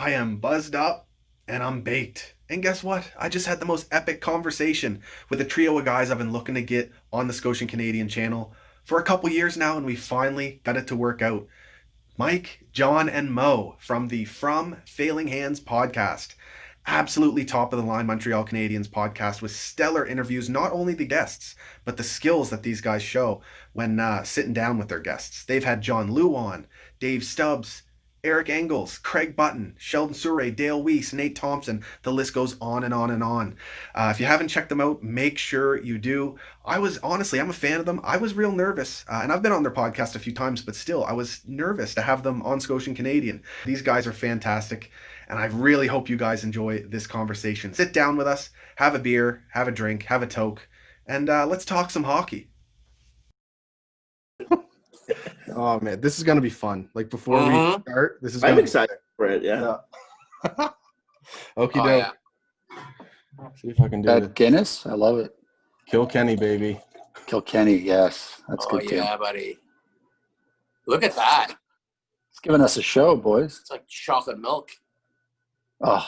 I am buzzed up and I'm baked. And guess what? I just had the most epic conversation with a trio of guys I've been looking to get on the Scotian Canadian channel for a couple years now, and we finally got it to work out. Mike, John, and Mo from the From Failing Hands podcast. Absolutely top of the line Montreal Canadiens podcast with stellar interviews, not only the guests, but the skills that these guys show when sitting down with their guests. They've had John Liu on, Dave Stubbs, Eric Engels, Craig Button, Sheldon Surrey, Dale Weise, Nate Thompson. The list goes on and on and on. If you haven't checked them out, make sure you do. I'm a fan of them. I was real nervous, and I've been on their podcast a few times, but still, I was nervous to have them on Scotian Canadian. These guys are fantastic, and I really hope you guys enjoy this conversation. Sit down with us, have a beer, have a drink, have a toke, and let's talk some hockey. Oh man, this is gonna be fun. Like before we start, this is. I'm excited for it. Yeah. Okie doke. Yeah. See if I can do That it. Guinness, I love it. Kilkenny, baby. Kilkenny, yes, that's good too. Yeah, buddy. Look at that. It's giving us a show, boys. It's like chocolate milk. Oh,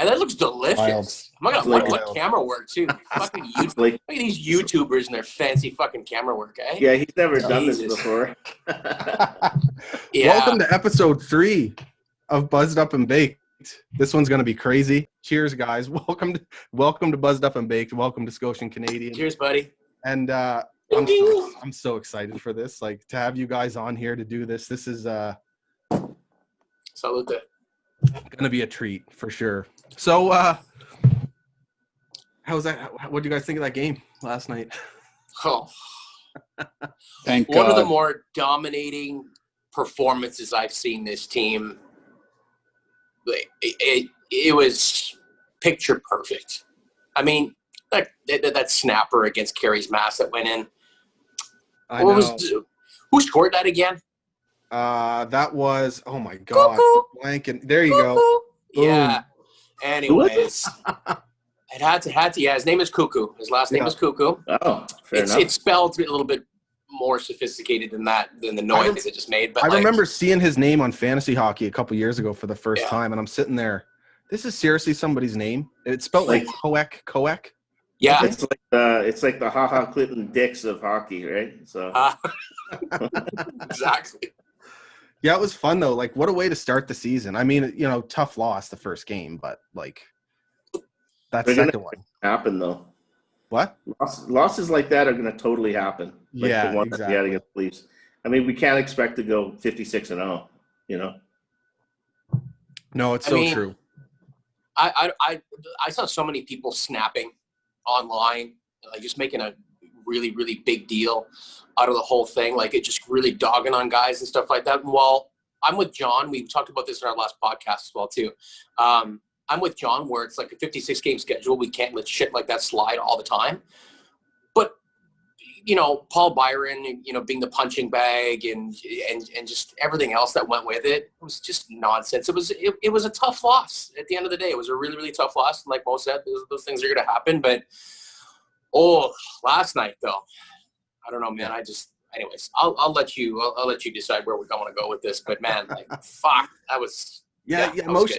That looks delicious. Wild. I'm not gonna lie, what camera work too. Fucking look at these YouTubers and their fancy fucking camera work, eh? Yeah, he's never done this before. Yeah. Welcome to episode 3 of Buzzed Up and Baked. This one's gonna be crazy. Cheers, guys. Welcome to Buzzed Up and Baked. Welcome to Scotian Canadian. Cheers, buddy. And I'm so excited for this. Like to have you guys on here to do this. This is Salute. gonna be a treat for sure. So how's that? What do you guys think of that game last night? Oh, thank one of the God. more dominating performances I've seen this team. Like, it was picture perfect. I mean, that snapper against Carey's mask that went in. I know. Who scored that again? That was, oh my God. Blanking. There you go. Cuckoo. Yeah. Anyways, it had to. Yeah, his name is Cuckoo. His last name is Cuckoo. Oh, fair enough. It's spelled a little bit more sophisticated than the noise it just made. But I remember seeing his name on fantasy hockey a couple years ago for the first time, and I'm sitting there. This is seriously somebody's name. It's spelled like Coek. Yeah, it's like the Ha Clinton Dix of hockey, right? So exactly. Yeah, it was fun though. Like, what a way to start the season. I mean, tough loss the first game, but like that second one happen though. What? Losses like that are going to totally happen. Like yeah, the one exactly. That we had against the Leafs. I mean, we can't expect to go 56-0. No, it's true. I saw so many people snapping online, like just making a really, really big deal out of the whole thing, like it just really dogging on guys and stuff like that. And while I'm with John, we talked about this in our last podcast as well too. I'm with John where it's like a 56 game schedule. We can't let shit like that slide all the time. But Paul Byron, being the punching bag and just everything else that went with it was just nonsense. It was a tough loss at the end of the day. It was a really, really tough loss. And like Mo said, those things are going to happen. But last night though, I don't know, man. Anyways, I'll let you decide where we're going to go with this. But man, like, fuck, that was. Yeah,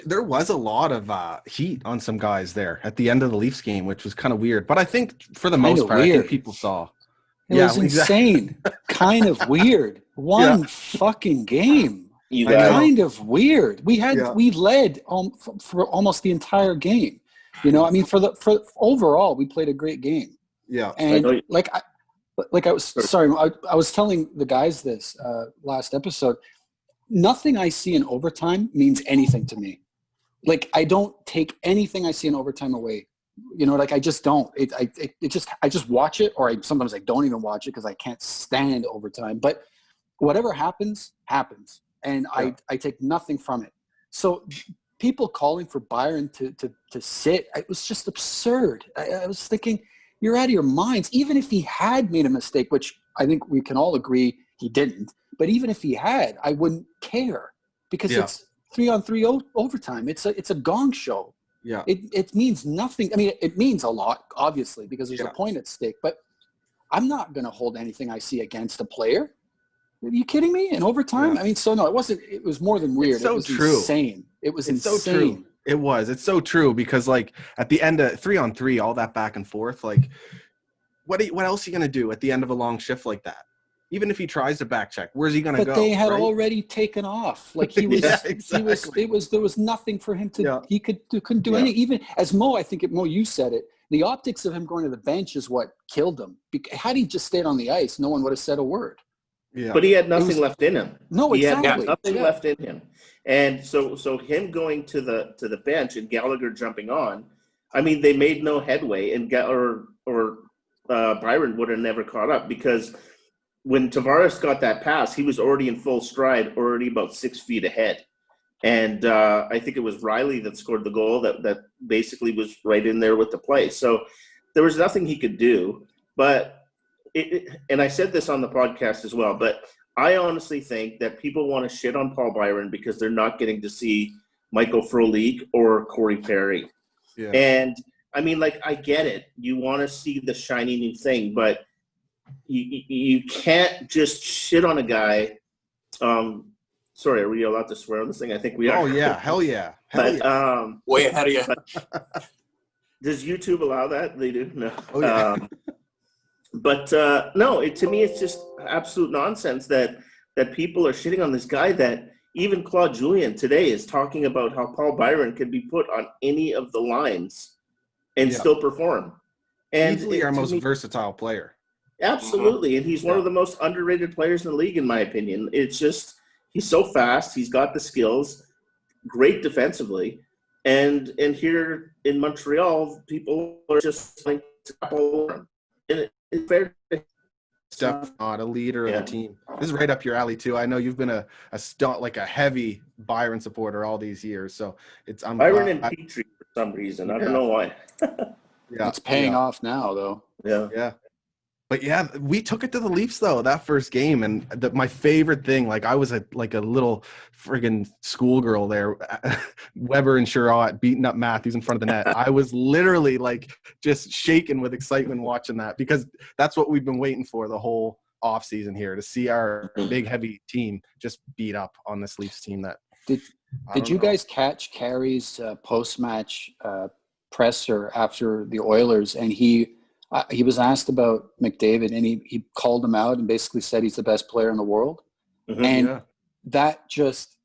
there was a lot of heat on some guys there at the end of the Leafs game, which was kind of weird. But I think for the most part, I think people saw. It was insane. Kind of weird. One fucking game. Kind of weird. We led for almost the entire game. I mean, for overall, we played a great game. Yeah. And I was telling the guys this last episode. Nothing I see in overtime means anything to me. Like, I don't take anything I see in overtime away. I just don't. I just watch it, or sometimes I don't even watch it because I can't stand overtime. But whatever happens, happens, and I take nothing from it. So people calling for Byron to sit, it was just absurd. I was thinking, you're out of your minds. Even if he had made a mistake, which I think we can all agree he didn't. But even if he had, I wouldn't care because it's 3-on-3 overtime. It's a gong show. Yeah. It means nothing. I mean, it means a lot, obviously, because there's a point at stake. But I'm not going to hold anything I see against a player. Are you kidding me? In overtime? Yeah. I mean, so no, it wasn't. It was more than weird. It's so it was true. Insane. It was It's insane. so true. It was. It's so true because like at the end of 3-on-3, all that back and forth, like what else are you gonna do at the end of a long shift like that? Even if he tries to back check, where's he gonna go? But they had right? already taken off. Like he was, Yeah, he was. exactly. It was. There was nothing for him to. Yeah. He couldn't do Yeah. any. Even as Mo, I think Mo, you said it. The optics of him going to the bench is what killed him. Had he just stayed on the ice, no one would have said a word. Yeah. But he had nothing left in him. No, He had exactly. nothing Yeah. left in him. And so him going to the bench and Gallagher jumping on, I mean, they made no headway, and Byron would have never caught up, because when Tavares got that pass, he was already in full stride, already about 6 feet ahead. And I think it was Riley that scored the goal that basically was right in there with the play. So there was nothing he could do. But and I said this on the podcast as well, but I honestly think that people want to shit on Paul Byron because they're not getting to see Michael Frolik or Corey Perry. Yeah. And I mean, like, I get it. You want to see the shiny new thing, but you can't just shit on a guy. Sorry, are we allowed to swear on this thing? I think we are. Oh yeah, hell yeah. But Way ahead of you. does YouTube allow that? They do? No. Oh, yeah. But no, to me, it's just absolute nonsense that people are shitting on this guy, that even Claude Julien today is talking about how Paul Byron can be put on any of the lines and still perform. And easily our most versatile player. Absolutely. And he's one of the most underrated players in the league, in my opinion. It's just, he's so fast. He's got the skills, great defensively. And here in Montreal, people are just like all over him. And it's fair. Definitely not a leader of the team. This is right up your alley too. I know you've been a heavy Byron supporter all these years. So I'm Byron and Petrie for some reason. I don't know why. Yeah, It's paying off now, though. Yeah. But yeah, we took it to the Leafs though that first game, and my favorite thing, like I was a little friggin' schoolgirl there, Weber and Sherratt beating up Matthews in front of the net. I was literally like just shaking with excitement watching that, because that's what we've been waiting for the whole offseason here, to see our big heavy team just beat up on this Leafs team. That did you guys catch Carey's post-match presser after the Oilers, and he was asked about McDavid, and he called him out and basically said he's the best player in the world. Mm-hmm. And that just,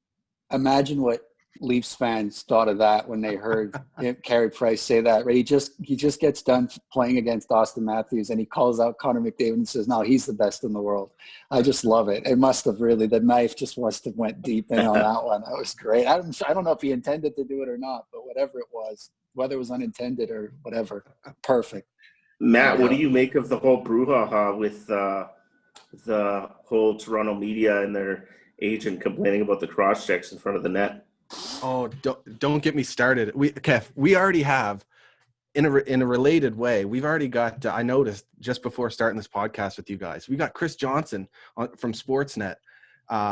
imagine what Leafs fans thought of that when they heard Carey Price say that. Right? He just gets done playing against Austin Matthews, and he calls out Connor McDavid and says, "No, he's the best in the world." I just love it. It must have really, the knife just must have went deep in on that one. That was great. I don't know if he intended to do it or not, but whatever it was, whether it was unintended or whatever, perfect. Matt, what do you make of the whole brouhaha with the whole Toronto media and their agent complaining about the cross checks in front of the net? Oh, don't get me started. We already have, in a related way, we've already got. I noticed just before starting this podcast with you guys, we got Chris Johnson from Sportsnet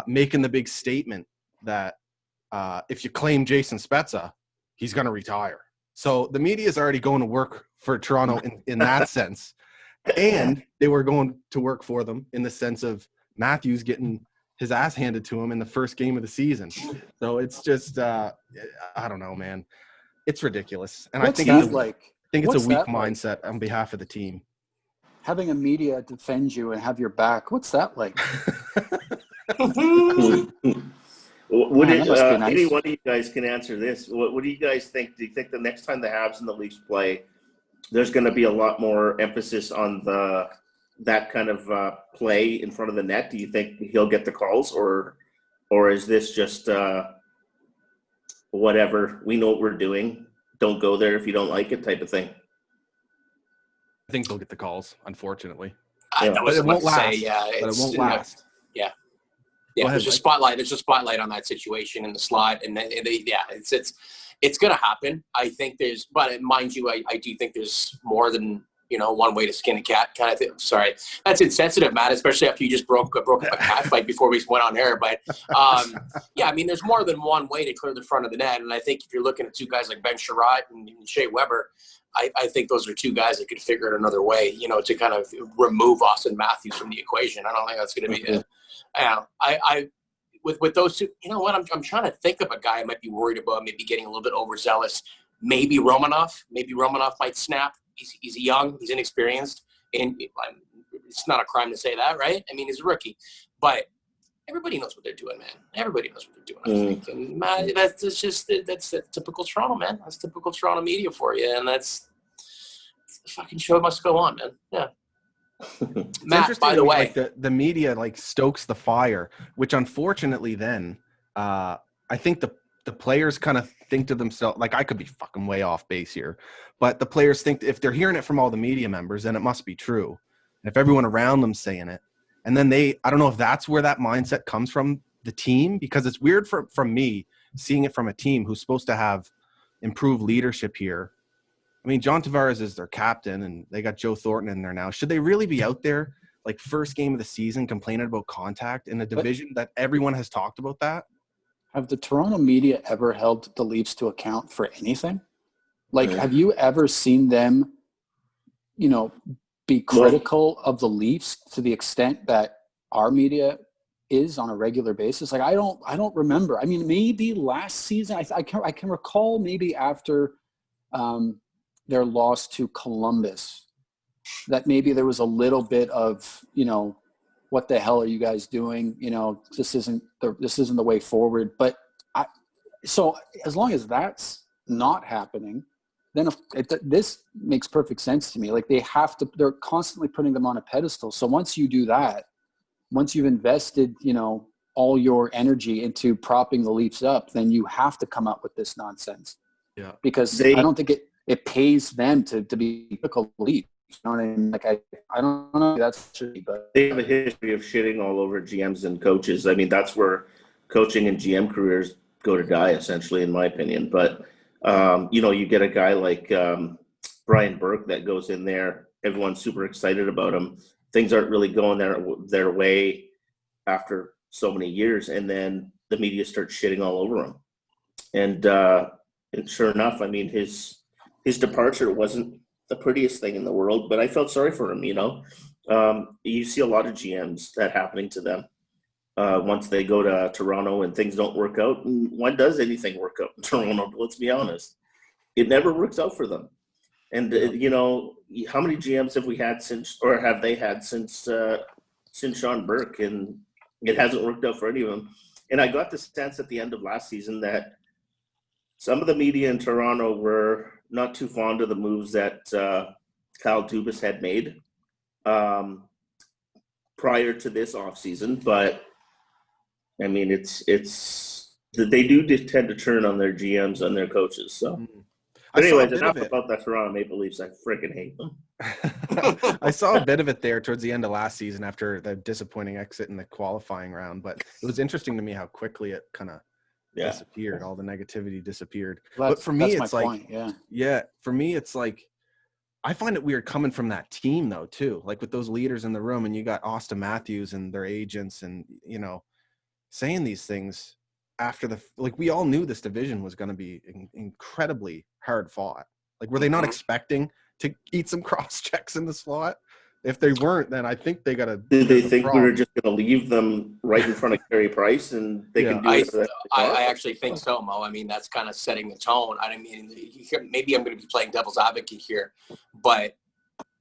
making the big statement that if you claim Jason Spezza, he's going to retire. So the media is already going to work for Toronto in that sense. And they were going to work for them in the sense of Matthews getting his ass handed to him in the first game of the season. So it's just, I don't know, man. It's ridiculous. And What's I think it's a weak mindset on behalf of the team. Having a media defend you and have your back, what's that like? Would that must be nice. Any one of you guys can answer this? What do you guys think? Do you think the next time the Habs and the Leafs play, there's going to be a lot more emphasis on that kind of play in front of the net? Do you think he'll get the calls, or is this just whatever? We know what we're doing. Don't go there if you don't like it, type of thing. I think they'll get the calls, unfortunately. I know But it won't last. But it won't last. Yeah, there's a spotlight. There's a spotlight on that situation in the slot, and then it's going to happen. I think but mind you, I do think there's more than one way to skin a cat kind of thing. Sorry, that's insensitive, Matt. Especially after you just broke up a cat fight before we went on air. But I mean, there's more than one way to clear the front of the net, and I think if you're looking at two guys like Ben Sherratt and Shea Weber, I think those are two guys that could figure it another way, to kind of remove Austin Matthews from the equation. I don't think that's going to be with those two, you know what? I'm trying to think of a guy I might be worried about, maybe getting a little bit overzealous. Maybe Romanov. Maybe Romanov might snap. He's young. He's inexperienced, and it's not a crime to say that, right? I mean, he's a rookie, but everybody knows what they're doing, man. Everybody knows what they're doing. I think, and that's typical Toronto, man. That's typical Toronto media for you, and that's the fucking show must go on, man. Yeah. Matt, by the way, like the media like stokes the fire, which unfortunately then I think the players kind of think to themselves, like, I could be fucking way off base here, but the players think if they're hearing it from all the media members, then it must be true. And if everyone around them saying it, and then I don't know if that's where that mindset comes from the team, because it's weird from me seeing it from a team who's supposed to have improved leadership here. I mean, John Tavares is their captain, and they got Joe Thornton in there now. Should they really be out there, like, first game of the season, complaining about contact in a division that everyone has talked about that? Have the Toronto media ever held the Leafs to account for anything? Like, have you ever seen them, be critical of the Leafs to the extent that our media is on a regular basis? Like, I don't remember. I mean, maybe last season, I can recall maybe after their loss to Columbus, that maybe there was a little bit of, what the hell are you guys doing? This isn't the way forward. But so as long as that's not happening, then this makes perfect sense to me. Like, they're constantly putting them on a pedestal. So once you do that, once you've invested, all your energy into propping the Leafs up, then you have to come up with this nonsense. Yeah. Because I don't think it pays them to be critical Leafs. You know what I mean? Like, I don't know if that's true, but they have a history of shitting all over GMs and coaches. I mean, that's where coaching and GM careers go to die, essentially, in my opinion. But you get a guy like Brian Burke that goes in there. Everyone's super excited about him. Things aren't really going their way after so many years, and then the media starts shitting all over him. And sure enough, I mean, his departure wasn't the prettiest thing in the world, but I felt sorry for him. You see a lot of GMs that happening to them once they go to Toronto and things don't work out. And when does anything work out in Toronto? Let's be honest, it never works out for them. And how many GMs have we had have they had since Sean Burke? And it hasn't worked out for any of them. And I got the sense at the end of last season that some of the media in Toronto were not too fond of the moves that Kyle Dubas had made prior to this offseason. But, I mean, they do tend to turn on their GMs and their coaches. So, but anyways, enough about the Toronto Maple Leafs. I freaking hate them. I saw a bit of it there towards the end of last season after the disappointing exit in the qualifying round. But it was interesting to me how quickly it kind of disappeared. All the negativity disappeared. But for me, it's like, for me, it's like, I find it weird coming from that team though, too, like with those leaders in the room, and you got Austin Matthews and their agents and, saying these things after we all knew this division was going to be incredibly hard fought. Like, were they not expecting to eat some cross checks in the slot? If they weren't, then I think they got to. Did they think we were just going to leave them right in front of Carey Price and they can do it? I actually think so, Mo. I mean, that's kind of setting the tone. I mean, maybe I'm going to be playing devil's advocate here, but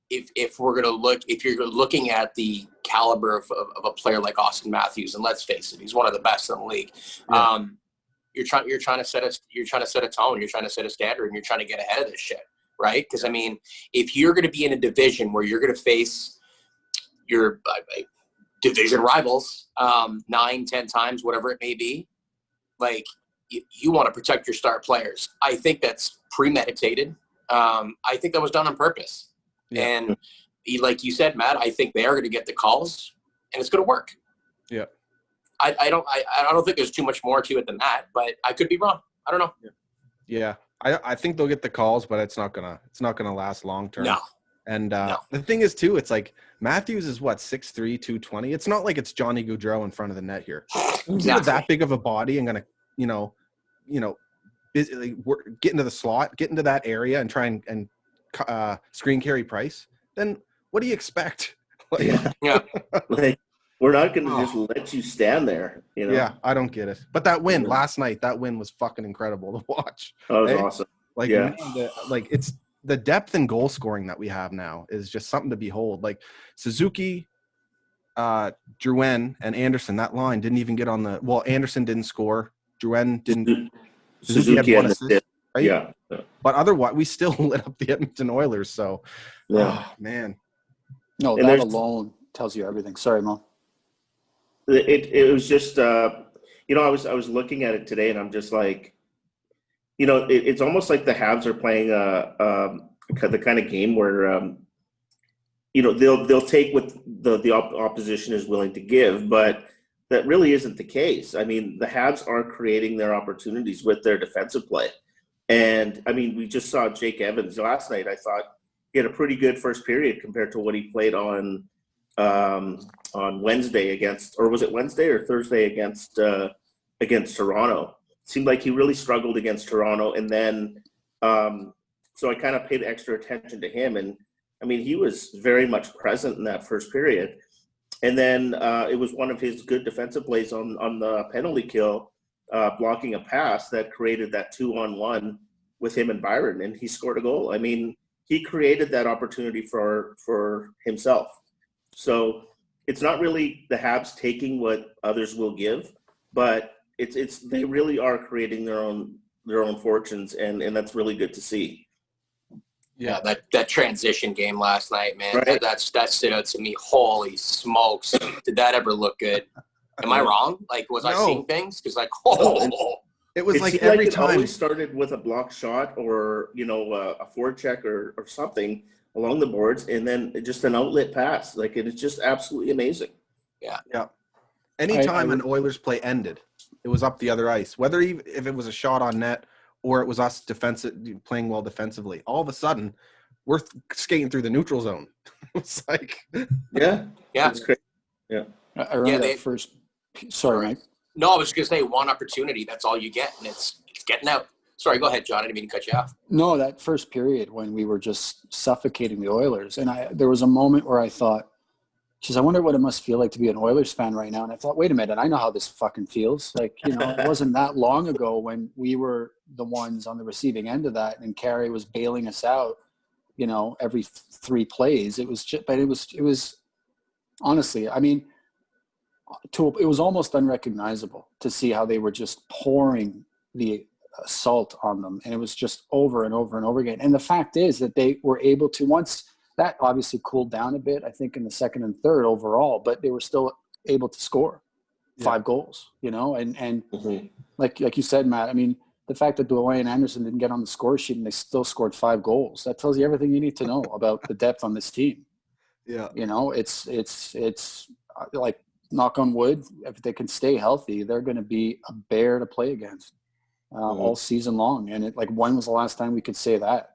if you're looking at the caliber of a player like Austin Matthews, and let's face it, he's one of the best in the league. Yeah. You're trying to set a tone. You're trying to set a standard, and you're trying to get ahead of this shit. Right? Because, I mean, if you're going to be in a division where you're going to face your division rivals 9-10 times, whatever it may be, like, you want to protect your star players. I think that's premeditated. I think that was done on purpose. Yeah. And like you said, Matt, I think they are going to get the calls, and it's going to work. Yeah. I don't think there's too much more to it than that, but I could be wrong. I don't know. Yeah. I think they'll get the calls, but it's not gonna last long term. No. And the thing is too, it's like Matthews is 6'3", 220. It's not like it's Johnny Gaudreau in front of the net here. He's not that big of a body and gonna, get into the slot, get into that area and try and screen Carey Price. Then what do you expect? Yeah. We're not going to just let you stand there, you know? Yeah, I don't get it. But that win last night, that win was fucking incredible to watch. That was awesome. Like, yeah. Man, it's the depth and goal scoring that we have now is just something to behold. Like Suzuki, Drouin, and Anderson, that line didn't even get on the – well, Anderson didn't score. Drouin didn't – Suzuki had one assist, right? Yeah. But otherwise, we still lit up the Edmonton Oilers. So, man. No, and that alone tells you everything. Sorry, Mo. It was just you know, I was looking at it today and I'm just like, you know, it's almost like the Habs are playing the kind of game where you know, they'll take what the opposition is willing to give, but that really isn't the case. I mean, the Habs are creating their opportunities with their defensive play. And I mean, we just saw Jake Evans last night. I thought he had a pretty good first period compared to what he played on Wednesday against, or was it Wednesday or Thursday against Toronto? Seemed like he really struggled against Toronto, and then so I kind of paid extra attention to him, and I mean he was very much present in that first period, and then it was one of his good defensive plays on the penalty kill, blocking a pass that created that 2-on-1 with him and Byron, and he scored a goal. I mean, he created that opportunity for himself. So it's not really the Habs taking what others will give, but it's they really are creating their own fortunes, and that's really good to see. Yeah, that transition game last night, man, right. that stood out to me. Holy smokes, did that ever look good? Am I wrong? Like, was I seeing things? Because like, it was like every time. It always started with a block shot or, you know, a forecheck or something along the boards, and then just an outlet pass. Like, it's just absolutely amazing. Yeah. Anytime an Oilers play ended, it was up the other ice. Whether if it was a shot on net or it was us playing well defensively, all of a sudden we're skating through the neutral zone. It's like, yeah, it's crazy. Yeah, I remember that first. Sorry, Mike. No, I was just gonna say one opportunity. That's all you get, and it's getting out. Sorry, go ahead, John. I didn't mean to cut you off. No, that first period when we were just suffocating the Oilers, and there was a moment where I thought, "Geez, I wonder what it must feel like to be an Oilers fan right now." And I thought, "Wait a minute, I know how this fucking feels." Like, you know, it wasn't that long ago when we were the ones on the receiving end of that, and Carey was bailing us out, you know, every 3 plays. It was just, but it was honestly, I mean, it was almost unrecognizable to see how they were just pouring the assault on them, and it was just over and over and over again. And the fact is that they were able to, once that obviously cooled down a bit, I think in the second and third overall, but they were still able to score 5 goals, you know, and like you said, Matt, I mean, the fact that Drouin and Anderson didn't get on the score sheet and they still scored 5 goals, that tells you everything you need to know about the depth on this team. Yeah. You know, it's like, knock on wood, if they can stay healthy, they're going to be a bear to play against all season long. And when was the last time we could say that?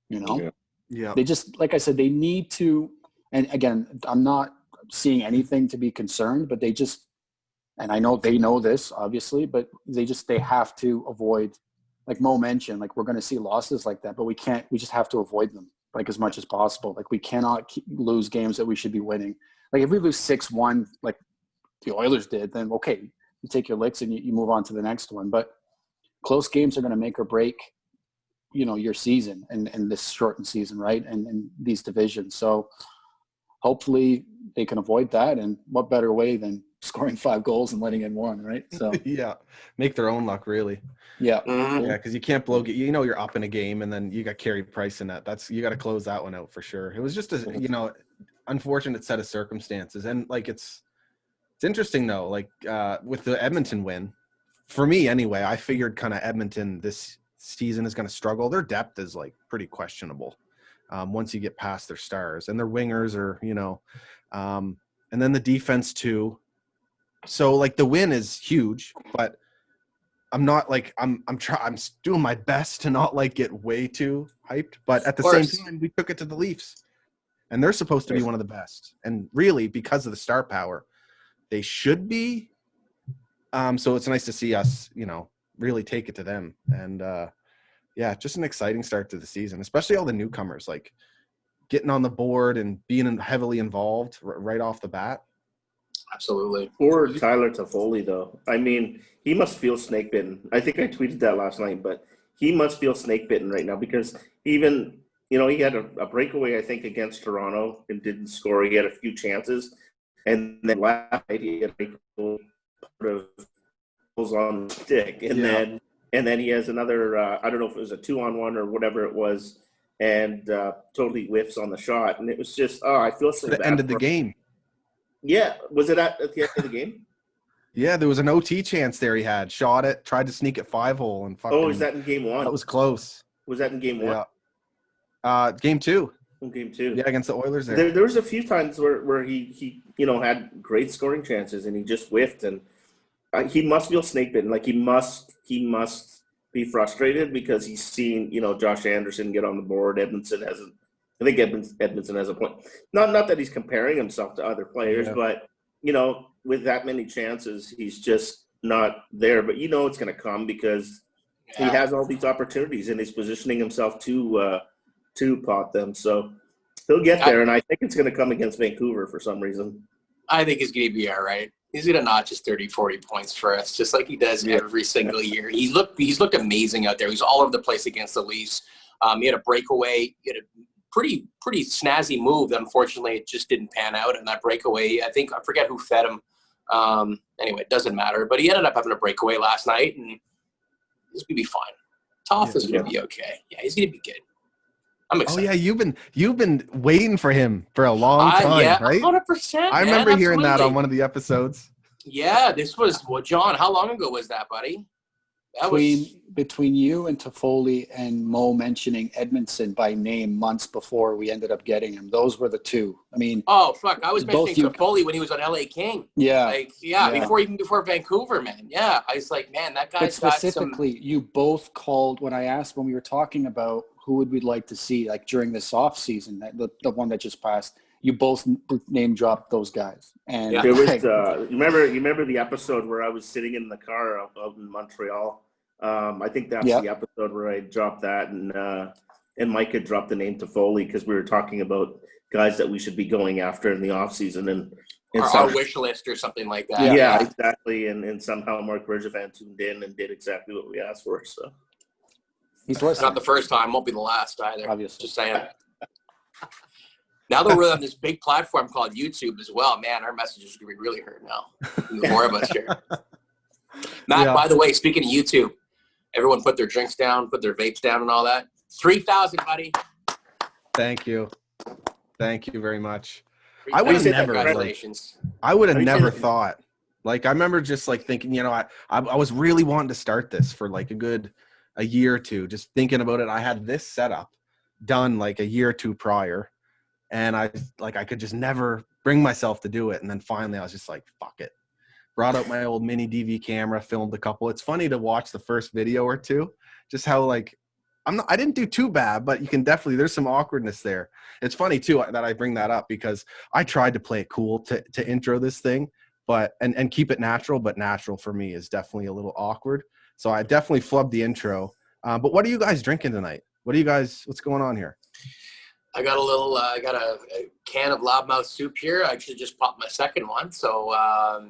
You know? Yeah. They just, like I said, they need to, and again, I'm not seeing anything to be concerned, but they just, and I know they know this obviously, but they have to avoid, like Mo mentioned, like we're going to see losses like that, but we just have to avoid them like as much as possible. Like we cannot lose games that we should be winning. Like if we lose 6-1, like the Oilers did, then okay, you take your licks and you move on to the next one. But close games are going to make or break, you know, your season and this shortened season, right? And these divisions. So hopefully they can avoid that. And what better way than scoring 5 goals and letting in 1, right? So yeah, make their own luck, really. Yeah. Yeah, because you can't blow. You know, you're up in a game, and then you got Carey Price in that. You got to close that one out for sure. It was just a, you know, unfortunate set of circumstances, and like it's interesting though. Like with the Edmonton win, for me anyway, I figured kind of Edmonton this season is going to struggle. Their depth is like pretty questionable once you get past their stars, and their wingers are, you know, and then the defense too. So like the win is huge, but I'm not like I'm doing my best to not like get way too hyped, but at the same time we took it to the Leafs. And they're supposed to be one of the best. And really, because of the star power, they should be. So it's nice to see us, you know, really take it to them. And, yeah, just an exciting start to the season, especially all the newcomers, like getting on the board and being heavily involved right off the bat. Absolutely. Poor Tyler Toffoli, though. I mean, he must feel snake bitten. I think I tweeted that last night, but he must feel snake bitten right now because even, he had a breakaway, I think, against Toronto and didn't score. He had a few chances. And then last night, he had a part of goals on the stick. And then he has another, I don't know if it was a 2-on-1 or whatever it was, and totally whiffs on the shot. And it was just, I feel so bad. The end of the game. Yeah. Was it at the end of the game? Yeah, there was an OT chance there he had. Shot it, tried to sneak it 5-hole and fucking. Oh, is that in game 1? That was close. Was that in game 1? Yeah. Game 2. In game 2. Yeah, against the Oilers there. There was a few times where he had great scoring chances and he just whiffed, and he must feel snake bitten. Like he must be frustrated because he's seen, Josh Anderson get on the board. Edmondson hasn't. I think Edmondson has a point. Not that he's comparing himself to other players, but with that many chances, he's just not there. But it's going to come because he has all these opportunities and he's positioning himself to pot them. So he'll get there, and I think it's going to come against Vancouver for some reason. I think he's going to be all right. He's going to notch his 30, 40 points for us, just like he does every single year. He's looked amazing out there. He's all over the place against the Leafs. He had a breakaway. He had a pretty snazzy move. Unfortunately, it just didn't pan out. And that breakaway, I forget who fed him. Anyway, it doesn't matter. But he ended up having a breakaway last night, and he's going to be fine. Toff is going to be okay. Yeah, he's going to be good. I'm excited. Oh yeah, you've been waiting for him for a long time, right? 100%. I remember hearing that on one of the episodes. Yeah, this was John. How long ago was that, buddy? Between you and Toffoli and Mo mentioning Edmondson by name months before we ended up getting him. Those were the two. I mean, oh fuck, I was mentioning Toffoli when he was on LA King. Yeah, before Vancouver, man. Yeah, I was like, man, that guy's got specifically, you both called when I asked when we were talking about who would we like to see like during this off season, the one that just passed. You both name dropped those guys, and there was you remember the episode where I was sitting in the car out in Montreal. I think that's the episode where I dropped that, and Mike had dropped the name Toffoli because we were talking about guys that we should be going after in the off season and our wish list or something like that. Yeah, exactly. And somehow Marc Bergevin tuned in and did exactly what we asked for. So he's listening. Not the first time, won't be the last either. Obviously, just saying. Now that we're on this big platform called YouTube as well, man, our messages are going to be really heard now. The more of us here. Matt, by the way, speaking of YouTube, everyone put their drinks down, put their vapes down and all that. 3,000, buddy. Thank you. Thank you very much. I would have never, congratulations. I would have never thought. Like, I remember just like thinking, I was really wanting to start this for like a year or two, just thinking about it. I had this setup done like a year or two prior. And I could just never bring myself to do it. And then finally I was just like, fuck it. Brought out my old mini DV camera, filmed a couple. It's funny to watch the first video or two, just how like, I didn't do too bad, but you can definitely, there's some awkwardness there. It's funny too that I bring that up because I tried to play it cool to intro this thing, but, and keep it natural, but natural for me is definitely a little awkward. So I definitely flubbed the intro. But what are you guys drinking tonight? What's going on here? I got a can of loudmouth soup here. I actually just popped my second one. So, are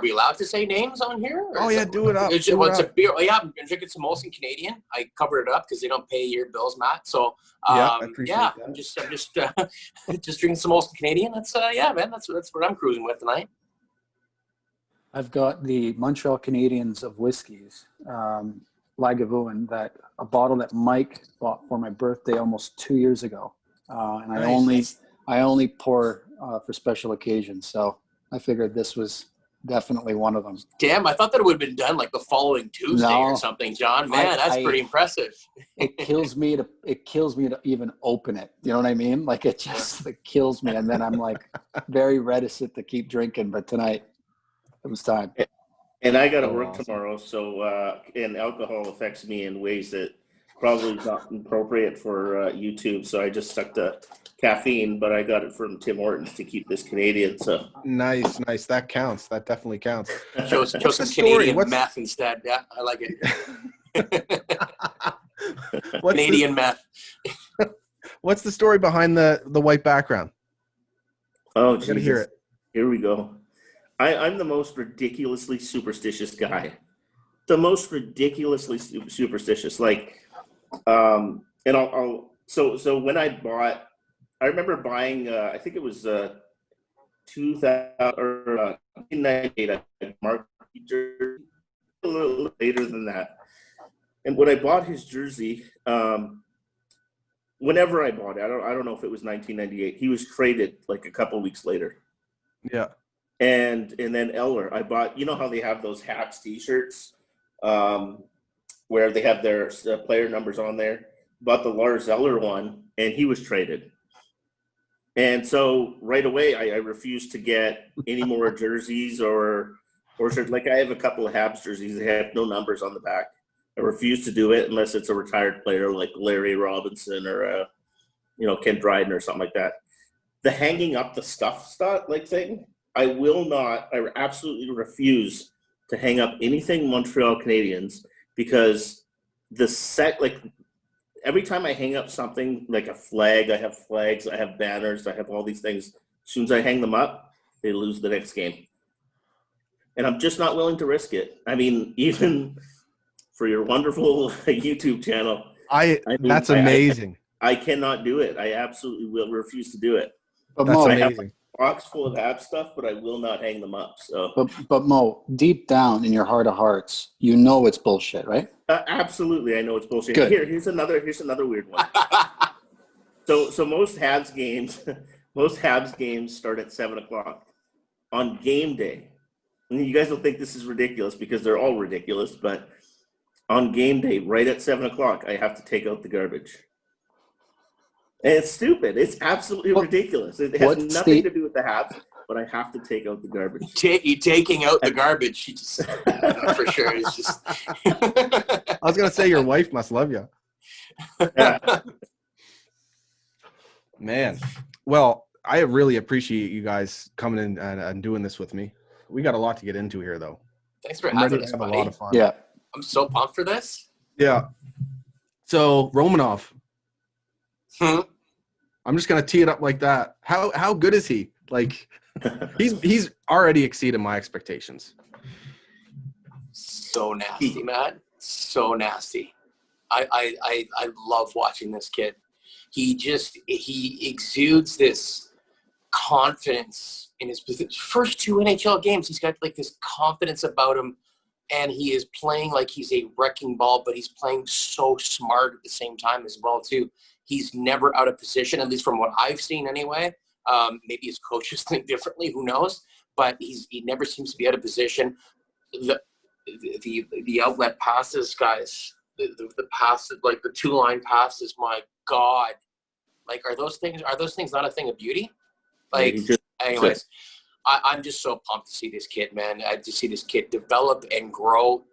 we allowed to say names on here? Oh yeah, do it up. It's a beer. Oh, yeah, I'm drinking some Molson Canadian. I covered it up because they don't pay your bills, Matt. So, I appreciate that. I'm just drinking some Molson Canadian. That's man. That's what I'm cruising with tonight. I've got the Montreal Canadiens of whiskeys, Lagavulin, a bottle that Mike bought for my birthday almost 2 years ago. And I only pour for special occasions. So I figured this was definitely one of them. Damn, I thought that it would have been done like the following Tuesday or something, John. Man, that's pretty impressive. It kills me to even open it. You know what I mean? Like it kills me. And then I'm like very reticent to keep drinking. But tonight it was time. And I got to work tomorrow. So, and alcohol affects me in ways that probably not appropriate for YouTube, so I just stuck to caffeine, but I got it from Tim Hortons to keep this Canadian. So nice. That counts. That definitely counts. Show some Canadian meth instead. Yeah, I like it. Canadian meth. What's the story behind the white background? Oh, I gotta hear it. Here we go. I'm the most ridiculously superstitious guy. The most ridiculously superstitious. Like, and so when I remember buying, I think it was 2000 or 1998, Marc jersey, a little later than that. And when I bought his jersey, whenever I bought it, I don't know if it was 1998. He was traded like a couple weeks later. Yeah. And then Eller, I bought. You know how they have those Habs T-shirts, where they have their player numbers on there. Bought the Lars Eller one, and he was traded. And so right away, I refused to get any more jerseys or shirts. Like I have a couple of Habs jerseys that have no numbers on the back. I refuse to do it unless it's a retired player like Larry Robinson or Ken Dryden or something like that. The hanging up the stuff like thing, I will not. I absolutely refuse to hang up anything Montreal Canadiens because every time I hang up something like a flag, I have flags, I have banners, I have all these things. As soon as I hang them up, they lose the next game. And I'm just not willing to risk it. I mean, even for your wonderful YouTube channel. That's amazing. I cannot do it. I absolutely will refuse to do it. But That's Mo, amazing. I have a box full of Habs stuff, but I will not hang them up. So, but Mo, deep down in your heart of hearts, you know it's bullshit, right? Absolutely, I know it's bullshit. Good. Here's another weird one. So most Habs games start at 7:00 on game day. And you guys don't think this is ridiculous because they're all ridiculous, but on game day, right at 7:00, I have to take out the garbage. And it's stupid. It's absolutely ridiculous. It has nothing to do with the Habs, but I have to take out the garbage. You taking out the garbage, for sure. It's just. I was gonna say your wife must love you. Yeah. Man, well, I really appreciate you guys coming in and doing this with me. We got a lot to get into here, though. Thanks for I'm having ready us, to have buddy. a lot of fun. Yeah. I'm so pumped for this. Yeah. So Romanov, I'm just gonna tee it up like that. How good is he? Like, he's already exceeded my expectations. So nasty, man. So nasty. I love watching this kid. He exudes this confidence in his first two NHL games. He's got like this confidence about him, and he is playing like he's a wrecking ball, but he's playing so smart at the same time as well too. He's never out of position, at least from what I've seen anyway. Maybe his coaches think differently, who knows? But he never seems to be out of position. The outlet passes, guys. The passes, like the two-line passes, my God. Like, are those things not a thing of beauty? Like, anyways, I'm just so pumped to see this kid, man. To see this kid develop and grow.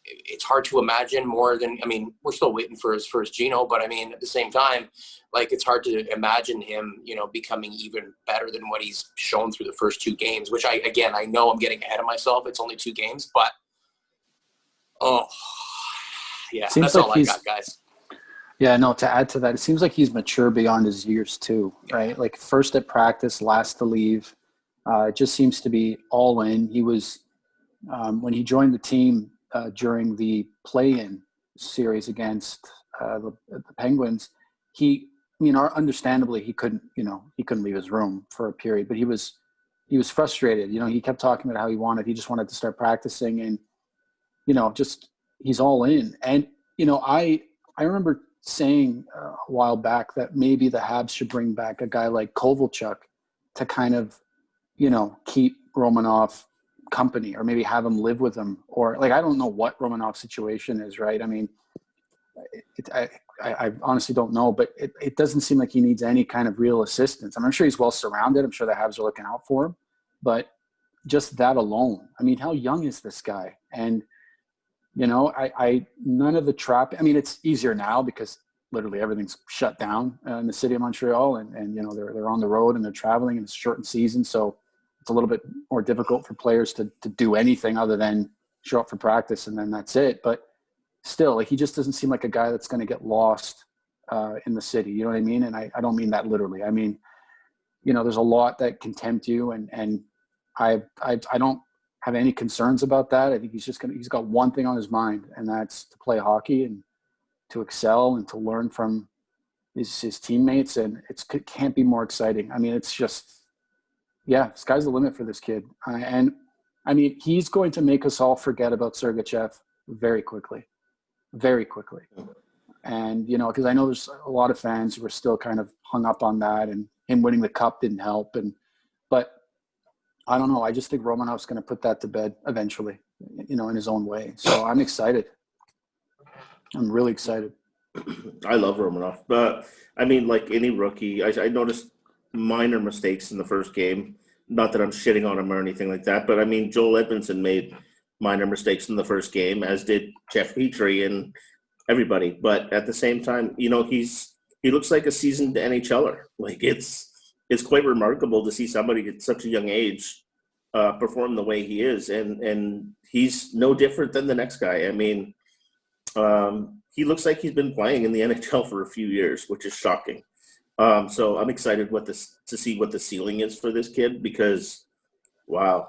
It's hard to imagine more than, I mean, we're still waiting for his first Geno, but I mean, at the same time, like, it's hard to imagine him, becoming even better than what he's shown through the first two games, which I know I'm getting ahead of myself. It's only two games, but, yeah, that's all I got, guys. Yeah, no, to add to that, it seems like he's mature beyond his years too, right? Like, first at practice, last to leave. It just seems to be all in. He was, when he joined the team during the play-in series against the Penguins, understandably he couldn't leave his room for a period, but he was frustrated. He kept talking about how he just wanted to start practicing, and just he's all in. And I remember saying a while back that maybe the Habs should bring back a guy like Kovalchuk to kind of keep Romanov company, or maybe have him live with him, or like, I don't know what Romanov's situation is, right? I mean, I honestly don't know, but it doesn't seem like he needs any kind of real assistance. I'm sure he's well surrounded. I'm sure the Habs are looking out for him, but just that alone, I mean, how young is this guy? And none of the trap. I mean, it's easier now because literally everything's shut down in the city of Montreal, and they're on the road and they're traveling, and it's a shortened season, so it's a little bit more difficult for players to do anything other than show up for practice, and then that's it. But still, like, he just doesn't seem like a guy that's going to get lost in the city. You know what I mean? And I don't mean that literally. I mean, there's a lot that can tempt you, and I don't have any concerns about that. I think he's got one thing on his mind, and that's to play hockey and to excel and to learn from his teammates. And it can't be more exciting. I mean, it's just, yeah, sky's the limit for this kid. And I mean, he's going to make us all forget about Sergachev very quickly. Very quickly. And, because I know there's a lot of fans who are still kind of hung up on that, and him winning the cup didn't help. But I don't know. I just think Romanov's going to put that to bed eventually, in his own way. So I'm excited. I'm really excited. I love Romanov. But, I mean, like any rookie, I noticed minor mistakes in the first game. Not that I'm shitting on him or anything like that, but, I mean, Joel Edmondson made minor mistakes in the first game, as did Jeff Petrie and everybody. But at the same time, he looks like a seasoned NHLer. Like, it's quite remarkable to see somebody at such a young age perform the way he is. And he's no different than the next guy. I mean, he looks like he's been playing in the NHL for a few years, which is shocking. So I'm excited to see what the ceiling is for this kid, because, wow.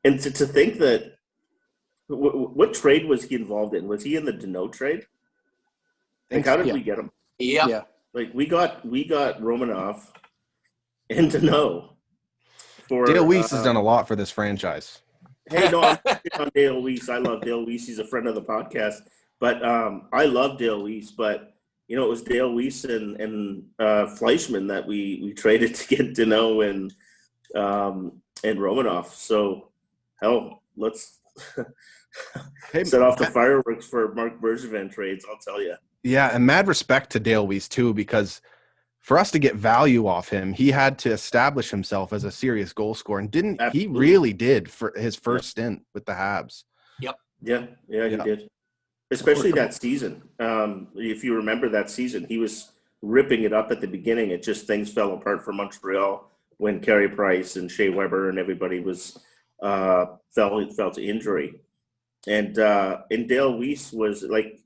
And to think that, what trade was he involved in? Was he in the Danault trade? Like, how did we get him? Yeah. Like, we got Romanov and Danault for Dale Weise has done a lot for this franchise. Hey, no, I'm on Dale Weise. I love Dale Weise. He's a friend of the podcast. But I love Dale Weise. But, it was Dale Weise and Fleischman that we traded to get Danault and Romanov. So, hell, let's set off the fireworks for Marc Bergevin trades, I'll tell you. Yeah, and mad respect to Dale Weise, too, because for us to get value off him, he had to establish himself as a serious goal scorer, and he really did for his first stint with the Habs. Yep. Yeah, he did. Especially that season. If you remember that season, he was ripping it up at the beginning. It just, things fell apart for Montreal when Carey Price and Shea Weber and everybody was fell to injury. And Dale Weise was like,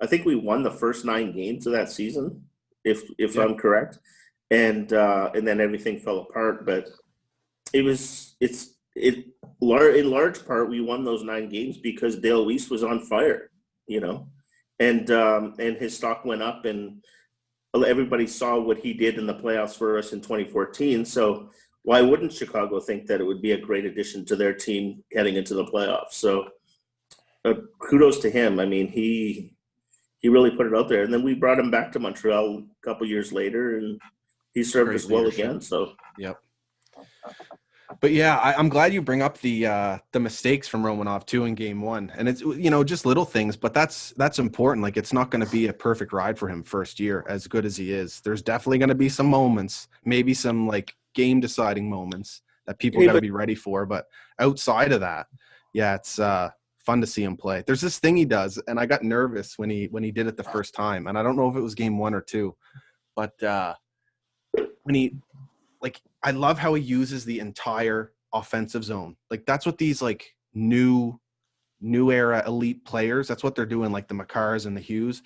I think we won the first 9 games of that season, if I'm correct, and then everything fell apart. But in large part we won those 9 games because Dale Weise was on fire, and his stock went up, and everybody saw what he did in the playoffs for us in 2014. So why wouldn't Chicago think that it would be a great addition to their team heading into the playoffs? So kudos to him. I mean, he really put it out there. And then we brought him back to Montreal a couple years later, and he served us well again. So, yep. But yeah, I'm glad you bring up the mistakes from Romanov too in game 1. And it's, just little things, but that's important. Like, it's not going to be a perfect ride for him first year, as good as he is. There's definitely going to be some moments, maybe some like game deciding moments that people got to be ready for. But outside of that, yeah, it's fun to see him play. There's this thing he does, and I got nervous when he did it the first time, and I don't know if it was game 1 or 2, but when he, like, I love how he uses the entire offensive zone. Like, that's what these like new era elite players, that's what they're doing, like the Makars and the Hughes.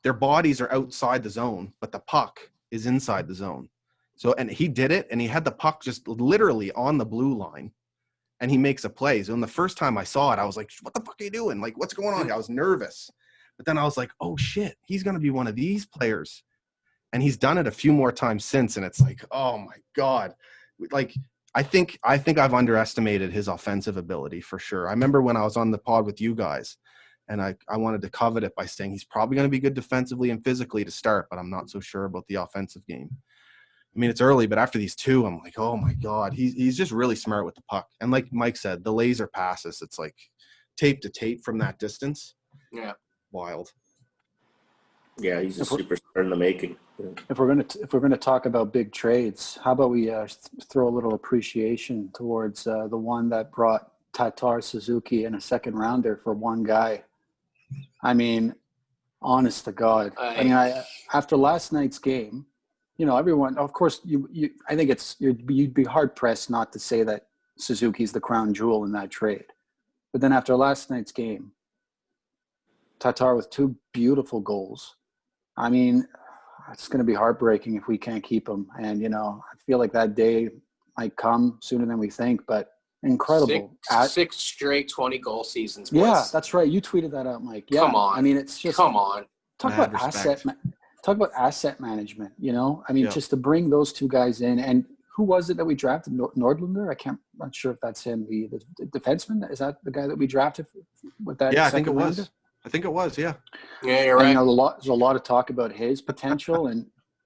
Their bodies are outside the zone, but the puck is inside the zone. So, and he did it, and he had the puck just literally on the blue line, and he makes a play. So, the first time I saw it, I was like, what the fuck are you doing? Like, what's going on here? I was nervous. But then I was like, oh, shit, he's going to be one of these players. And he's done it a few more times since, and it's like, oh, my God. Like, I think I've underestimated his offensive ability for sure. I remember when I was on the pod with you guys, and I wanted to covet it by saying he's probably going to be good defensively and physically to start, but I'm not so sure about the offensive game. I mean, it's early, but after these 2, I'm like, oh, my God, he's just really smart with the puck. And like Mike said, the laser passes, it's like tape to tape from that distance. Yeah. Wild. Yeah, he's a superstar in the making. If we're gonna talk about big trades, how about we throw a little appreciation towards the one that brought Tatar, Suzuki, and a second rounder for one guy. I mean, honest to God. After last night's game, everyone. Of course, I think you'd be hard pressed not to say that Suzuki's the crown jewel in that trade. But then after last night's game, Tatar with 2 beautiful goals. I mean, it's going to be heartbreaking if we can't keep him. And, I feel like that day might come sooner than we think, but incredible. Six straight 20-goal seasons. Yeah, Boys. that's right. You tweeted that out, Mike. Yeah. Come on. I mean, it's just come on. Talk Mad about respect. talk about asset management. You know, I mean, just to bring those two guys in, and who was it that we drafted? Nordlander? I'm not sure if that's him. The defenseman, is that the guy that we drafted with that? Yeah, I think it second was. rounder? I think it was. Yeah. Yeah, you're And, right. you know, there's a lot of talk about his potential, and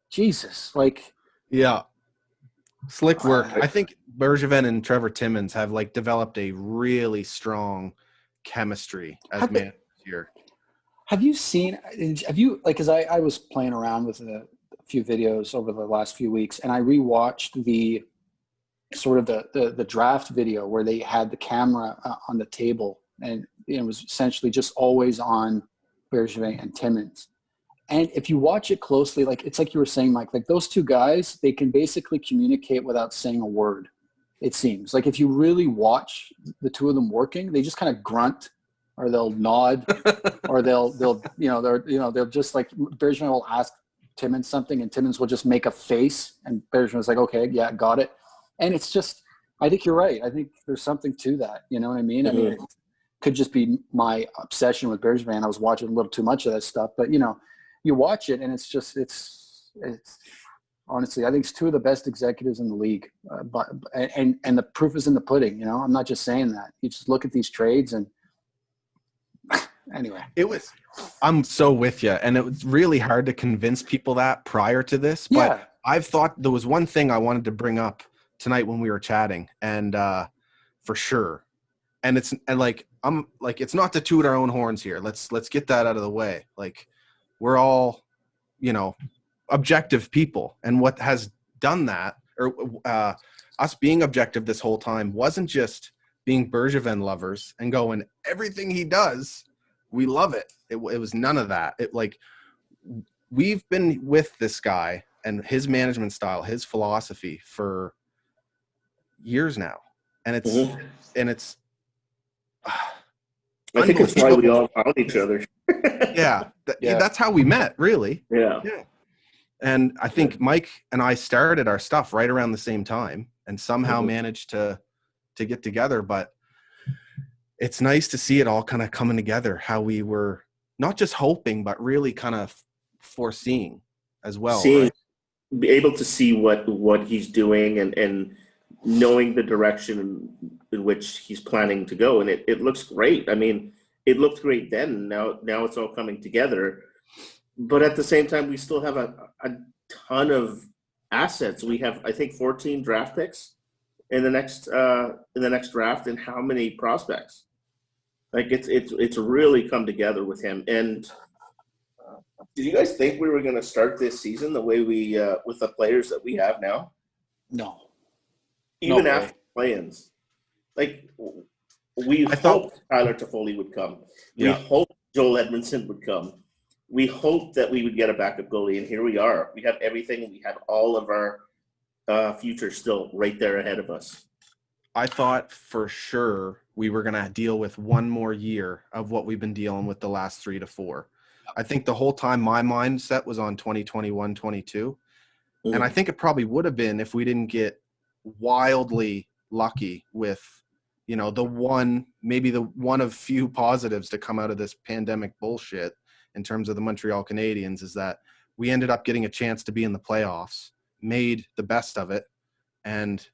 Jesus, like, Yeah. Slick work. I think Bergevin and Trevor Timmins have like developed a really strong chemistry as managers here. Have you like, because I was playing around with a few videos over the last few weeks, and I rewatched the sort of the draft video where they had the camera on the table, and it was essentially just always on Bergevin and Timmins. And if you watch it closely, like, it's like you were saying, Mike, like those two guys, they can basically communicate without saying a word. It seems like if you really watch the two of them working, they just kind of grunt, or they'll nod, or they'll just, like, Bergevin will ask Timmins something, and Timmins will just make a face, and Bergevin's like, okay, yeah, got it. And it's just, I think you're right. I think there's something to that. You know what I mean? Mm-hmm. I mean, it could just be my obsession with Bergevin. I was watching a little too much of that stuff, but you know, you watch it, and it's honestly, I think it's two of the best executives in the league. And the proof is in the pudding. You know, I'm not just saying that. You just look at these trades, and anyway, I'm so with you, and it was really hard to convince people that prior to this. But yeah. I've thought there was one thing I wanted to bring up tonight when we were chatting, and for sure, and it's not to toot our own horns here. Let's get that out of the way. Like, we're all, you know, objective people, and what has done that, or us being objective this whole time, wasn't just being Bergevin lovers and going, everything he does, we love it. It was none of that. We've been with this guy and his management style, his philosophy for years now, and it's I think it's why we all found each other. Yeah, that's how we met, really. Yeah. And I think Mike and I started our stuff right around the same time, and somehow managed to get together. But it's nice to see it all kind of coming together, how we were not just hoping, but really kind of foreseeing as well. Right? Be able to see what he's doing, and knowing the direction in which he's planning to go. And it looks great. I mean, it looked great then. Now it's all coming together. But at the same time, we still have a ton of assets. We have, I think, 14 draft picks in the next draft, and how many prospects? Like, it's really come together with him. And did you guys think we were going to start this season the way we with the players that we have now? No. Even after play-ins, like, we hoped Tyler Toffoli would come. We hoped Joel Edmondson would come. We hoped that we would get a backup goalie, and here we are. We have everything. We have all of our future still right there ahead of us. I thought for sure we were going to deal with one more year of what we've been dealing with the last 3 to 4. I think the whole time my mindset was on 2021, 22. And I think it probably would have been if we didn't get wildly lucky with, you know, the one of few positives to come out of this pandemic bullshit in terms of the Montreal Canadiens, is that we ended up getting a chance to be in the playoffs, made the best of it. And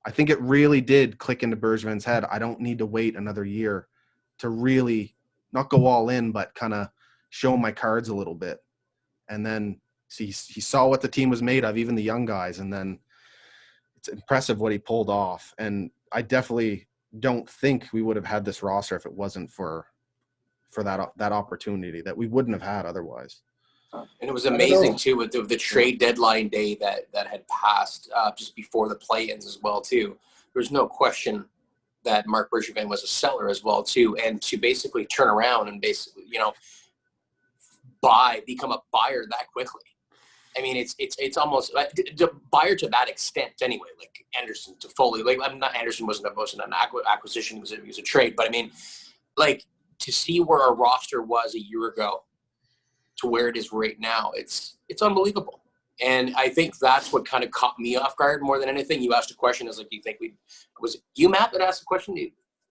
I think it really did click into Bergevin's head. I don't need to wait another year to really not go all in, but kind of show my cards a little bit. And then he saw what the team was made of, even the young guys. And then it's impressive what he pulled off. And I definitely don't think we would have had this roster if it wasn't for that opportunity that we wouldn't have had otherwise. And it was amazing too with the trade deadline day that had passed just before the play-ins as well too. There's no question that Marc Bergevin was a seller as well too, and to basically turn around and basically, you know, become a buyer that quickly. I mean, it's almost like the buyer to that extent anyway. Like Anderson to Foley, like Anderson wasn't an acquisition; it was a trade. But I mean, like, to see where our roster was a year ago to where it is right now, it's unbelievable. And I think that's what kind of caught me off guard more than anything. You asked a question. I was like, do you think was it you, Matt, that asked the question? Do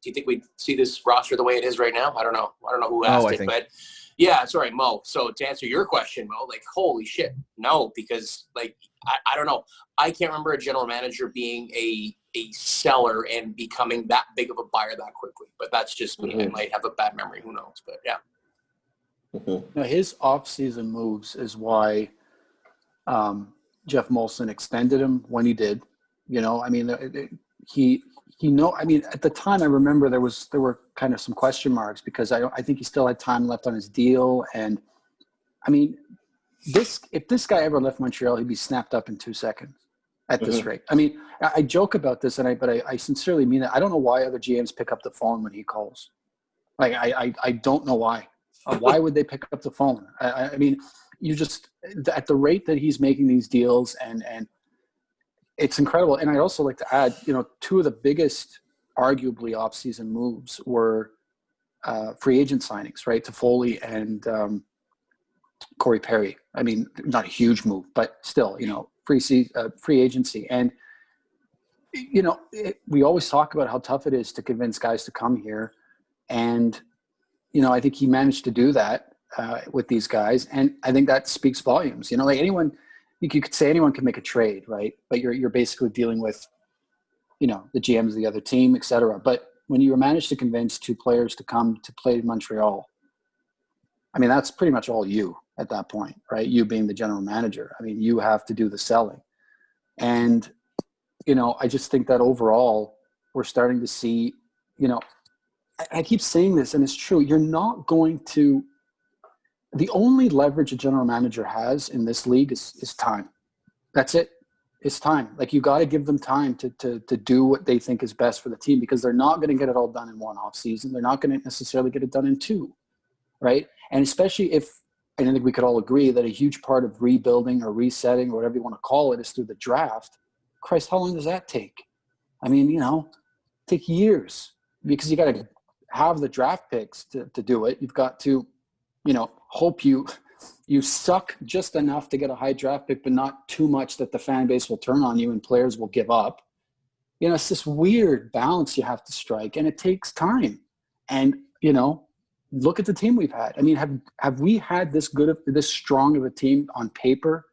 you think we'd see this roster the way it is right now? I don't know. I don't know who asked it, but yeah, sorry, Mo. So to answer your question, Mo, like, holy shit, no, because like, I don't know. I can't remember a general manager being a seller and becoming that big of a buyer that quickly, but that's just me. I might have a bad memory. Who knows? But yeah. Now, his off-season moves is why Jeff Molson extended him when he did. You know, I mean, I mean, at the time, I remember there were kind of some question marks because I think he still had time left on his deal, and I mean, if this guy ever left Montreal, he'd be snapped up in 2 seconds at this rate. I mean, I joke about this, but I sincerely mean it. I don't know why other GMs pick up the phone when he calls. Like, I don't know why. Why would they pick up the phone? I mean, you just, at the rate that he's making these deals, and it's incredible. And I'd also like to add, you know, two of the biggest, arguably, off-season moves were free agent signings, right? Toffoli and Corey Perry. I mean, not a huge move, but still, you know, free agency. And, you know, we always talk about how tough it is to convince guys to come here. And, you know, I think he managed to do that with these guys. And I think that speaks volumes. You know, like anyone, you could say anyone can make a trade, right? But you're basically dealing with, you know, the GMs of the other team, et cetera. But when you manage to convince two players to come to play in Montreal, I mean, that's pretty much all you at that point, right? You being the general manager. I mean, you have to do the selling. And, you know, I just think that overall we're starting to see, you know, I keep saying this, and it's true. You're not going to – the only leverage a general manager has in this league is time. That's it. It's time. Like, you got to give them time to do what they think is best for the team, because they're not going to get it all done in one off season. They're not going to necessarily get it done in two, right? And especially if – and I think we could all agree that a huge part of rebuilding or resetting or whatever you want to call it is through the draft. Christ, how long does that take? I mean, you know, take years, because you got to – have the draft picks to do it. You've got to, you know, hope you suck just enough to get a high draft pick, but not too much that the fan base will turn on you and players will give up. You know, it's this weird balance you have to strike, and it takes time. And, you know, look at the team we've had. I mean, have we had this strong of a team on paper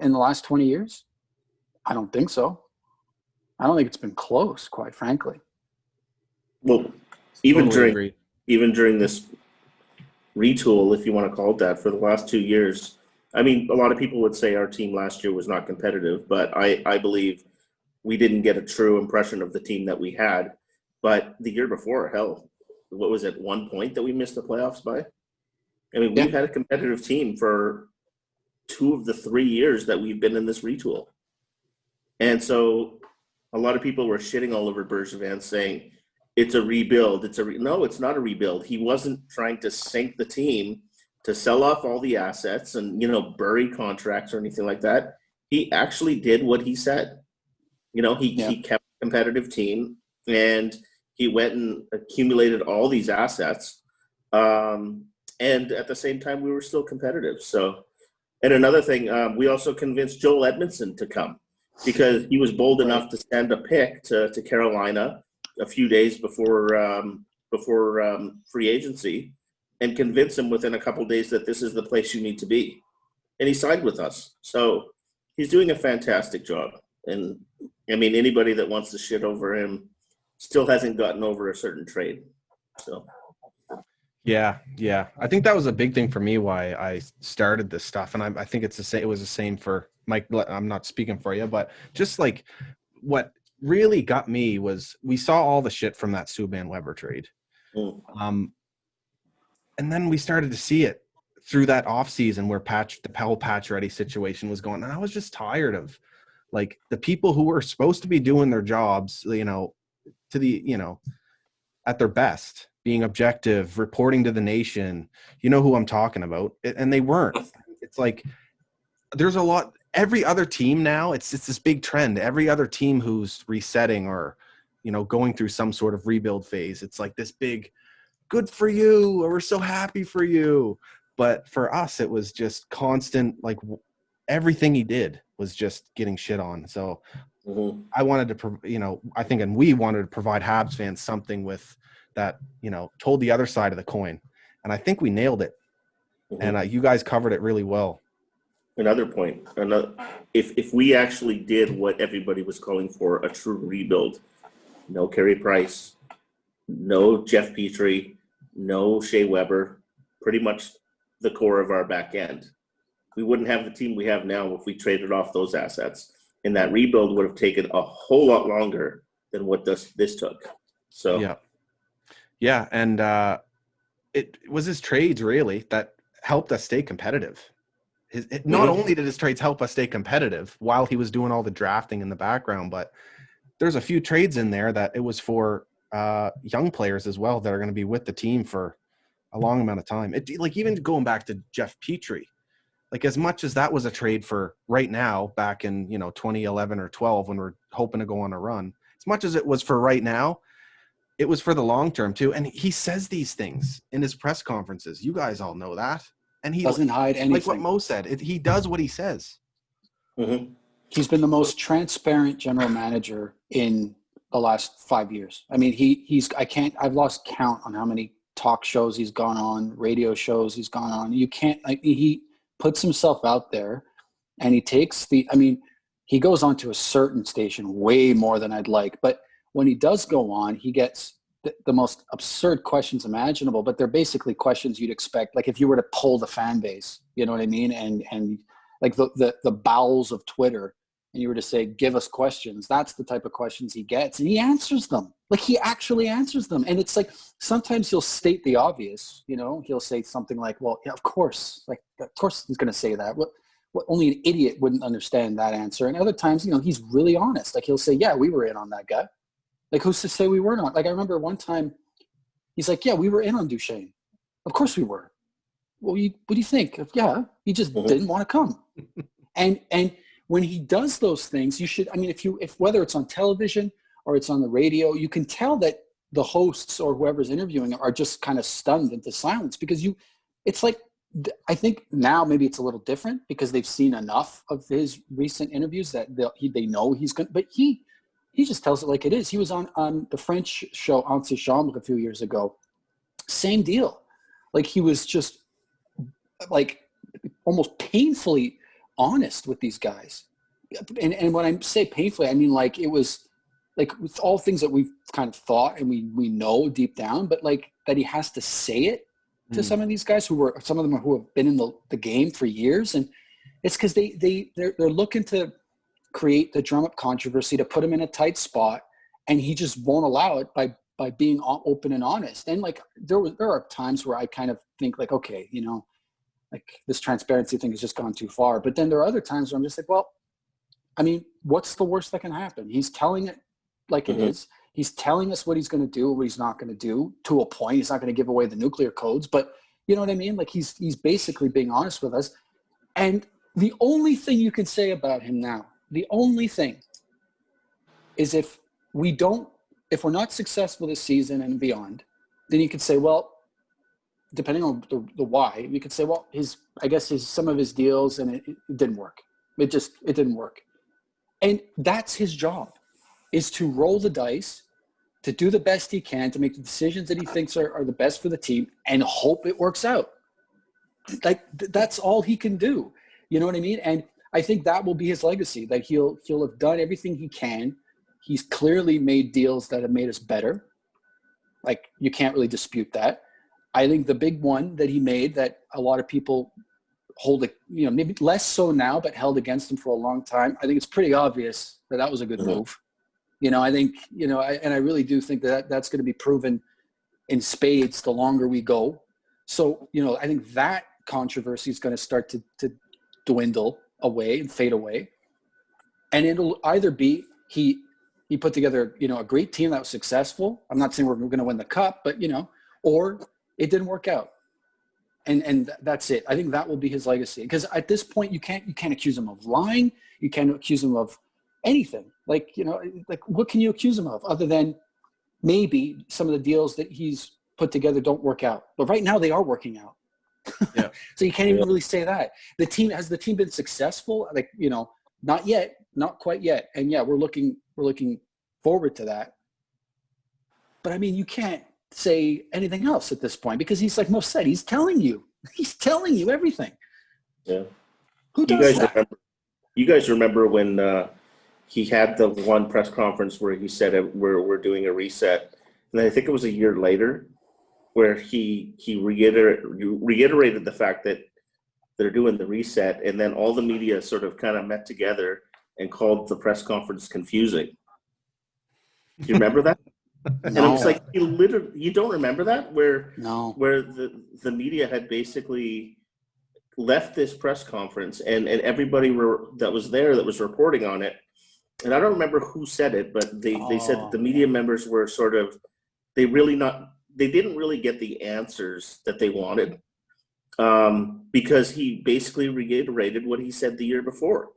in the last 20 years? I don't think so. I don't think it's been close, quite frankly. Well, even during this retool, if you want to call it that, for the last 2 years, I mean, a lot of people would say our team last year was not competitive, but I believe we didn't get a true impression of the team that we had. But the year before, hell, what was it, 1 point that we missed the playoffs by? I mean, we've had a competitive team for 2 of the 3 years that we've been in this retool. And so a lot of people were shitting all over Bergevin, saying, it's a rebuild. No, it's not a rebuild. He wasn't trying to sink the team to sell off all the assets and, you know, bury contracts or anything like that. He actually did what he said. You know, he kept a competitive team, and he went and accumulated all these assets. And at the same time, we were still competitive. So, and another thing, we also convinced Joel Edmondson to come, because he was bold enough to send a pick to Carolina a few days before free agency, and convince him within a couple of days that this is the place you need to be. And he signed with us. So he's doing a fantastic job. And I mean, anybody that wants to shit over him still hasn't gotten over a certain trade. So. Yeah. I think that was a big thing for me why I started this stuff. And I think it's the same. It was the same for Mike. I'm not speaking for you, but just like what really got me was we saw all the shit from that Subban Weber trade. And then we started to see it through that offseason where the Powell patch ready situation was going. And I was just tired of, like, the people who were supposed to be doing their jobs, you know, to the, you know, at their best, being objective, reporting to the nation, you know who I'm talking about. And they weren't. It's like, there's a lot. Every other team now, it's this big trend. Every other team who's resetting or, you know, going through some sort of rebuild phase, it's like this big, good for you, or we're so happy for you. But for us, it was just constant, like, everything he did was just getting shit on. So Mm-hmm. I wanted to, I think, and we wanted to provide Habs fans something with that, told the other side of the coin. And I think we nailed it. Mm-hmm. And you guys covered it really well. Another point, if we actually did what everybody was calling for, a true rebuild, no Carey Price, no Jeff Petrie, no Shea Weber, pretty much the core of our back end, we wouldn't have the team we have now if we traded off those assets. And that rebuild would have taken a whole lot longer than what this took. So yeah, and it was his trades really that helped us stay competitive. Not only did his trades help us stay competitive while he was doing all the drafting in the background, but there's a few trades in there that it was for young players as well that are going to be with the team for a long amount of time. Like even going back to Jeff Petrie, like as much as that was a trade for right now, back in 2011 or 12 when we're hoping to go on a run, as much as it was for right now, it was for the long term too. And he says these things in his press conferences. You guys all know that. And he doesn't hide anything. Like what Mo said, he does what he says. Mm-hmm. He's been the most transparent general manager in the last 5 years. I mean, I've lost count on how many talk shows he's gone on, radio shows he's gone on. You can't, he puts himself out there and he takes he goes on to a certain station way more than I'd like. But when he does go on, he gets the most absurd questions imaginable, but they're basically questions you'd expect. Like if you were to poll the fan base, you know what I mean? And like the bowels of Twitter, and you were to say, give us questions, that's the type of questions he gets. And he answers them. Like he actually answers them. And it's like, sometimes he'll state the obvious, he'll say something like, well, yeah, of course he's going to say that. What only an idiot wouldn't understand that answer. And other times, he's really honest. Like he'll say, yeah, we were in on that guy. Like who's to say we were not? Like I remember one time he's like, yeah, we were in on Duchesne. Of course we were. Well, what do you think? Yeah, he just didn't want to come. And when he does those things, you should, if whether it's on television or it's on the radio, you can tell that the hosts or whoever's interviewing are just kind of stunned into silence because it's like, I think now maybe it's a little different because they've seen enough of his recent interviews that they know he's going to, but he just tells it like it is. He was on the French show Antichambre a few years ago. Same deal. Like he was just like almost painfully honest with these guys. And when I say painfully, I mean like it was like it's all things that we've kind of thought and we know deep down, but like that he has to say it to some of these guys some of them who have been in the game for years. And it's because they're looking to create the drum up controversy to put him in a tight spot, and he just won't allow it by being open and honest. And like there are times where I kind of think like, okay, like this transparency thing has just gone too far. But then there are other times where I'm just like, well, what's the worst that can happen? He's telling it like it is. He's telling us what he's going to do, what he's not going to do to a point. He's not going to give away the nuclear codes, but you know what I mean? Like he's basically being honest with us. And the only thing you can say about him now, the only thing is if we're not successful this season and beyond, then you could say, well, depending on the why, you could say, well, some of his deals and it didn't work. It didn't work. And that's his job, is to roll the dice, to do the best he can, to make the decisions that he thinks are the best for the team and hope it works out. Like that's all he can do. You know what I mean? And I think that will be his legacy, that he'll have done everything he can. He's clearly made deals that have made us better. Like you can't really dispute that. I think the big one that he made that a lot of people hold it, maybe less so now, but held against him for a long time. I think it's pretty obvious that was a good move. I think, and I really do think that's going to be proven in spades the longer we go. So, I think that controversy is going to start to dwindle away and fade away. And it'll either be he put together, a great team that was successful. I'm not saying we're going to win the cup, but, or it didn't work out. And that's it. I think that will be his legacy. Because at this point, you can't accuse him of lying. You can't accuse him of anything. Like what can you accuse him of other than maybe some of the deals that he's put together don't work out? But right now they are working out. Yeah. So you can't even really say that. The team been successful? Like, not yet, not quite yet. And yeah, we're looking forward to that. But I mean, you can't say anything else at this point because he's, like Mo said, he's telling you everything. Yeah. Who does that? You guys remember when he had the one press conference where he said we're doing a reset, and I think it was a year later where he reiterated the fact that they're doing the reset, and then all the media sort of kind of met together and called the press conference confusing. Do you remember that? And it was like, you don't remember that? Where the media had basically left this press conference and everybody that was there that was reporting on it, and I don't remember who said it, but they said that the media members were sort of, they didn't really get the answers that they wanted, because he basically reiterated what he said the year before.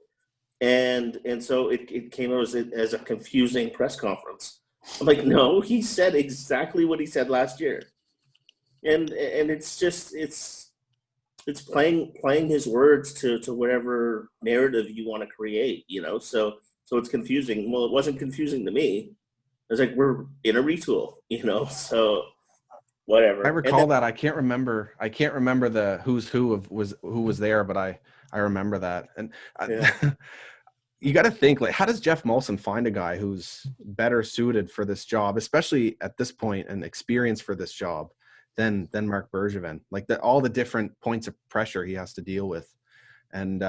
And so it came out as a confusing press conference. I'm like, no, he said exactly what he said last year. And it's just, it's playing his words to whatever narrative you want to create, so it's confusing. Well, it wasn't confusing to me. I was like, we're in a retool, so whatever. I recall that. I can't remember the who's who was there, but I remember that. And you got to think, like, how does Jeff Molson find a guy who's better suited for this job, especially at this point, and experienced for this job than Marc Bergevin? Like, all the different points of pressure he has to deal with, and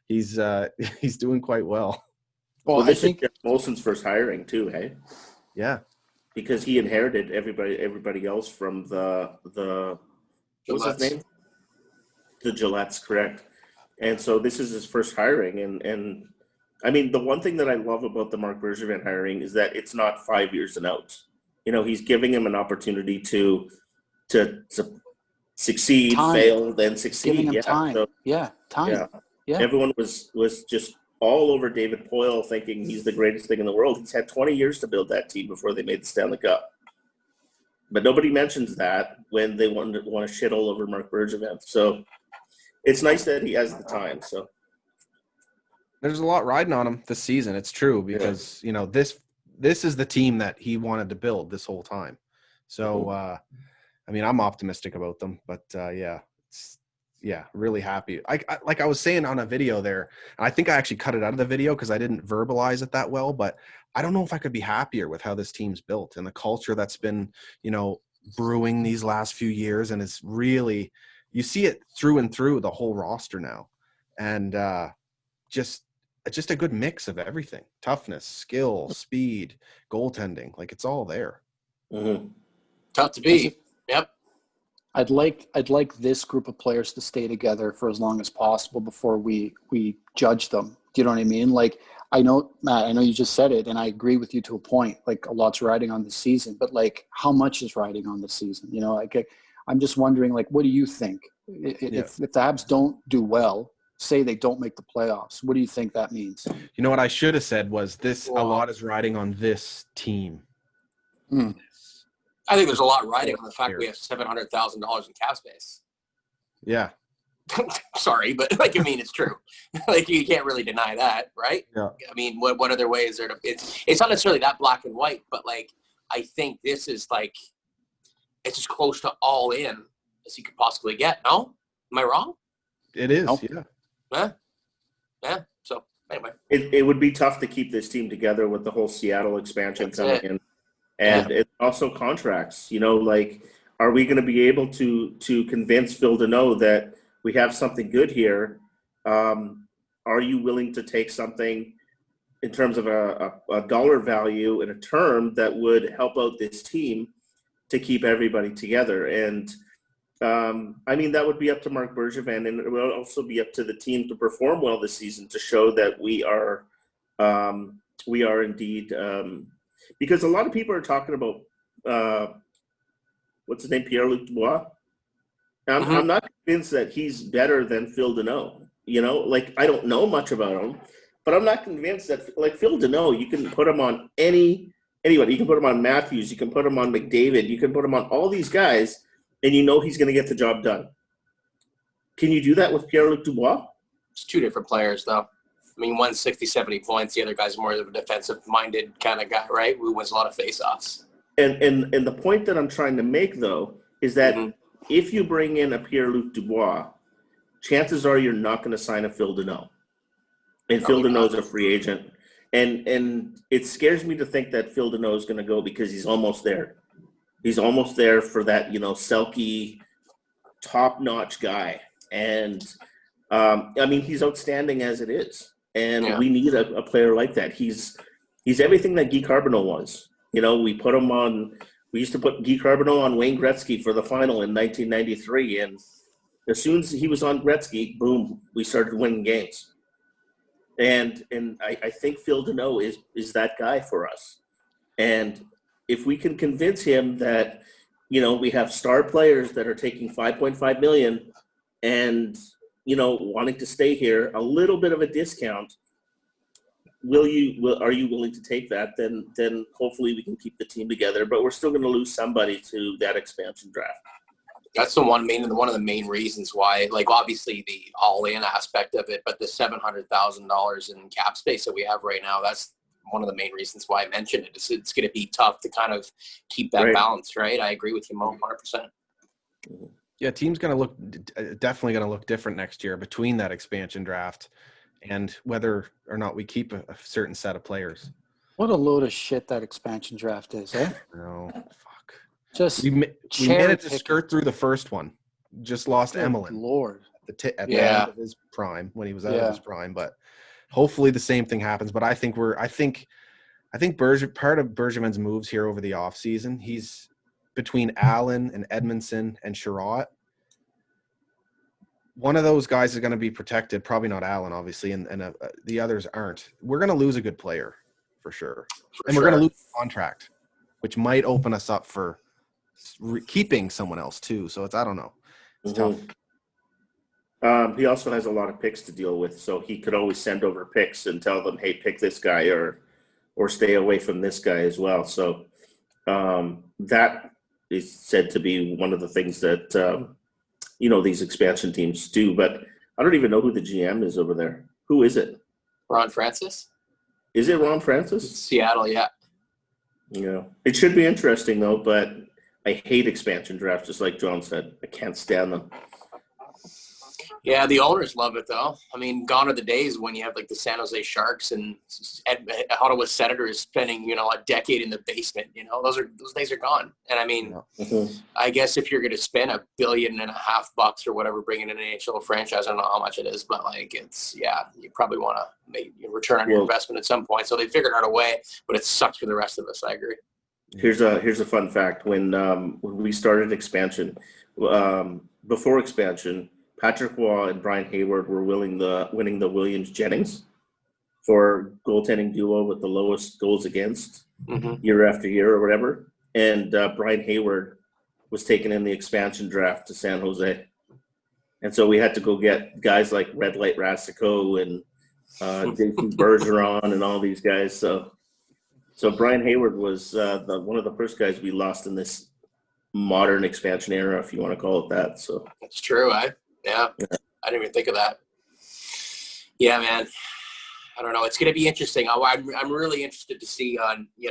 he's doing quite well. Well, this is Jeff Molson's first hiring too, hey? Yeah. Because he inherited everybody else from the what's his name? The Gillettes, correct. And so this is his first hiring, and I mean, the one thing that I love about the Marc Bergevin hiring is that it's not 5 years and out. He's giving him an opportunity to succeed, fail, then succeed. Giving him time. So, time. Yeah. Everyone was just all over David Poile, thinking he's the greatest thing in the world. He's had 20 years to build that team before they made the Stanley Cup. But nobody mentions that when they want to shit all over Marc Bergevin. So it's nice that he has the time. So there's a lot riding on him this season. It's true, because this is the team that he wanted to build this whole time. So I mean, I'm optimistic about them, but really happy. Like I was saying on a video there, and I think I actually cut it out of the video because I didn't verbalize it that well, but I don't know if I could be happier with how this team's built and the culture that's been, brewing these last few years. And it's really, you see it through and through the whole roster now. And just a good mix of everything: toughness, skill, speed, goaltending. Like, it's all there. Mm-hmm. Tough to beat. Yep. I'd like this group of players to stay together for as long as possible before we judge them. Do you know what I mean? Like, I know, Matt, I know you just said it, and I agree with you to a point. Like, a lot's riding on the season, but like, how much is riding on the season? Like, I'm just wondering, like, what do you think? If the Habs don't do well, say they don't make the playoffs, what do you think that means? You know what I should have said was this: a lot is riding on this team. I think there's a lot riding on the fact we have $700,000 in cap space. Yeah. Sorry, but it's true. Like, you can't really deny that, right? Yeah. I mean, what other way is there to? It's not necessarily that black and white, but like, I think this is like, it's as close to all in as you could possibly get. No, am I wrong? It is. Nope. Yeah. Yeah. So anyway, it would be tough to keep this team together with the whole Seattle expansion coming in. And it's also contracts, like, are we going to be able to convince Phil Danault that we have something good here? Are you willing to take something in terms of a dollar value and a term that would help out this team to keep everybody together? And I mean, that would be up to Marc Bergevin, and it would also be up to the team to perform well this season to show that we are indeed. Because a lot of people are talking about what's his name, Pierre-Luc Dubois. I'm not convinced that he's better than Phil Danault. Like, I don't know much about him, but I'm not convinced that, like, Phil Danault, you can put him on anybody. You can put him on Matthews. You can put him on McDavid. You can put him on all these guys, and you know he's going to get the job done. Can you do that with Pierre-Luc Dubois? It's two different players, though. I mean, one's 60, 70 points. The other guy's more of a defensive-minded kind of guy, right? Who wins a lot of face-offs. And the point that I'm trying to make, though, is that if you bring in a Pierre-Luc Dubois, chances are you're not going to sign a Phil Danault. And Phil Danault's a free agent. And it scares me to think that Phil Danault is going to go because he's almost there. He's almost there for that, Selke, top-notch guy. And, I mean, he's outstanding as it is. And we need a player like that. He's everything that Guy Carbonneau was. We put him on – we used to put Guy Carbonneau on Wayne Gretzky for the final in 1993. And as soon as he was on Gretzky, boom, we started winning games. And I think Phil Danault is that guy for us. And if we can convince him that, we have star players that are taking $5.5 million and, wanting to stay here, a little bit of a discount, are you willing to take that? Then hopefully we can keep the team together, but we're still going to lose somebody to that expansion draft. That's one of the main reasons why, like, obviously the all-in aspect of it, but the $700,000 in cap space that we have right now, that's one of the main reasons why I mentioned it. It's going to be tough to kind of keep that balance, right? I agree with you, Mo, 100%. Yeah, team's definitely going to look different next year between that expansion draft and whether or not we keep a certain set of players. What a load of shit that expansion draft is, eh? No, fuck. Just we managed to skirt through the first one. Just lost Emelin. Lord. At the end of his prime, when he was out of his prime. But hopefully the same thing happens. But I think part of Bergevin's moves here over the offseason, he's between Allen and Edmondson and Sherratt. One of those guys is going to be protected, probably not Allen, obviously, and the others aren't. We're going to lose a good player for sure. We're going to lose a contract, which might open us up for keeping someone else too. So I don't know. It's tough. He also has a lot of picks to deal with, so he could always send over picks and tell them, hey, pick this guy or stay away from this guy as well. So that is said to be one of the things that these expansion teams do. But I don't even know who the GM is over there. Who is it? Ron Francis. Is it Ron Francis? Seattle, yeah. Yeah. It should be interesting, though, but I hate expansion drafts, just like John said. I can't stand them. Yeah, the owners love it, though. I mean, gone are the days when you have, like, the San Jose Sharks and Ottawa Senators spending, a decade in the basement. Those days are gone. And, I mean, I guess if you're going to spend $1.5 billion or whatever bringing in an NHL franchise, I don't know how much it is, but, like, you probably want to make a return on your investment at some point. So they figured out a way, but it sucks for the rest of us. I agree. Here's a fun fact. When we started expansion, before expansion, Patrick Waugh and Brian Hayward were winning the Williams-Jennings for goaltending duo with the lowest goals against year after year or whatever. And Brian Hayward was taken in the expansion draft to San Jose. And so we had to go get guys like Red Light Rasico and Jason Bergeron and all these guys. So Brian Hayward was one of the first guys we lost in this modern expansion era, if you want to call it that. So it's true, Yeah, I didn't even think of that. Yeah, man. I don't know. It's going to be interesting. I'm really interested to see on, I'm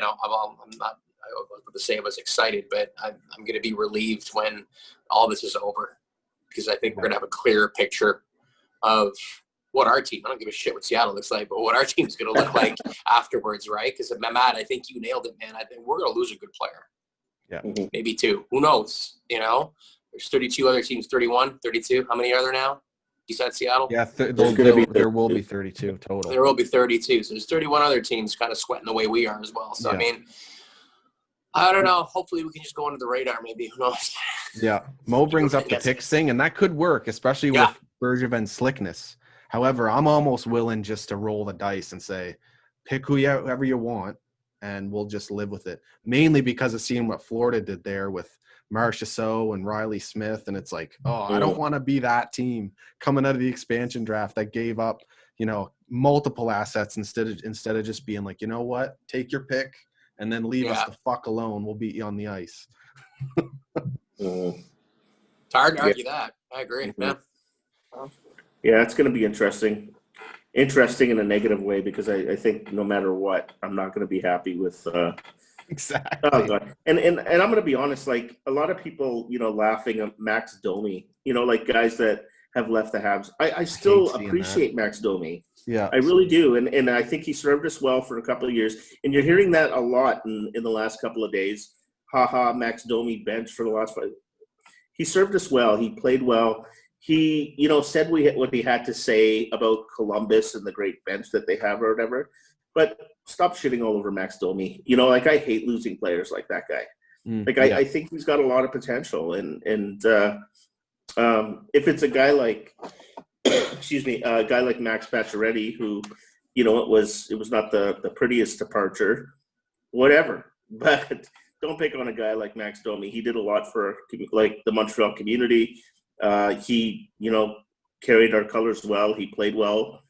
not, I was about to say I was excited, but I'm going to be relieved when all this is over because I think we're going to have a clearer picture of what our team, I don't give a shit what Seattle looks like, but what our team's going to look like afterwards, right? Because, Matt, I think you nailed it, man. I think we're going to lose a good player. Yeah. Maybe two. Who knows, There's 32 other teams, 31, 32. How many are there now besides Seattle? Yeah, there will be 32 total. There will be 32. So there's 31 other teams kind of sweating the way we are as well. So, I mean, I don't know. Hopefully we can just go under the radar maybe. Who knows? Yeah. Mo brings up the picks thing, and that could work, especially with Bergevin's slickness. However, I'm almost willing just to roll the dice and say, pick whoever you want, and we'll just live with it. Mainly because of seeing what Florida did there with Marchessault and Riley Smith, and it's like, I don't want to be that team coming out of the expansion draft that gave up, multiple assets instead of just being like, you know what, take your pick and then leave us the fuck alone. We'll beat you on the ice. It's hard to argue that. I agree. Mm-hmm. Yeah. Yeah, it's going to be interesting. Interesting in a negative way, because I think no matter what, I'm not going to be happy with. Exactly. Oh God. And I'm going to be honest. Like a lot of people, laughing at Max Domi. Like guys that have left the Habs. I still appreciate Max Domi. Yeah, I really do, and I think he served us well for a couple of years. And you're hearing that a lot in the last couple of days. Max Domi bench for the last 5. He served us well. He played well. He, said what he had to say about Columbus and the great bench that they have or whatever. But stop shitting all over Max Domi. I hate losing players like that guy. I think he's got a lot of potential. And if it's a guy like, a guy like Max Pacioretty, who, it was not the prettiest departure, whatever. But don't pick on a guy like Max Domi. He did a lot for the Montreal community. He, carried our colors well. He played well.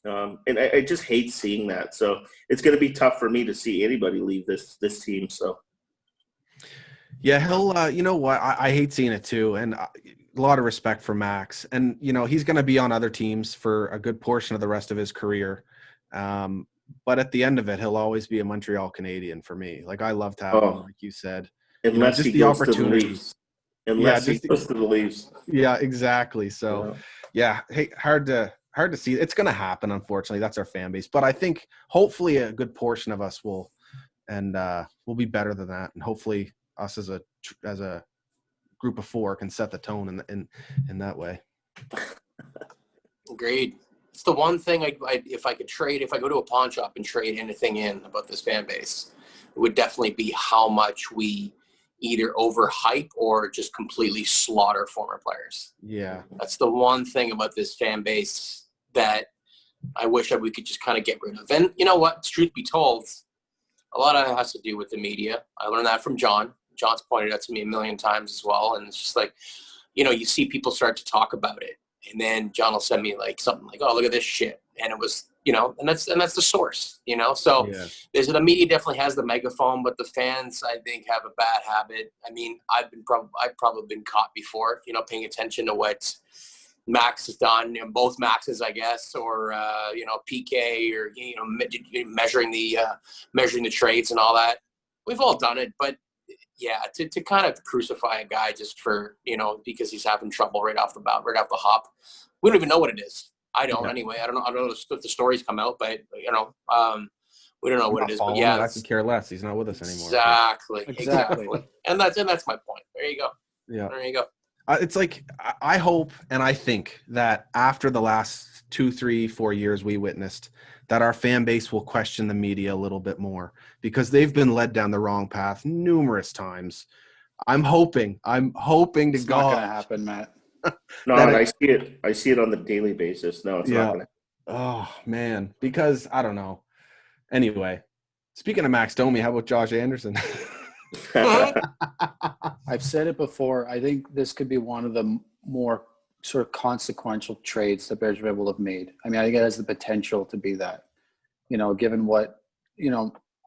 And I just hate seeing that. So it's going to be tough for me to see anybody leave this team. So. Yeah, he'll, you know what? I hate seeing it too. And a lot of respect for Max. And, he's going to be on other teams for a good portion of the rest of his career. But at the end of it, he'll always be a Montreal Canadien for me. Like, I love to have him, like you said. Unless just he the goes to the opportunity. Leafs. Unless he goes to the Leafs. Yeah, exactly. So, hey, hard to see. It's going to happen, unfortunately. That's our fan base. But I think hopefully a good portion of us will be better than that. And hopefully us as a group of 4 can set the tone in that way. Agreed. It's the one thing if I go to a pawn shop and trade anything in about this fan base, it would definitely be how much we either overhype or just completely slaughter former players. Yeah. That's the one thing about this fan base that I wish we could just kind of get rid of. And you know what? Truth be told, a lot of it has to do with the media. I learned that from John. John's pointed out to me a million times as well. And it's just like, you see people start to talk about it. And then John will send me something like, oh, look at this shit. And it was, and that's the source, So the media definitely has the megaphone, but the fans, I think, have a bad habit. I mean, I've probably been caught before, paying attention to what Max has done, both Maxes, I guess, or, PK or, measuring the trades and all that. We've all done it, but yeah, to kind of crucify a guy just for, because he's having trouble right off the hop. We don't even know what it is. I don't anyway. I don't know if the stories come out, but, we don't know what it is. But yeah, I could care less. He's not with us anymore. Exactly. And that's my point. There you go. Yeah. There you go. It's like, I hope and I think that after the last 2, 3, 4 years we witnessed, that our fan base will question the media a little bit more, because they've been led down the wrong path numerous times. I'm hoping to God. It's not going to happen, Matt. No, and I see it on the daily basis. No, it's not going to. Oh, man, because I don't know. Anyway, speaking of Max Domi, how about Josh Anderson? I've said it before. I think this could be one of the more sort of consequential trades that Bergevin will have made. I mean, I think it has the potential to be that, given what,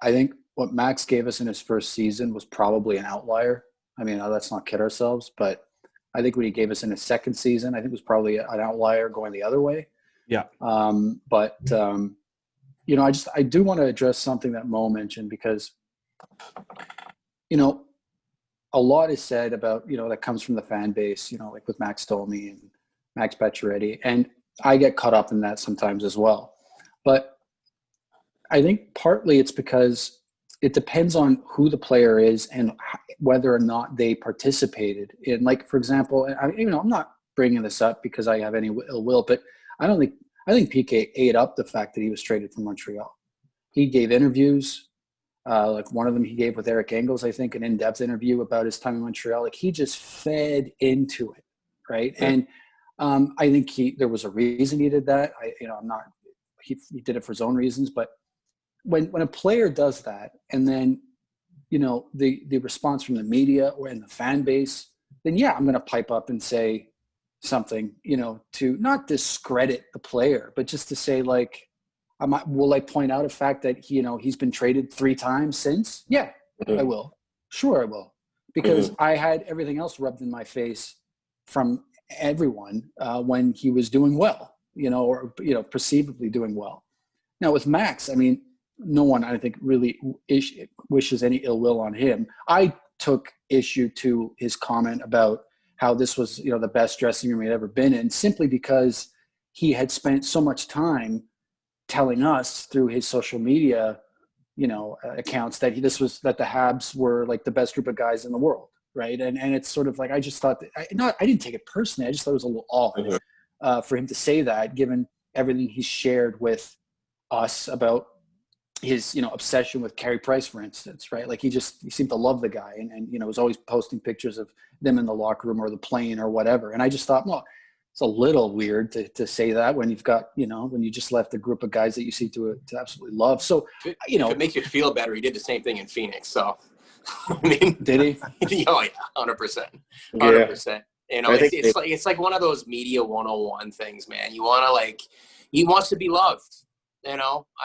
I think what Max gave us in his first season was probably an outlier. I mean, let's not kid ourselves, but I think what he gave us in his second season, I think was probably an outlier going the other way. Yeah. I do want to address something that Mo mentioned, because, a lot is said about, that comes from the fan base, like with Max Domi and Max Pacioretty. And I get caught up in that sometimes as well. But I think partly it's because it depends on who the player is and whether or not they participated in, like, for example, I'm not bringing this up because I have any ill will, but I think PK ate up the fact that he was traded from Montreal. He gave interviews. Like one of them he gave with Eric Engels, I think, an in-depth interview about his time in Montreal. Like, he just fed into it, right? Yeah. And I think there was a reason he did that. He did it for his own reasons. But when a player does that, and then the response from the media or in the fan base, then yeah, I'm going to pipe up and say something, to not discredit the player, but just to say, like, will I point out a fact that he's been traded 3 times since? Yeah, I will. Sure, I will, because I had everything else rubbed in my face from everyone when he was doing well, or perceivably doing well. Now with Max, I mean, no one, I think, really wishes any ill will on him. I took issue to his comment about how this was, the best dressing room he'd ever been in, simply because he had spent so much time telling us through his social media, accounts that that the Habs were like the best group of guys in the world, right? And it's sort of like, I just thought that, I didn't take it personally. I just thought it was a little odd for him to say that, given everything he shared with us about his, obsession with Carey Price, for instance, right? Like he seemed to love the guy and was always posting pictures of them in the locker room or the plane or whatever. And I just thought, well, it's a little weird to say that when you've got, when you just left a group of guys that you seem to absolutely love. So, if it makes you feel better, he did the same thing in Phoenix. So, I mean, did he? Oh yeah, 100%, 100%. It's like one of those media 101 things, man. You want to he wants to be loved. I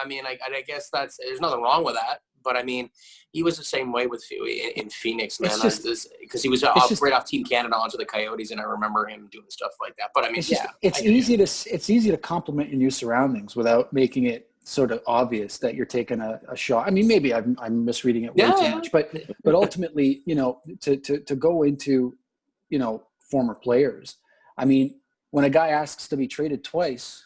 mean, I guess there's nothing wrong with that. But I mean, he was the same way in Phoenix, man. Because he was right off Team Canada onto the Coyotes, and I remember him doing stuff like that. But I mean, it's easy to compliment your new surroundings without making it sort of obvious that you're taking a shot. I mean, maybe I'm misreading it way too much, but ultimately, to go into, former players. I mean, when a guy asks to be traded twice,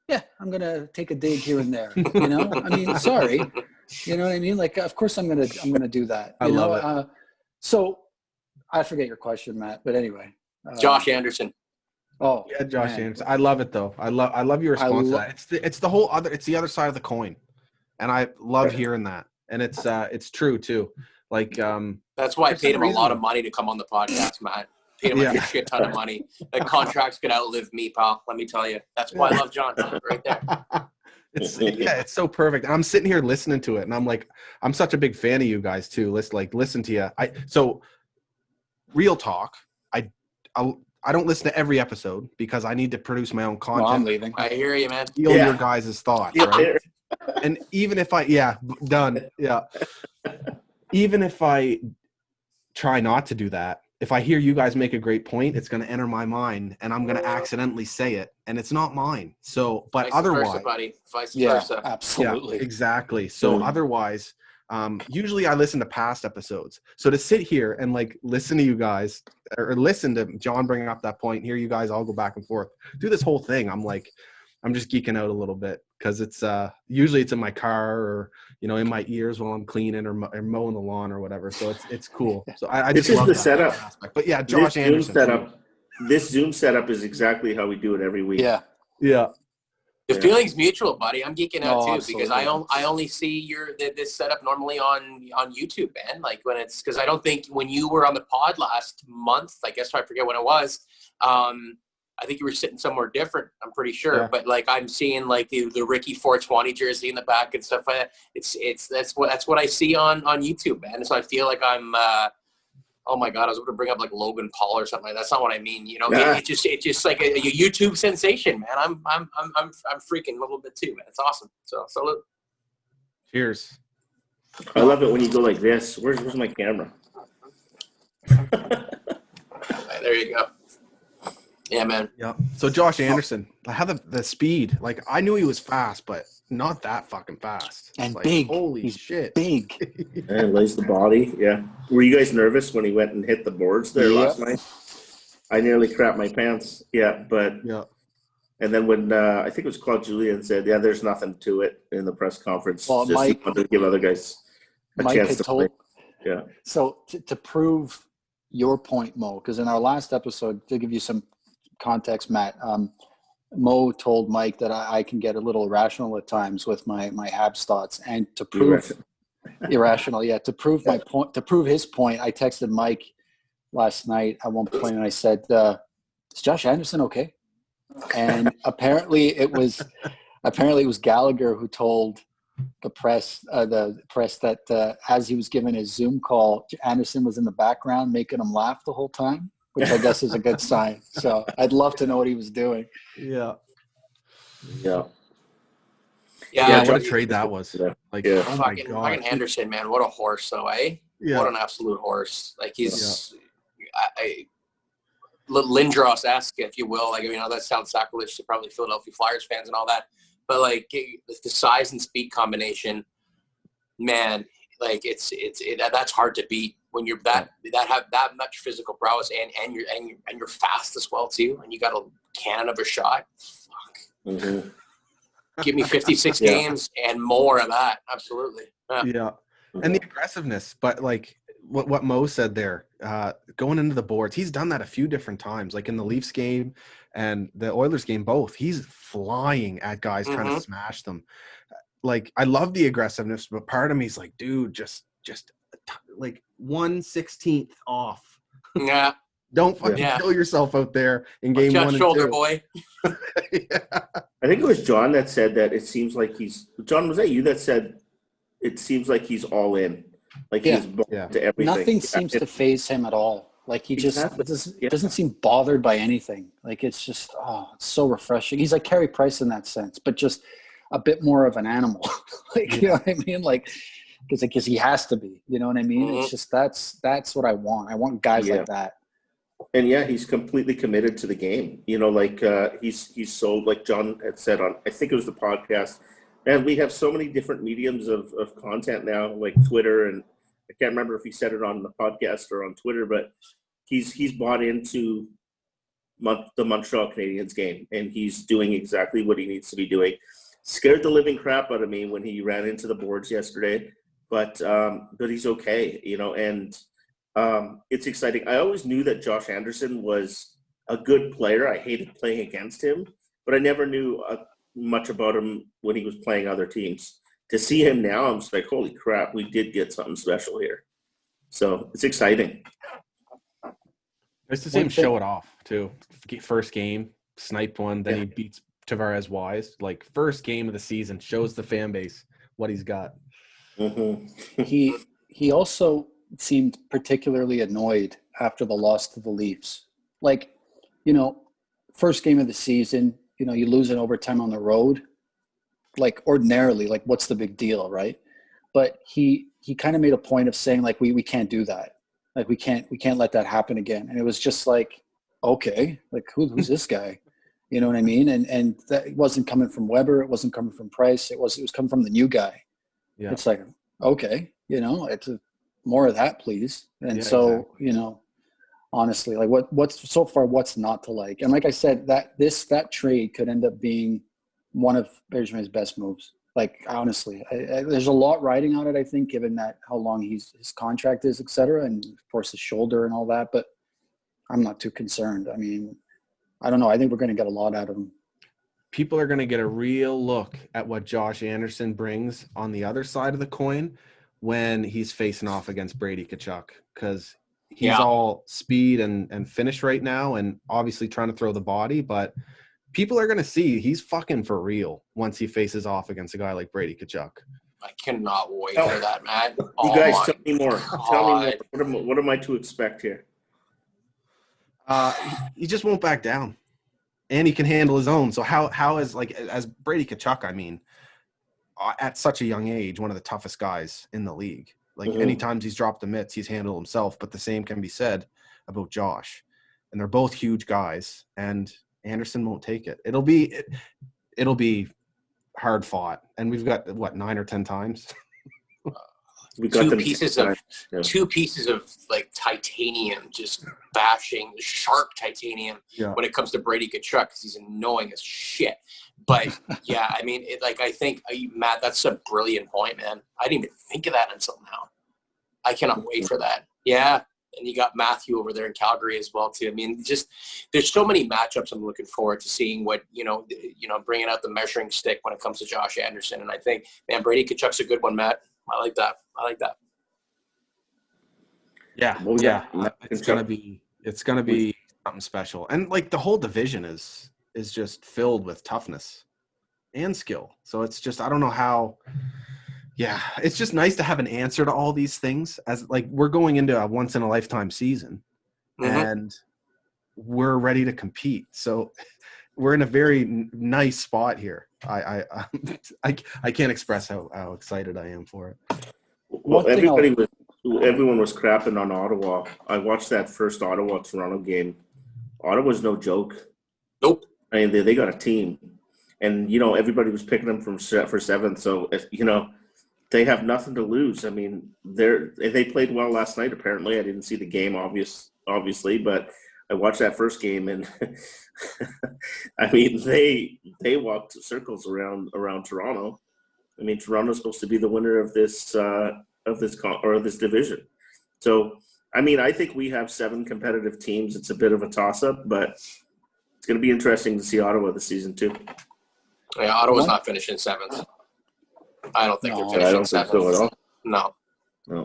yeah, I'm going to take a dig here and there, I mean, sorry, you know what I mean? Like, of course I'm going to do that. I love it. So I forget your question, Matt, but anyway. Josh Anderson. Oh yeah, Josh Anderson. I love it though. I love your response to that. It's the other side of the coin. And I love hearing that. And it's true too. Like, that's why I paid him a lot of money to come on the podcast, Matt. Paid him a shit ton of money. The contracts could outlive me, pal. Let me tell you. That's why I love John right there. It's so perfect. And I'm sitting here listening to it, and I'm like, I'm such a big fan of you guys too. Listen to you. So real talk. I don't listen to every episode because I need to produce my own content. No, I'm leaving. I hear you, man. Feel your guys' thoughts, right? And even if even if I try not to do that, if I hear you guys make a great point, it's going to enter my mind and I'm going to accidentally say it and it's not mine. So, but Vice otherwise, versa, buddy. Vice versa. Absolutely. Yeah, exactly. So otherwise, usually I listen to past episodes. So to sit here and listen to you guys or listen to John bringing up that point, hear you guys all go back and forth, do this whole thing. I'm just geeking out a little bit because it's usually it's in my car or in my ears while I'm cleaning or mowing the lawn or whatever. So it's cool. So I just love the that setup. aspect. But yeah, Josh Anderson. This Zoom setup is exactly how we do it every week. Yeah. The feeling's mutual, buddy. I'm geeking out too absolutely. because I only see this setup normally on YouTube, man. Like when it's because I don't think when you were on the pod last month, I guess I forget when it was. I think you were sitting somewhere different. I'm pretty sure, but I'm seeing the Ricky 420 jersey in the back and stuff like that. That's what I see on YouTube, man. So I feel like I'm. Oh my God, I was going to bring up Logan Paul or something like that. That's not what I mean. It's just like a YouTube sensation, man. I'm freaking a little bit too, man. It's awesome. So salute. Cheers. I love it when you go like this. Where's my camera? There you go. Yeah, man. Yeah. So Josh Anderson, I have the speed. I knew he was fast, but not that fucking fast. And big. Holy shit. Big. And lays the body. Yeah. Were you guys nervous when he went and hit the boards there last night? I nearly crapped my pants. Yeah, but And then when I think it was Claude Julien said, there's nothing to it in the press conference. Well, just Mike wanted to give other guys a chance to play. Yeah. So to prove your point, Mo, because in our last episode, to give you some context, Matt, Mo told Mike that I can get a little irrational at times with my Habs thoughts, and to prove irrational, to prove my point, to prove his point, I texted Mike last night at one point and I said, "Is Josh Anderson okay?" And apparently it was Gallagher who told the press that as he was giving his Zoom call, Anderson was in the background making him laugh the whole time, which I guess is a good sign. So I'd love to know what he was doing. Yeah. Yeah, what a trade that was. Yeah. Oh my God. Fucking Henderson, man. What a horse, though, eh? Yeah. What an absolute horse. Like, he's Lindros-esque, if you will. Like, I mean, that sounds sacrilege to probably Philadelphia Flyers fans and all that, but like the size and speed combination, man, like that's hard to beat when you're that have that much physical prowess and you're fast as well too, and you got a cannon of a shot. Fuck. Mm-hmm. Give me 56 games and more of that. Absolutely. Yeah. And the aggressiveness, but like what Mo said there, going into the boards, he's done that a few different times, like in the Leafs game and the Oilers game, both. He's flying at guys trying to smash them. Like, I love the aggressiveness, but part of me is like, dude, just like 1/16 off. Yeah. Don't fucking kill yourself out there in game one and shoulder, two. boy. I think it was John that said that it seems like John, was that you that said it seems like he's all in? Like he's to everything. Nothing seems to faze him at all. Like he just doesn't seem bothered by anything. Like it's just, it's so refreshing. He's like Carey Price in that sense, but just a bit more of an animal. Like, you know what I mean? Like, because he has to be, you know what I mean? It's just, that's what I want. I want guys like that. And he's completely committed to the game. You know, like he's so, like John had said on, I think it was the podcast, and we have so many different mediums of content now, like Twitter, and I can't remember if he said it on the podcast or on Twitter, but he's bought into the Montreal Canadiens game, and he's doing exactly what he needs to be doing. Scared the living crap out of me when he ran into the boards yesterday, but he's okay, you know, and it's exciting. I always knew that Josh Anderson was a good player. I hated playing against him, but I never knew much about him when he was playing other teams. To see him now, I'm just like, holy crap, we did get something special here. So it's exciting. It's the same show it off, too. First game, sniped one, then he beats Tavares Weise. Like, first game of the season, shows the fan base what he's got. Mm-hmm. He also seemed particularly annoyed after the loss to the Leafs. Like, you know, first game of the season, you know, you lose in overtime on the road. Like, ordinarily, like, what's the big deal, right? But he kind of made a point of saying, like, we can't do that. Like, we can't let that happen again. And it was just like, okay, like, who's this guy? You know what I mean? And that it wasn't coming from Weber. It wasn't coming from Price. It was coming from the new guy. Yeah. It's like, okay, you know, it's more of that, please. And exactly. You know, honestly, like what's not to like? And like I said, that trade could end up being one of Bergevin's best moves. Like, honestly, there's a lot riding on it, I think, given that how long his contract is, et cetera, and of course his shoulder and all that. But I'm not too concerned. I mean, I don't know. I think we're going to get a lot out of him. People are going to get a real look at what Josh Anderson brings on the other side of the coin when he's facing off against Brady Tkachuk, because he's all speed and finish right now, and obviously trying to throw the body, but people are going to see he's fucking for real once he faces off against a guy like Brady Tkachuk. I cannot wait for that, man. You guys, tell me more. Tell me more. What am I to expect here? He just won't back down, and he can handle his own. So how is, like, as Brady Tkachuk, I mean, at such a young age, one of the toughest guys in the league. Like, anytime he's dropped the mitts, he's handled himself. But the same can be said about Josh, and they're both huge guys. And Anderson won't take it. It'll be hard fought, and we've got 9 or 10 times. We got two pieces of like titanium, just bashing sharp titanium when it comes to Brady Tkachuk, because he's annoying as shit. But I mean, I think Matt, that's a brilliant point, man. I didn't even think of that until now. I cannot wait for that. Yeah. And you got Matthew over there in Calgary as well too. I mean, just there's so many matchups I'm looking forward to seeing. What bringing out the measuring stick when it comes to Josh Anderson. And I think, man, Brady Tkachuk's a good one, Matt. I like that. Yeah. It's gonna be something special. And like the whole division is just filled with toughness and skill. So it's just, I don't know how. Yeah, it's just nice to have an answer to all these things, as like we're going into a once in a lifetime season and we're ready to compete. So we're in a very nice spot here. I can't express how excited I am for it. Well, everyone was crapping on Ottawa. I watched that first Ottawa-Toronto game Ottawa's no joke. Nope. I mean, they got a team, and everybody was picking them for seventh. So if they have nothing to lose. I mean, they played well last night. Apparently, I didn't see the game, obviously, but I watched that first game, and I mean, they walked circles around Toronto. I mean, Toronto's supposed to be the winner of this division. So, I mean, I think we have 7 competitive teams. It's a bit of a toss-up, but it's going to be interesting to see Ottawa this season too. Yeah, Ottawa's not finishing 7th. I don't think they're I finishing don't think 7th. so at all. No.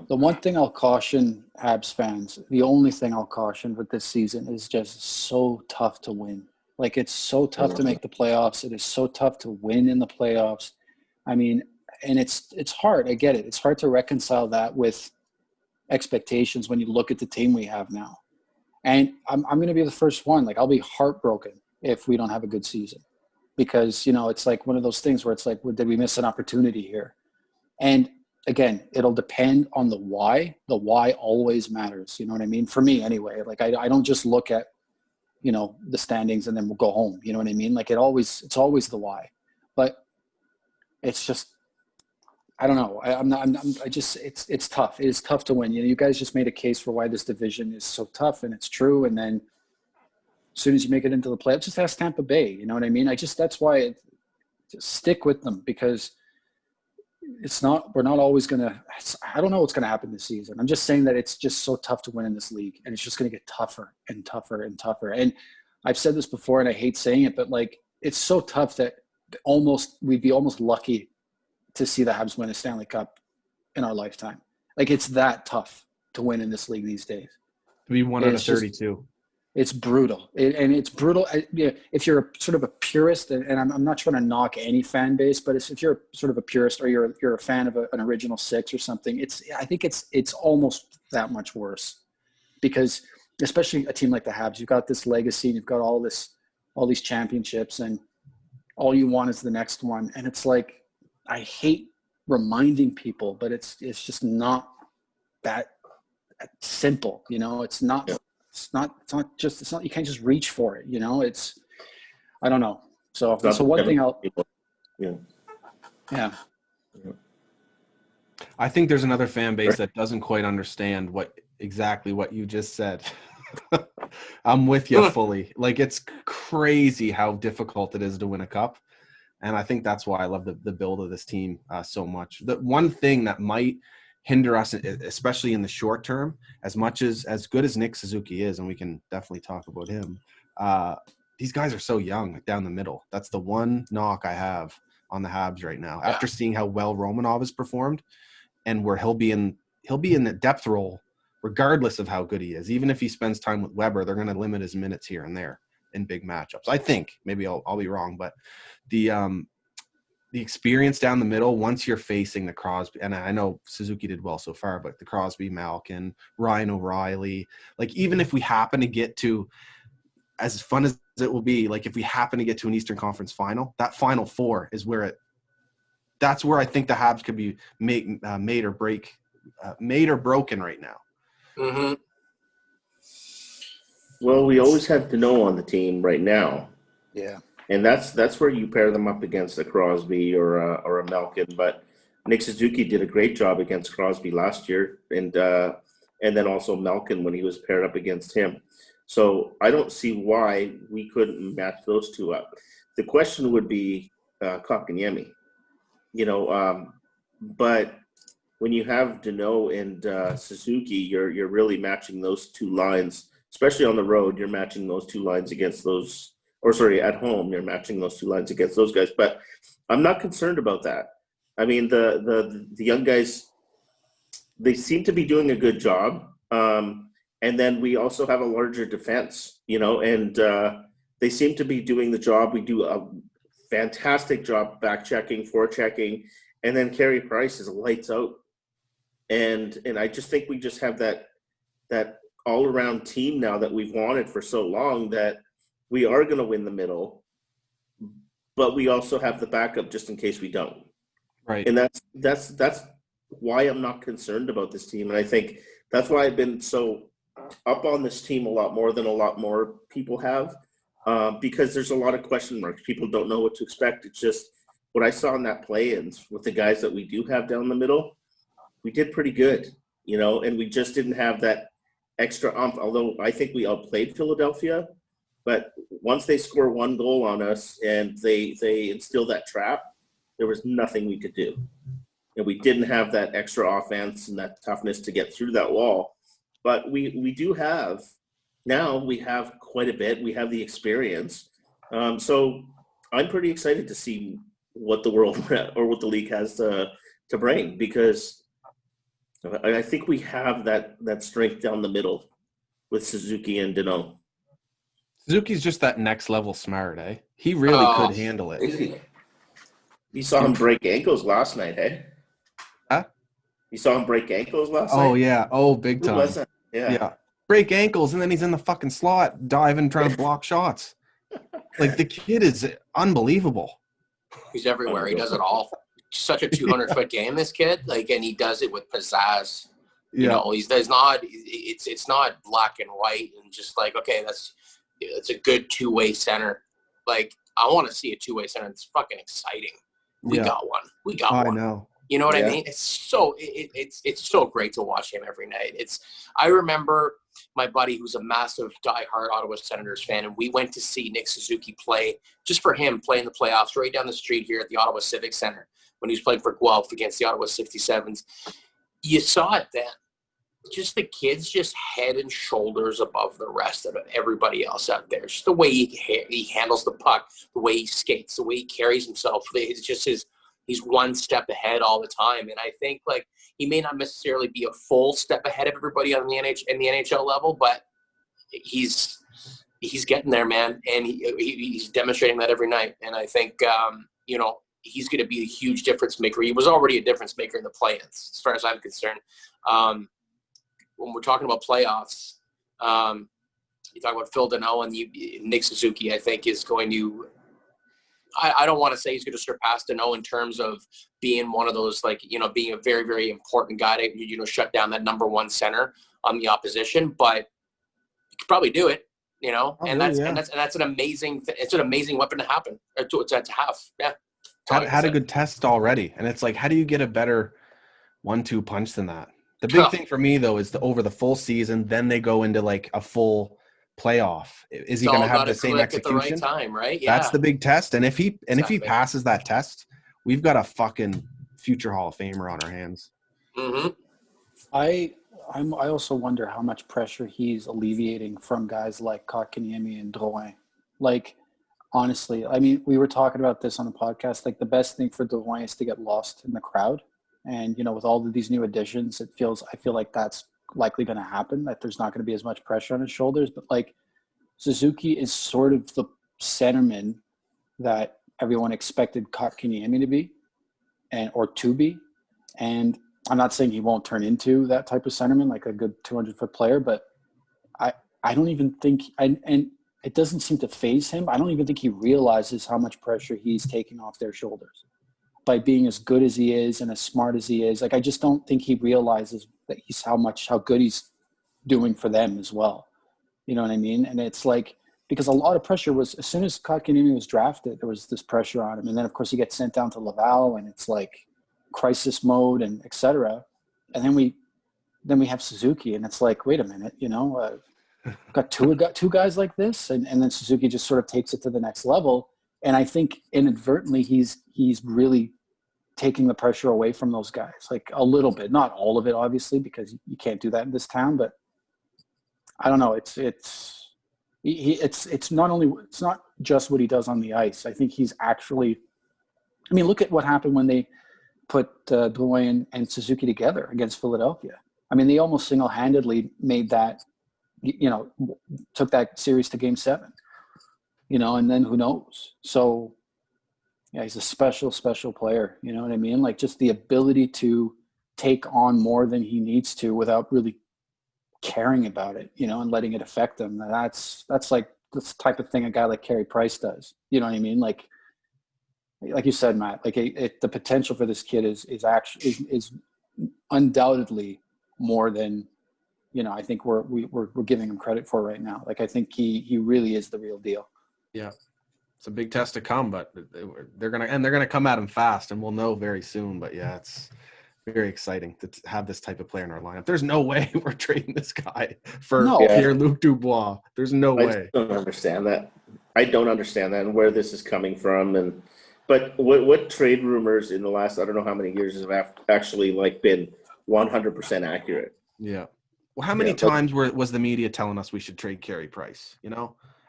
The one thing I'll caution Habs fans, the only thing I'll caution with this season is just so tough to win. Like, it's so tough to make the playoffs. It is so tough to win in the playoffs. I mean, and it's hard. I get it. It's hard to reconcile that with expectations when you look at the team we have now. And I'm going to be the first one. Like, I'll be heartbroken if we don't have a good season, because, it's like one of those things where it's like, well, did we miss an opportunity here? And again, it'll depend on the why. The why always matters. You know what I mean? For me anyway, like I don't just look at, the standings and then we'll go home. You know what I mean? Like it's always the why, but it's just, I don't know. It's tough. It is tough to win. You guys just made a case for why this division is so tough, and it's true. And then as soon as you make it into the playoffs, just ask Tampa Bay. You know what I mean? That's why just stick with them, because we're not always going to, I don't know what's going to happen this season. I'm just saying that it's just so tough to win in this league, and it's just going to get tougher and tougher and tougher. And I've said this before, and I hate saying it, but like, it's so tough that we'd be almost lucky to see the Habs win a Stanley Cup in our lifetime. Like, it's that tough to win in this league these days. To be 1 out of 32. It's brutal. And it's brutal. If you're a sort of a purist, and I'm not trying to knock any fan base, but if you're sort of a purist, or you're a fan of an original 6 or something, I think it's almost that much worse, because especially a team like the Habs, you've got this legacy, and you've got all these championships, and all you want is the next one. And it's like, I hate reminding people, but it's just not that simple. It's not. Yeah. It's not. You can't just reach for it. I don't know. So one thing I'll. Yeah. I think there's another fan base that doesn't quite understand exactly what you just said. I'm with you fully. Like, it's crazy how difficult it is to win a cup. And I think that's why I love the build of this team so much. The one thing that might hinder us, especially in the short term, as good as Nick Suzuki is, and we can definitely talk about him, these guys are so young, like, down the middle. That's the one knock I have on the Habs right now. Yeah. After seeing how well Romanov has performed, and where he'll be in the depth role, regardless of how good he is. Even if he spends time with Weber, they're going to limit his minutes here and there in big matchups. I think, maybe I'll be wrong, but the experience down the middle, once you're facing the Crosby, and I know Suzuki did well so far, but the Crosby, Malkin, Ryan O'Reilly, like, even if we happen to get to, as fun as it will be, like, if we happen to get to an Eastern Conference final, that Final Four is that's where I think the Habs could be made or broken right now. Mm-hmm. Well, we always have Danault on the team right now. Yeah. And that's where you pair them up against a Crosby or a Malkin. But Nick Suzuki did a great job against Crosby last year, and then also Malkin when he was paired up against him. So I don't see why we couldn't match those two up. The question would be Kotkaniemi, but when you have Danault and Suzuki, you're really matching those two lines, especially on the road. You're matching those two lines against those. At home, you're matching those two lines against those guys. But I'm not concerned about that. I mean, the young guys, they seem to be doing a good job. And then we also have a larger defense, and they seem to be doing the job. We do a fantastic job back checking, forechecking, and then Carey Price is lights out. And I just think we just have that all-around team now that we've wanted for so long, that we are going to win the middle, but we also have the backup just in case we don't. Right. And that's why I'm not concerned about this team. And I think that's why I've been so up on this team a lot more than a lot more people have, because there's a lot of question marks. People don't know what to expect. It's just what I saw in that play-ins with the guys that we do have down the middle, we did pretty good, and we just didn't have that extra umph, although I think we outplayed Philadelphia. But once they score one goal on us and they instill that trap, there was nothing we could do. And we didn't have that extra offense and that toughness to get through that wall. But we do have, now we have quite a bit. We have the experience. So I'm pretty excited to see what the world or what the league has to bring, because I think we have that strength down the middle with Suzuki and Danault. Suzuki's just that next level smart, eh? He really could handle it. You saw him break ankles last night, hey? Huh? You saw him break ankles last night? Oh, yeah. Oh, big time. Who was that? Yeah. Break ankles, and then he's in the fucking slot, diving, trying to block shots. Like, the kid is unbelievable. He's everywhere. He does it all. Such a 200-foot game, this kid. Like, and he does it with pizzazz. Yeah. It's not black and white and just like, okay, it's a good two-way center. Like, I want to see a two-way center. It's fucking exciting. We got one. I know. You know what I mean? It's so great to watch him every night. I remember my buddy who's a massive diehard Ottawa Senators fan, and we went to see Nick Suzuki play just for him playing the playoffs right down the street here at the Ottawa Civic Center when he was playing for Guelph against the Ottawa 67s. You saw it then. Just the kid's just head and shoulders above the rest of everybody else out there. Just the way he handles the puck, the way he skates, the way he carries himself. It's just he's one step ahead all the time. And I think like he may not necessarily be a full step ahead of everybody on the NHL level, but he's getting there, man. And he's demonstrating that every night. And I think, he's going to be a huge difference maker. He was already a difference maker in the play-ins, as far as I'm concerned. When we're talking about playoffs, you talk about Phil Danault and Nick Suzuki, I think is going to – I don't want to say he's going to surpass Danault in terms of being one of those, like, being a very, very important guy to, shut down that number one center on the opposition. But you could probably do it, and that's an amazing – it's an amazing weapon to happen – to have. Yeah. Had a good test already. And it's like, how do you get a better 1-2 punch than that? The big thing for me, though, is over the full season, then they go into like a full playoff. Is he going to have the same execution? At the right time, right? Yeah. That's the big test. And if he passes that test, we've got a fucking future Hall of Famer on our hands. Mm-hmm. I also wonder how much pressure he's alleviating from guys like Kotkaniemi and Drouin. Like, honestly, I mean, we were talking about this on the podcast. Like, the best thing for Drouin is to get lost in the crowd. And, with all of these new additions, I feel like that's likely going to happen, that there's not going to be as much pressure on his shoulders. But, like, Suzuki is sort of the centerman that everyone expected Kotkaniemi to be or to be. And I'm not saying he won't turn into that type of centerman, like a good 200-foot player, but I don't even think – and it doesn't seem to faze him. I don't even think he realizes how much pressure he's taking off their shoulders by being as good as he is and as smart as he is. Like, I just don't think he realizes that how good he's doing for them as well. You know what I mean? And it's like, because a lot of pressure was, as soon as Kotkaniemi was drafted, there was this pressure on him. And then of course he gets sent down to Laval and it's like crisis mode and et cetera. And then we have Suzuki and it's like, wait a minute, got two guys like this. And then Suzuki just sort of takes it to the next level. And I think inadvertently he's really taking the pressure away from those guys, like a little bit, not all of it, obviously, because you can't do that in this town. But I don't know. It's not just what he does on the ice. I think he's actually. I mean, look at what happened when they put Drouin and Suzuki together against Philadelphia. I mean, they almost single-handedly made that. Took that series to Game 7. And then who knows? So. Yeah, he's a special, special player. You know what I mean? Like, just the ability to take on more than he needs to without really caring about it, and letting it affect him. That's like this type of thing a guy like Carey Price does. You know what I mean? Like you said, Matt, like the potential for this kid is undoubtedly more than I think we're giving him credit for right now. Like, I think he really is the real deal. Yeah. It's a big test to come, but they're gonna come at him fast, and we'll know very soon. But yeah, it's very exciting to have this type of player in our lineup. There's no way we're trading this guy for No. Pierre-Luc Dubois. There's no way. I don't understand that. And where this is coming from. But what trade rumors in the last, I don't know how many years, have actually been 100% accurate? Yeah. Well, how many times was the media telling us we should trade Carey Price?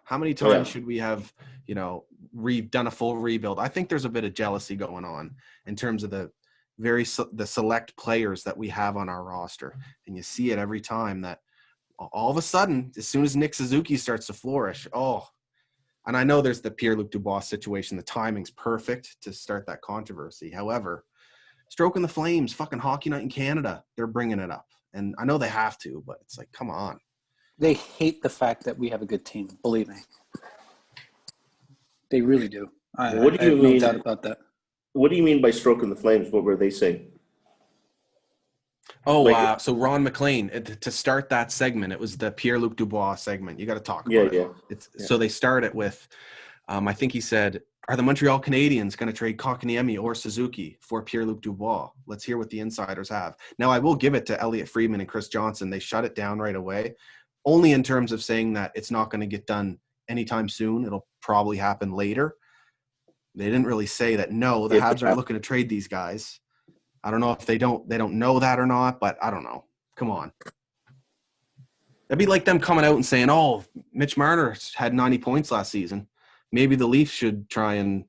How many times should we have, done a full rebuild? I think there's a bit of jealousy going on in terms of the select players that we have on our roster. And you see it every time that all of a sudden, as soon as Nick Suzuki starts to flourish, and I know there's the Pierre-Luc Dubois situation. The timing's perfect to start that controversy. However, Stroking the Flames, fucking Hockey Night in Canada, they're bringing it up. And I know they have to, but it's like, come on. They hate the fact that we have a good team. Believe me. They really do. What do you have mean? No doubt about that. What do you mean by Stroking the Flames? What were they saying? So Ron McLean, to start that segment, it was the Pierre-Luc Dubois segment. You got to talk about it. So they start it with, I think he said, are the Montreal Canadiens going to trade Kotkaniemi or Suzuki for Pierre-Luc Dubois? Let's hear what the insiders have. Now, I will give it to Elliot Friedman and Chris Johnson. They shut it down right away, only in terms of saying that it's not going to get done anytime soon. It'll probably happen later. They didn't really say that, no, the Habs aren't looking to trade these guys. I don't know if they don't know that or not, but I don't know. Come on. That'd be like them coming out and saying, oh, Mitch Marner had 90 points last season. Maybe the Leafs should try and,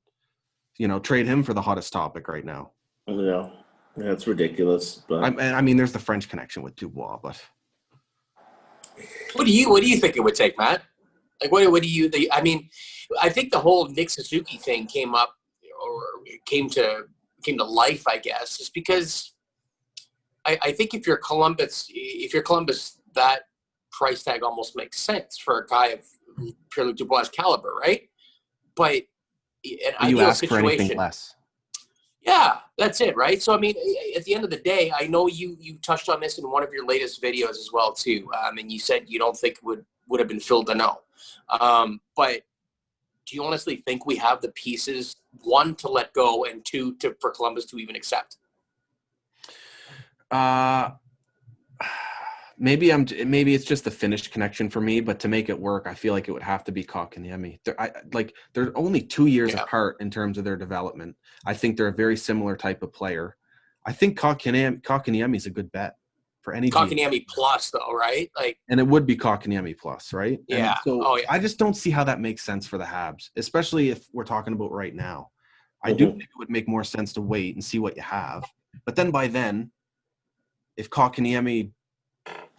trade him for the hottest topic right now. Yeah, it's ridiculous. But I mean, there's the French connection with Dubois, but what do you think it would take, Matt? Like, what do you? I mean, I think the whole Nick Suzuki thing came up, or came to life, I guess, just because I think if you're Columbus, that price tag almost makes sense for a guy of Pierre-Luc Dubois' caliber, right? But you ask for anything less. Yeah, that's it, right? So, I mean, at the end of the day, I know you touched on this in one of your latest videos as well, too. And you said you don't think it would have been Phil Danault. But do you honestly think we have the pieces, one, to let go, and two, for Columbus to even accept? Maybe it's just the Finnish connection for me, but to make it work, I feel like it would have to be Kotkaniemi. They're only 2 years apart in terms of their development. I think they're a very similar type of player. I think Kotkaniemi is a good bet for any team. Kotkaniemi plus, though, right? And it would be Kotkaniemi plus, right? Yeah. And so I just don't see how that makes sense for the Habs, especially if we're talking about right now. I do think it would make more sense to wait and see what you have. But then by then, if Kotkaniemi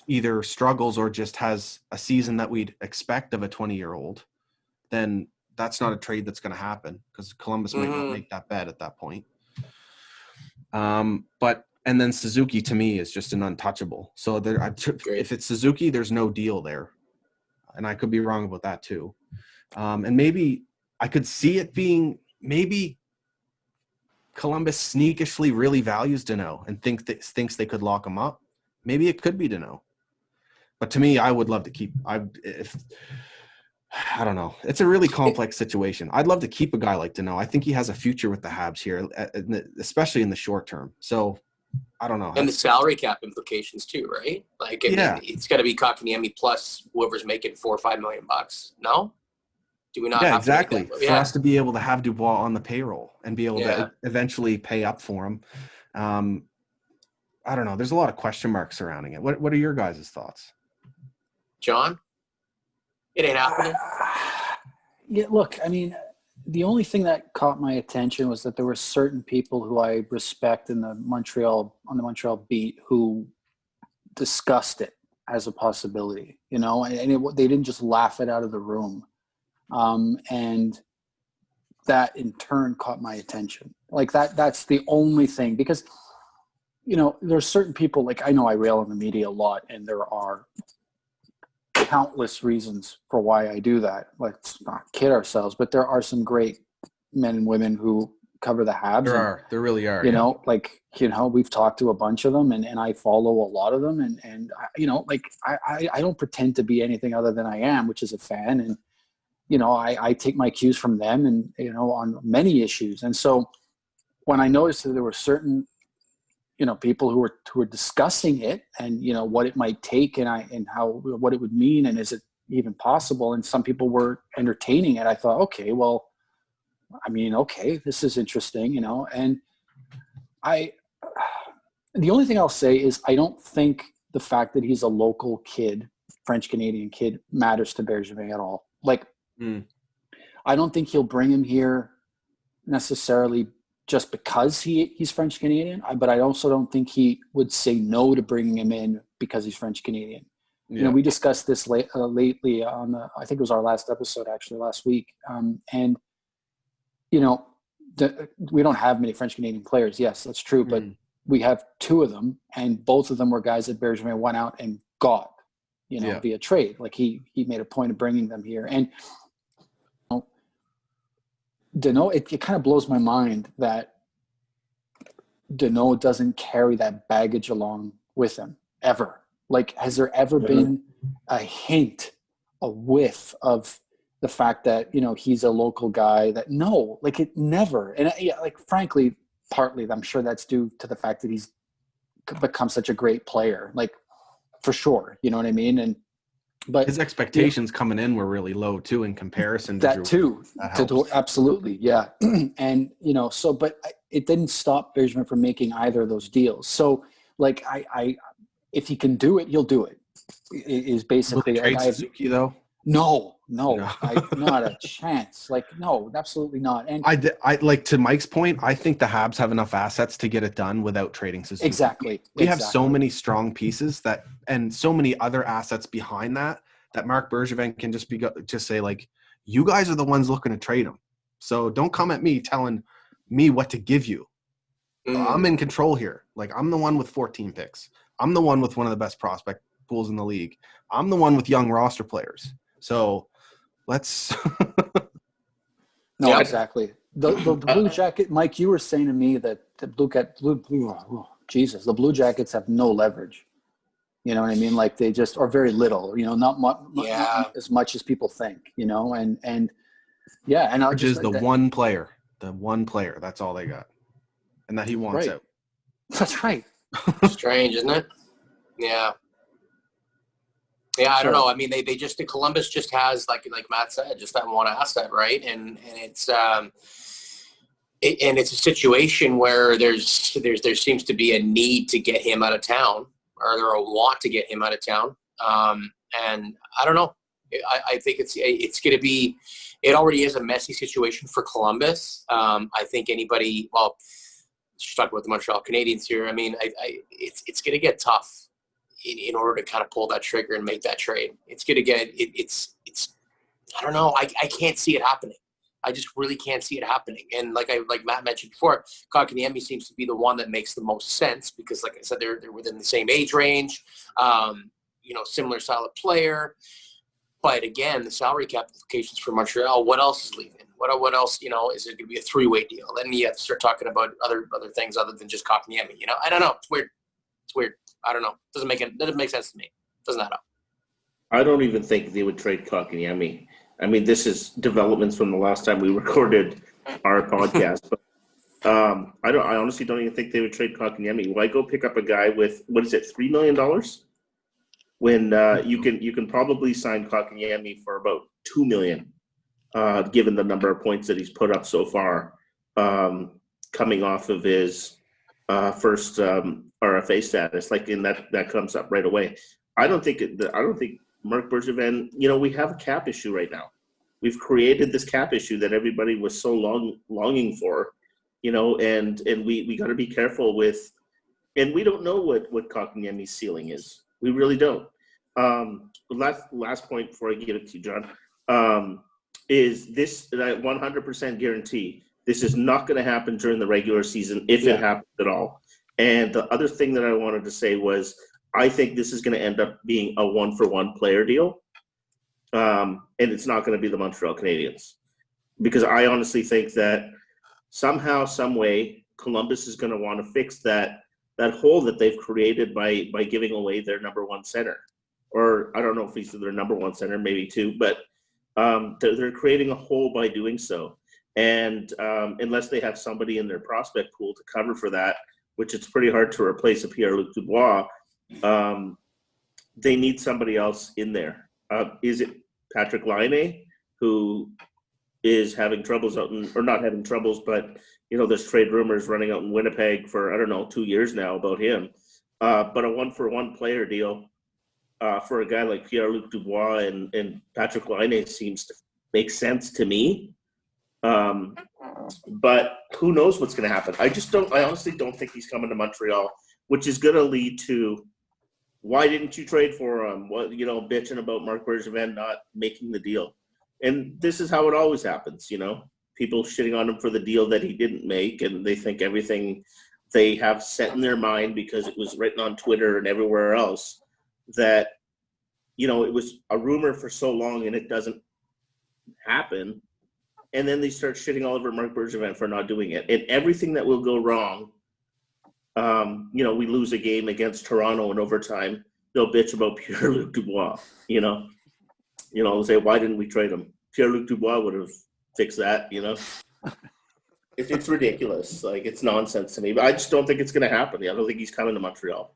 either struggles or just has a season that we'd expect of a 20-year-old, then that's not a trade that's going to happen because Columbus might not make that bet at that point. And then Suzuki to me is just an untouchable. So if it's Suzuki, there's no deal there. And I could be wrong about that too. And maybe I could see it being maybe Columbus sneakishly really values Danault and thinks they could lock him up. Maybe it could be Danault. But to me, I would love to keep – I don't know. It's a really complex situation. I'd love to keep a guy like Danault. I think he has a future with the Habs here, especially in the short term. So, I don't know. And the salary cap implications too, right? Like, I mean, it's got to be Kotkaniemi plus whoever's making $4 or $5 million. No? Do we not? Yeah, exactly. For us to be able to have Dubois on the payroll and be able to eventually pay up for him. I don't know. There's a lot of question marks surrounding it. What are your guys' thoughts? John? It ain't happening. Yeah, look, I mean, the only thing that caught my attention was that there were certain people who I respect on the Montreal beat who discussed it as a possibility, and they didn't just laugh it out of the room. And that in turn caught my attention. Like that's the only thing, because, there's certain people, like I know I rail on the media a lot, and there are countless reasons for why I do that. Let's not kid ourselves, but there are some great men and women who cover the Habs. There really are. You know, like, you know, we've talked to a bunch of them, and I follow a lot of them, and you know, like I don't pretend to be anything other than I am, which is a fan, and you know, I take my cues from them, and you know, on many issues. And so when I noticed that there were certain, you know, people who were discussing it, and you know, what it might take, and how, what it would mean, and is it even possible, and some people were entertaining it, I thought, okay, well, I mean, okay, this is interesting, you know. And the only thing I'll say is I don't think the fact that he's a local kid, French Canadian kid, matters to Bergevin at all. Like, I don't think he'll bring him here necessarily just because he's French Canadian, but I also don't think he would say no to bringing him in because he's French Canadian. Yeah. You know, we discussed this lately on I think it was our last episode, actually, last week. And, you know, we don't have many French Canadian players. Yes, that's true. But we have two of them, and both of them were guys that Bergevin went out and got, you know, via trade. Like he made a point of bringing them here. And you know, Danault, it kind of blows my mind that Danault doesn't carry that baggage along with him ever. Like, has there ever been a hint, a whiff of the fact that, you know, he's a local guy? That no, like, it never. And yeah, like, frankly, partly I'm sure that's due to the fact that he's become such a great player, like, for sure, you know what I mean? But his expectations coming in were really low too, in comparison to that too. Absolutely, yeah. And you know, so, but it didn't stop Bergevin from making either of those deals. So, like, I if he can do it, he'll do it. Is basically trade Suzuki though. No, not a chance. Like, no, absolutely not. And I like, to Mike's point, I think the Habs have enough assets to get it done without trading Suzuki. Exactly. We have so many strong pieces and so many other assets behind that Marc Bergevin can just say, like, you guys are the ones looking to trade him. So don't come at me telling me what to give you. I'm in control here. Like, I'm the one with 14 picks. I'm the one with one of the best prospect pools in the league. I'm the one with young roster players. So let's no, exactly. The Blue Jacket, Mike, you were saying to me that the the Blue Jackets have no leverage. You know what I mean? Like, they just are very little, you know, not as much as people think, you know, and yeah. And I'll just the one player, that's all they got. And that he wants out. That's right. Strange, isn't it? Yeah. Yeah, I don't know. I mean, they just, Columbus just has, like Matt said, just that one asset, right? And it's it's a situation where there seems to be a need to get him out of town, or there a want to get him out of town. And I don't know. I think it's going to be. It already is a messy situation for Columbus. I think anybody. Well, just talk about the Montreal Canadiens here. I mean, it's going to get tough in order to kind of pull that trigger and make that trade. It's going to get it's. I don't know. I can't see it happening. I just really can't see it happening. And like Matt mentioned before, Kotkaniemi seems to be the one that makes the most sense because, like I said, they're within the same age range, you know, similar style of player. But again, the salary cap implications for Montreal. What else is leaving? What else? You know, is it going to be a three-way deal? Then you have to start talking about other things other than just Kotkaniemi. You know, I don't know. It's weird. It's weird. I don't know. Doesn't make sense to me. Doesn't add up. I don't even think they would trade Kotkaniemi. I mean, this is developments from the last time we recorded our podcast. But I honestly don't even think they would trade Kotkaniemi. Why go pick up a guy with, what is it, $3 million? When you can probably sign Kotkaniemi for about $2 million, given the number of points that he's put up so far, coming off of his first RFA status. Like, in that comes up right away. I don't think Marc Bergevin, you know, we have a cap issue right now. We've created this cap issue that everybody was so longing for, you know, and we got to be careful with, and we don't know what Kotkaniemi's ceiling is. We really don't. Last point before I give it to you, John, is this, that I 100% guarantee this is not going to happen during the regular season if it happens at all. And the other thing that I wanted to say was, I think this is going to end up being a 1-for-1 player deal. And it's not going to be the Montreal Canadiens, because I honestly think that somehow, some way, Columbus is going to want to fix that hole that they've created by giving away their number one center. Or I don't know if he's their number one center, maybe two, but they're creating a hole by doing so. And unless they have somebody in their prospect pool to cover for that, which it's pretty hard to replace a Pierre-Luc Dubois, they need somebody else in there. Is it Patrick Laine, who is having troubles out in, or not having troubles, but there's trade rumors running out in Winnipeg for, I don't know, 2 years now about him. But a 1-for-1 player deal for a guy like Pierre-Luc Dubois and Patrick Laine seems to make sense to me. But who knows what's going to happen? I honestly don't think he's coming to Montreal, which is going to lead to, why didn't you trade for him? What, bitching about Marc Bergevin not making the deal. And this is how it always happens, people shitting on him for the deal that he didn't make, and they think everything they have set in their mind because it was written on Twitter and everywhere else that, it was a rumor for so long and it doesn't happen. And then they start shitting all over Marc Bergevin for not doing it. And everything that will go wrong, we lose a game against Toronto in overtime, they'll bitch about Pierre-Luc Dubois, they'll say, why didn't we trade him? Pierre-Luc Dubois would have fixed that, It's ridiculous. Like, it's nonsense to me. But I just don't think it's going to happen. I don't think he's coming to Montreal.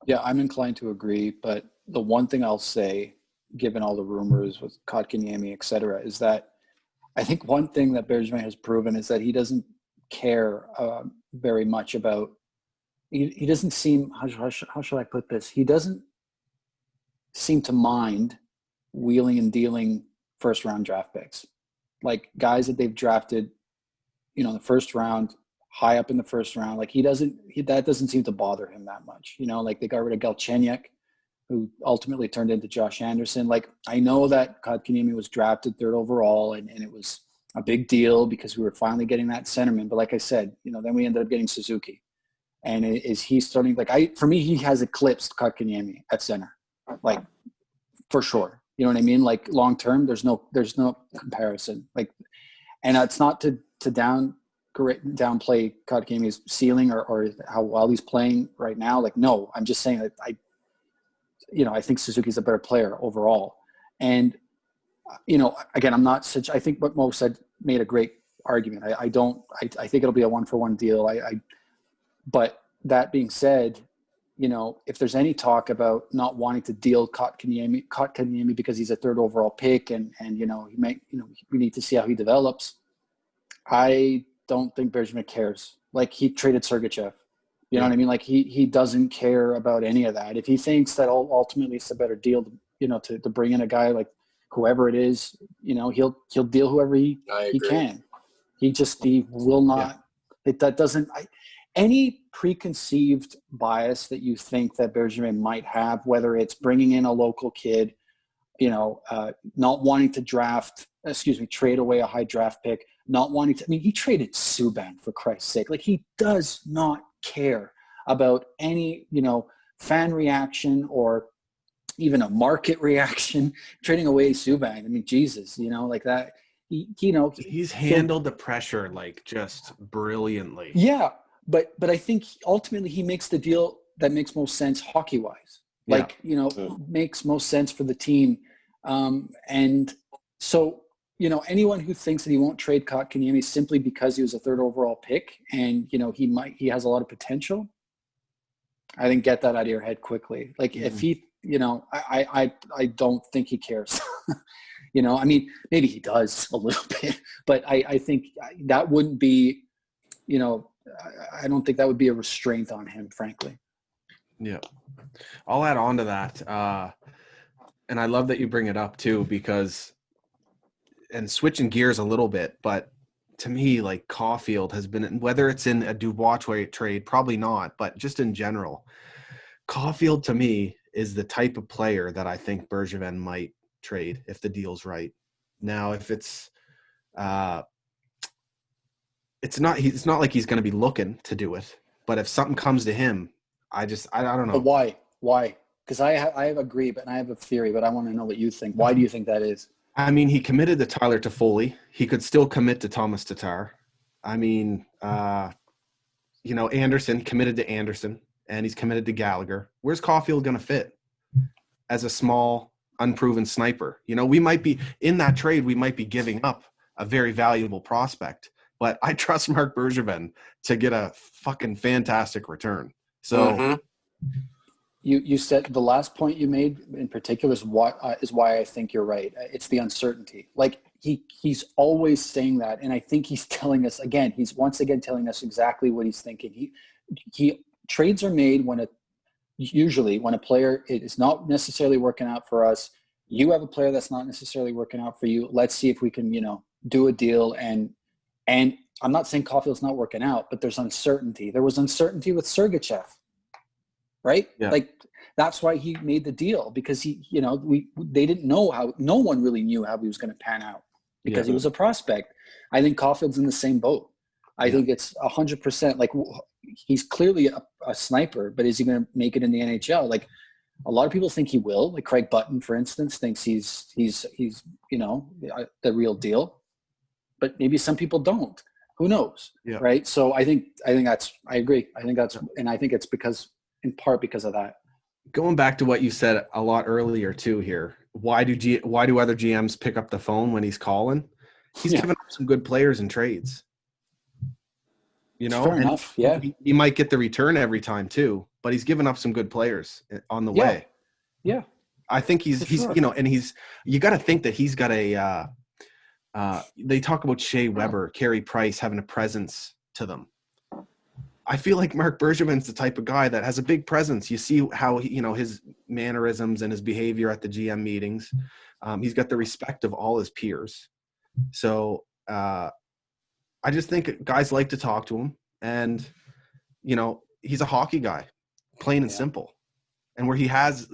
Yeah, I'm inclined to agree. But the one thing I'll say, given all the rumors with Kotkaniemi, et cetera, is that I think one thing that Bergevin has proven is that he doesn't care very much about – he doesn't seem – how should I put this? He doesn't seem to mind wheeling and dealing first-round draft picks. Like guys that they've drafted, in the first round, high up in the first round. Like that doesn't seem to bother him that much. Like they got rid of Galchenyuk, who ultimately turned into Josh Anderson. Like I know that Kotkaniemi was drafted 3rd overall, and it was a big deal because we were finally getting that centerman. But like I said, then we ended up getting Suzuki. And is he starting? Like for me, he has eclipsed Kotkaniemi at center, like for sure. You know what I mean? Like long term, there's no comparison. Like, and it's not to downplay Kotkaniemi's ceiling or how well he's playing right now. Like, no, I'm just saying that I think Suzuki's a better player overall. And again, I'm not such. I think what Mo said made a great argument. I think it'll be a 1-for-1 deal. But that being said, if there's any talk about not wanting to deal Kotkaniemi because he's a 3rd overall pick and he might, we need to see how he develops. I don't think Bergevin cares. Like he traded Sergachev. You know what I mean? Like he doesn't care about any of that. If he thinks that ultimately it's a better deal, to bring in a guy like whoever it is, he'll deal whoever he can. He will not. Yeah. Any preconceived bias that you think that Bergevin might have, whether it's bringing in a local kid, not wanting to trade away a high draft pick, not wanting to, he traded Subban for Christ's sake. Like he does not care about any, fan reaction or even a market reaction, trading away Subban. Jesus, like that, he's handled the pressure like just brilliantly. Yeah. But I think ultimately he makes the deal that makes most sense hockey-wise. Like, makes most sense for the team. And so, anyone who thinks that he won't trade Kotkaniemi simply because he was a 3rd overall pick and, he has a lot of potential, I think get that out of your head quickly. Like if he, I don't think he cares. Maybe he does a little bit, but I think that wouldn't be, I don't think that would be a restraint on him, frankly. Yeah. I'll add on to that. And I love that you bring it up too, because, and switching gears a little bit, but to me, like Caufield has been, whether it's in a Dubois trade, probably not, but just in general, Caufield to me is the type of player that I think Bergevin might trade if the deal's right. Now, if it's not like he's going to be looking to do it, but if something comes to him, I don't know. But why? Because I agree, but I have a theory, but I want to know what you think. Why do you think that is? I mean, he committed to Tyler Toffoli. He could still commit to Thomas Tatar. I mean, Anderson committed to Anderson, and he's committed to Gallagher. Where's Caufield going to fit as a small, unproven sniper? We might be in that trade. We might be giving up a very valuable prospect, but I trust Marc Bergevin to get a fucking fantastic return. So you said the last point you made in particular is why I think you're right. It's the uncertainty. Like he's always saying that, and I think he's telling us again. He's once again telling us exactly what he's thinking. He trades are made usually when a player is not necessarily working out for us. You have a player that's not necessarily working out for you. Let's see if we can do a deal. And I'm not saying Caufield's not working out, but there's uncertainty. There was uncertainty with Sergachev, right? Yeah. Like that's why he made the deal, because they didn't know how. No one really knew how he was going to pan out because he was a prospect. I think Caufield's in the same boat. I think it's 100%. Like he's clearly a sniper, but is he going to make it in the NHL? Like a lot of people think he will. Like Craig Button, for instance, thinks he's the real deal, but maybe some people don't. Who knows? Yeah. Right. So I agree. I think it's in part because of that. Going back to what you said a lot earlier too here, why do other GMs pick up the phone when he's calling? He's given up some good players in trades. Fair enough. Yeah. He might get the return every time too, but he's given up some good players on the way. Yeah. I think he's and you got to think that he's got they talk about Shea Weber, Carey Price having a presence to them. I feel like Marc Bergevin's the type of guy that has a big presence. You see how his mannerisms and his behavior at the GM meetings. He's got the respect of all his peers. So I just think guys like to talk to him, and he's a hockey guy, plain and simple. And where he has,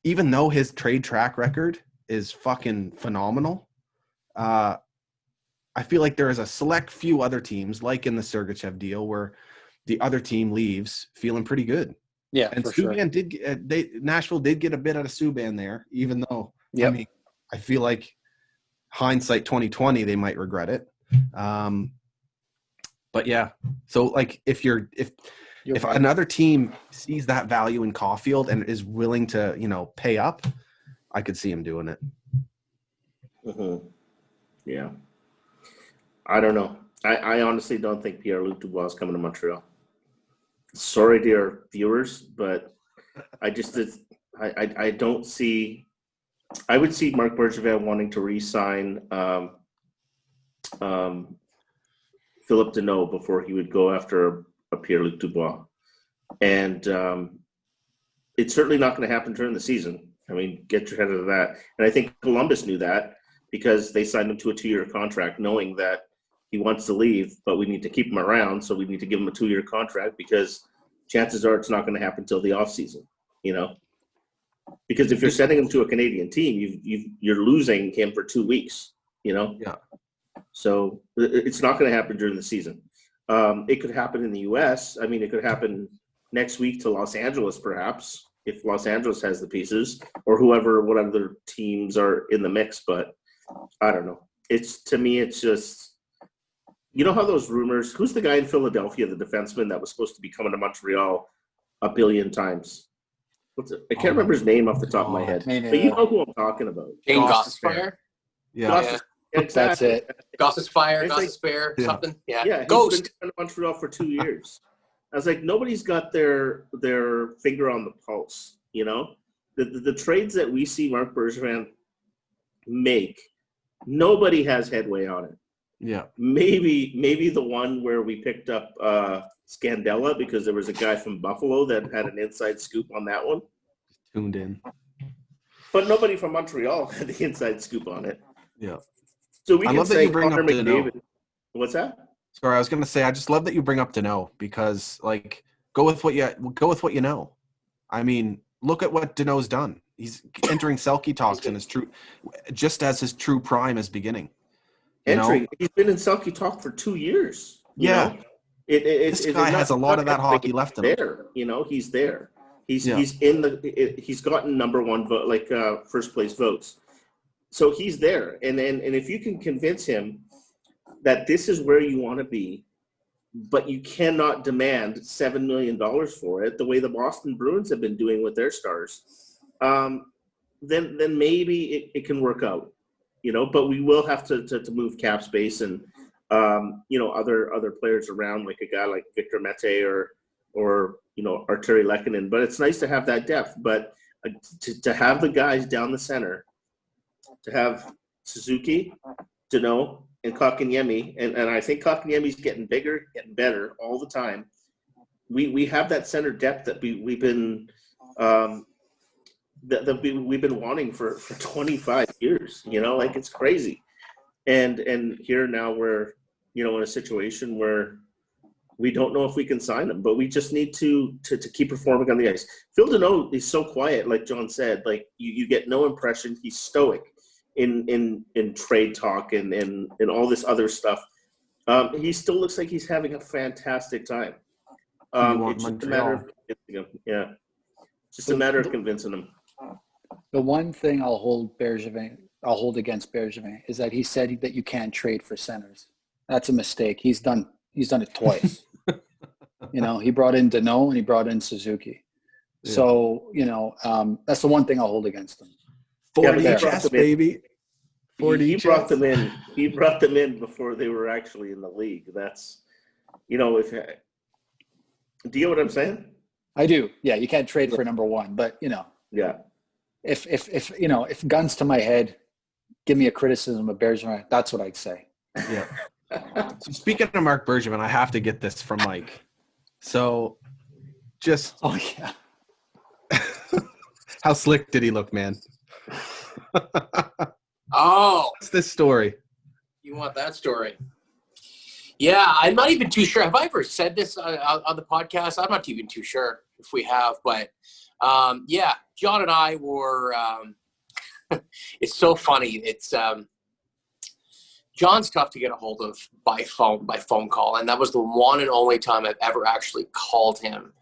even though his trade track record is fucking phenomenal, I feel like there is a select few other teams, like in the Sergachev deal, where the other team leaves feeling pretty good. Yeah, and for Subban sure. Nashville did get a bit out of Subban there, even though I feel like hindsight 2020 they might regret it. But yeah, so like if another team sees that value in Caufield and is willing to pay up, I could see him doing it. Mm-hmm. Yeah. I don't know. I honestly don't think Pierre-Luc Dubois is coming to Montreal. Sorry, dear viewers, but I don't see. I would see Marc Bergevin wanting to re-sign Philip Danault before he would go after a Pierre-Luc Dubois, and it's certainly not going to happen during the season. I mean, get your head out of that. And I think Columbus knew that, because they signed him to a 2-year contract, knowing that he wants to leave, but we need to keep him around, so we need to give him a 2-year contract, because chances are it's not going to happen until the offseason, Because if you're sending him to a Canadian team, you're losing him for 2 weeks, Yeah. So it's not going to happen during the season. It could happen in the U.S. I mean, it could happen next week to Los Angeles, perhaps, if Los Angeles has the pieces, or what other teams are in the mix, but I don't know. To me, it's just, how those rumors, who's the guy in Philadelphia, the defenseman that was supposed to be coming to Montreal a billion times? I can't remember his name off the top of my head, but you know who I'm talking about. Shane Gossespierre? Yeah. That's it. Gossespierre, something. Yeah. Ghost. He's been in Montreal for 2 years. I was like, nobody's got their finger on the pulse, The trades that we see Marc Bergevin make, nobody has headway on it. Yeah. Maybe the one where we picked up Scandella, because there was a guy from Buffalo that had an inside scoop on that one. Tuned in. But nobody from Montreal had the inside scoop on it. Yeah. So we I can love say that you bring Connor up Danault. McDavid. What's that? Sorry, I was going to say I just love that you bring up Danault, because go with what you know. I mean, look at what Danault's done. He's entering Selke talks in his true prime is beginning. He's been in Selke talk for 2 years. This guy has a lot of that hockey left in him. He's there. He's gotten number one vote, first place votes. So he's there. And if you can convince him that this is where you want to be, but you cannot demand $7 million for it, the way the Boston Bruins have been doing with their stars, then maybe it can work out, but we will have to move cap space and, other players around, like a guy like Victor Mete or Arturi Lehkonen. But it's nice to have that depth. But to have the guys down the center, to have Suzuki, Danault, and Kotkaniemi, and I think Kotkaniemi's getting bigger, getting better all the time. We have that center depth that we've been we've been wanting for 25 years. It's crazy. And here now we're in a situation where we don't know if we can sign him, but we just need to keep performing on the ice. Phil Danault is so quiet, like John said. Like you get no impression. He's stoic in trade talk and all this other stuff. He still looks like he's having a fantastic time. It's just a matter of convincing him. Yeah, just a matter of convincing him. The one thing I'll hold against Bergevin is that he said that you can't trade for centers. That's a mistake. He's done it twice. He brought in Danault and he brought in Suzuki. Yeah. So, that's the one thing I'll hold against him. 40 chess, baby. 40 he brought them in. He brought them in before they were actually in the league. That's, do you get what I'm saying? I do. Yeah, you can't trade for number one, but yeah. If guns to my head, give me a criticism of Bergevin, that's what I'd say. Yeah. So speaking of Marc Bergevin, I have to get this from Mike. So, just how slick did he look, man? What's this story? You want that story? Yeah, I'm not even too sure. Have I ever said this on the podcast? I'm not even too sure if we have, but John and I were. It's so funny. It's John's tough to get a hold of by phone call, and that was the one and only time I've ever actually called him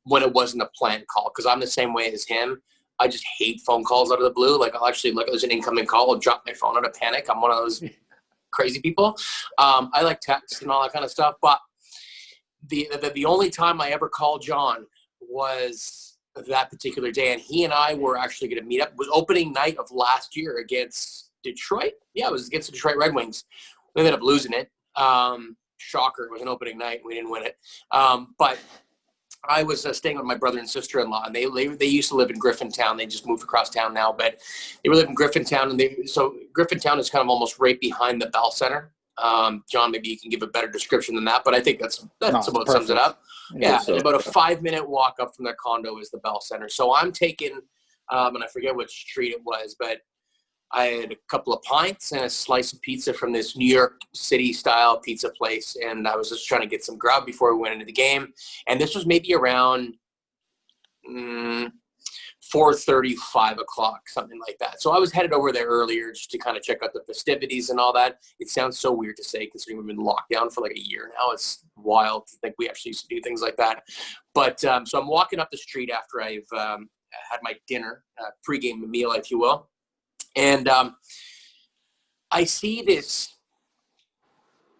when it wasn't a planned call, because I'm the same way as him. I just hate phone calls out of the blue. Like, I'll actually look, there's an incoming call, I'll drop my phone out of panic. I'm one of those crazy people. I like text and all that kind of stuff, but the only time I ever called John was that particular day, and he and I were actually going to meet up. It was opening night of last year against Detroit. Yeah, it was against the Detroit Red Wings. We ended up losing it. Shocker, it was an opening night. We didn't win it. But I was staying with my brother and sister-in-law, and they used to live in Griffintown. They just moved across town now, but they were living in Griffintown, and so Griffintown is kind of almost right behind the Bell Center. John, maybe you can give a better description than that, but I think that's about perfect. Sums it up. Yeah, so. About a 5-minute walk up from their condo is the Bell Center. So I'm taking, and I forget which street it was, but I had a couple of pints and a slice of pizza from this New York City style pizza place. And I was just trying to get some grub before we went into the game. And this was maybe around 4:30, 5 o'clock, something like that. So I was headed over there earlier just to kind of check out the festivities and all that. It sounds so weird to say considering we've been locked down for like a year now. It's wild to think we actually used to do things like that. But so I'm walking up the street after I've had my dinner, pregame meal, if you will. And I see this